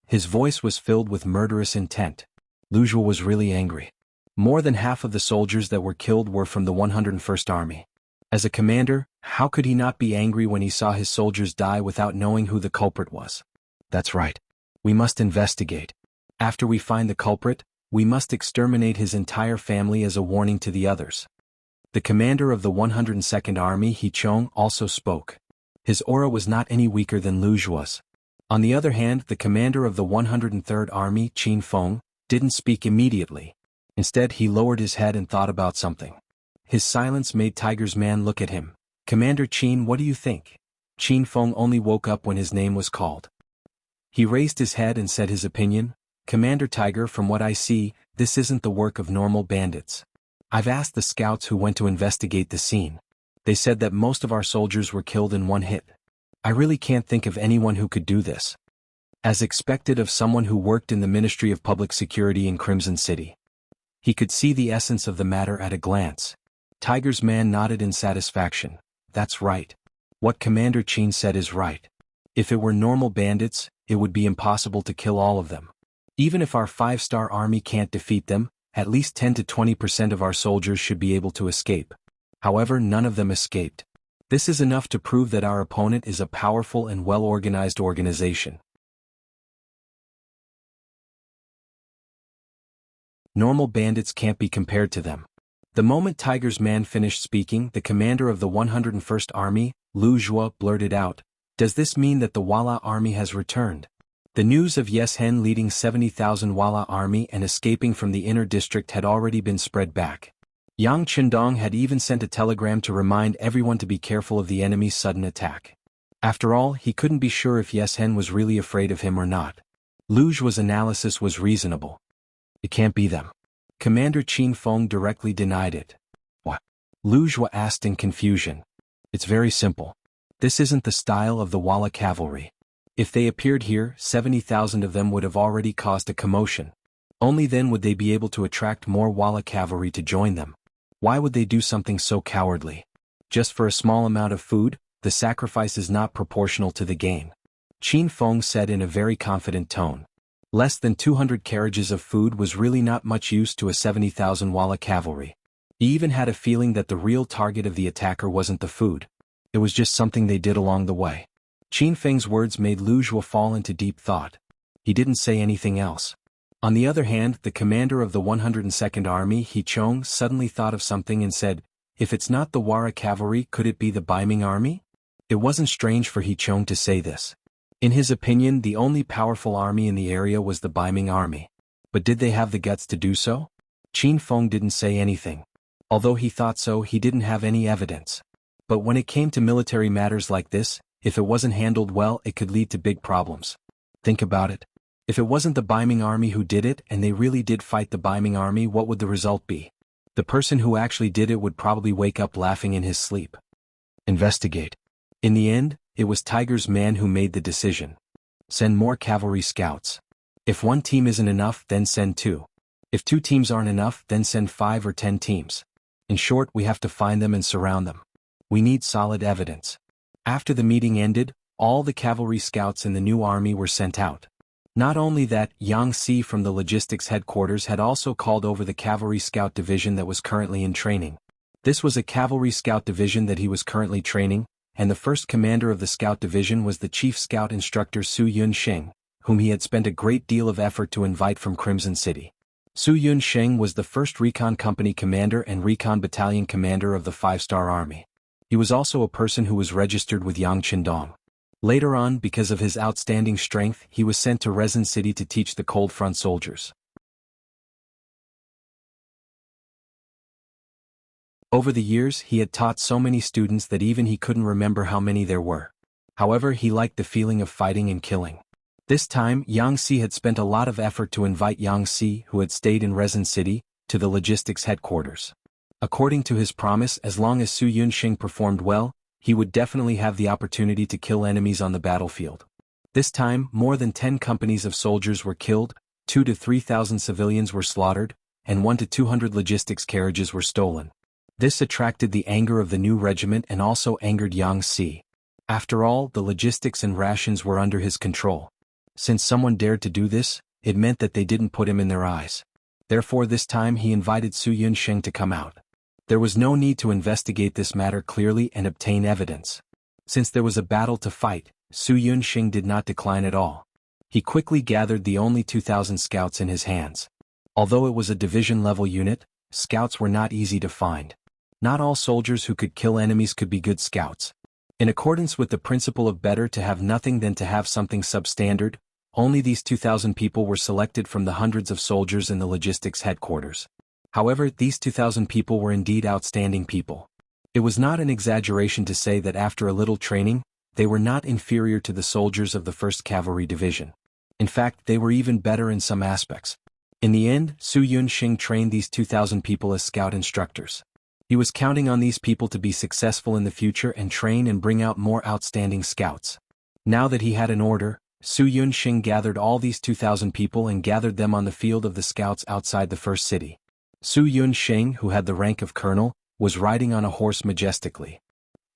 A: His voice was filled with murderous intent. Lu Zhua was really angry. More than half of the soldiers that were killed were from the 101st Army. As a commander, how could he not be angry when he saw his soldiers die without knowing who the culprit was? "That's right. We must investigate. After we find the culprit, we must exterminate his entire family as a warning to the others." The commander of the 102nd Army, He Chong, also spoke. His aura was not any weaker than Lu Zhua's. On the other hand, the commander of the 103rd Army, Qin Feng, didn't speak immediately. Instead, he lowered his head and thought about something. His silence made Tiger's man look at him. "Commander Qin, what do you think?" Qin Feng only woke up when his name was called. He raised his head and said his opinion. "Commander Tiger, from what I see, this isn't the work of normal bandits. I've asked the scouts who went to investigate the scene. They said that most of our soldiers were killed in one hit. I really can't think of anyone who could do this." As expected of someone who worked in the Ministry of Public Security in Crimson City, he could see the essence of the matter at a glance. Tiger's man nodded in satisfaction. "That's right. What Commander Qin said is right. If it were normal bandits, it would be impossible to kill all of them. Even if our 5-star army can't defeat them, at least 10 to 20% of our soldiers should be able to escape. However, none of them escaped. This is enough to prove that our opponent is a powerful and well-organized organization. Normal bandits can't be compared to them." The moment Tiger's man finished speaking, the commander of the 101st Army, Lu Zhua, blurted out, "Does this mean that the Walla army has returned?" The news of Yes Hen leading 70,000 Walla army and escaping from the inner district had already been spread back. Yang Qindong had even sent a telegram to remind everyone to be careful of the enemy's sudden attack. After all, he couldn't be sure if Yes Hen was really afraid of him or not. Lu Zhua's analysis was reasonable. "It can't be them." Commander Qin Feng directly denied it. "What?" Lu Zhua asked in confusion. "It's very simple. This isn't the style of the Walla cavalry. If they appeared here, 70,000 of them would have already caused a commotion. Only then would they be able to attract more Walla cavalry to join them. Why would they do something so cowardly? Just for a small amount of food, the sacrifice is not proportional to the gain." Qin Feng said in a very confident tone. Less than 200 carriages of food was really not much use to a 70,000 Walla cavalry. He even had a feeling that the real target of the attacker wasn't the food. It was just something they did along the way. Qin Feng's words made Lu Zhua fall into deep thought. He didn't say anything else. On the other hand, the commander of the 102nd Army, He Chong, suddenly thought of something and said, "If it's not the Wara cavalry, could it be the Baiming army?" It wasn't strange for He Chong to say this. In his opinion, the only powerful army in the area was the Baiming army. But did they have the guts to do so? Qin Feng didn't say anything. Although he thought so, he didn't have any evidence. But when it came to military matters like this, if it wasn't handled well, it could lead to big problems. Think about it. If it wasn't the Baiming army who did it and they really did fight the Baiming army, what would the result be? The person who actually did it would probably wake up laughing in his sleep. Investigate. In the end, it was Tiger's man who made the decision. Send more cavalry scouts. If one team isn't enough, then send 2. If 2 teams aren't enough, then send 5 or 10 teams. In short, we have to find them and surround them. We need solid evidence. After the meeting ended, all the cavalry scouts in the new army were sent out. Not only that, Yang Si from the logistics headquarters had also called over the cavalry scout division that was currently in training. This was a cavalry scout division that he was currently training, and the first commander of the scout division was the chief scout instructor Su Yunsheng, whom he had spent a great deal of effort to invite from Crimson City. Su Yunsheng was the first recon company commander and recon battalion commander of the 5-star army. He was also a person who was registered with Yang Qindong. Later on, because of his outstanding strength, he was sent to Resin City to teach the Cold Front soldiers. Over the years, he had taught so many students that even he couldn't remember how many there were. However, he liked the feeling of fighting and killing. This time, Yang Si had spent a lot of effort to invite Yang Si, who had stayed in Resin City, to the logistics headquarters. According to his promise, as long as Su Yunxing performed well, he would definitely have the opportunity to kill enemies on the battlefield. This time, more than 10 companies of soldiers were killed, 2 to 3,000 civilians were slaughtered, and 1 to 200 logistics carriages were stolen. This attracted the anger of the new regiment and also angered Yang Si. After all, the logistics and rations were under his control. Since someone dared to do this, it meant that they didn't put him in their eyes. Therefore this time he invited Su Yunxing to come out. There was no need to investigate this matter clearly and obtain evidence. Since there was a battle to fight, Su Yunxing did not decline at all. He quickly gathered the only 2,000 scouts in his hands. Although it was a division-level unit, scouts were not easy to find. Not all soldiers who could kill enemies could be good scouts. In accordance with the principle of better to have nothing than to have something substandard, only these 2,000 people were selected from the hundreds of soldiers in the logistics headquarters. However, these 2,000 people were indeed outstanding people. It was not an exaggeration to say that after a little training, they were not inferior to the soldiers of the 1st Cavalry Division. In fact, they were even better in some aspects. In the end, Su Yunxing trained these 2,000 people as scout instructors. He was counting on these people to be successful in the future and train and bring out more outstanding scouts. Now that he had an order, Su Yunxing gathered all these 2,000 people and gathered them on the field of the scouts outside the first city. Su Yunxing, who had the rank of colonel, was riding on a horse majestically.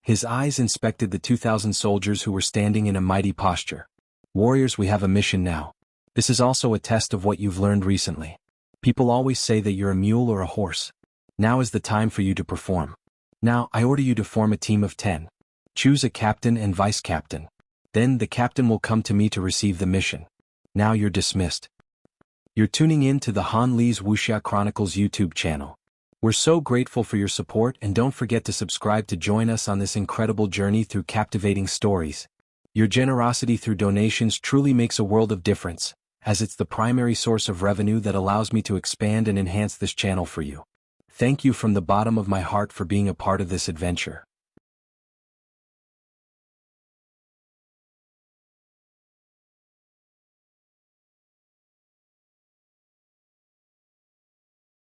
A: His eyes inspected the 2,000 soldiers who were standing in a mighty posture. Warriors, we have a mission now. This is also a test of what you've learned recently. People always say that you're a mule or a horse. Now is the time for you to perform. Now, I order you to form a team of 10. Choose a captain and vice-captain. Then the captain will come to me to receive the mission. Now you're dismissed. You're tuning in to the Han Li's Wuxia Chronicles YouTube channel. We're so grateful for your support, and don't forget to subscribe to join us on this incredible journey through captivating stories. Your generosity through donations truly makes a world of difference, as it's the primary source of revenue that allows me to expand and enhance this channel for you. Thank you from the bottom of my heart for being a part of this adventure.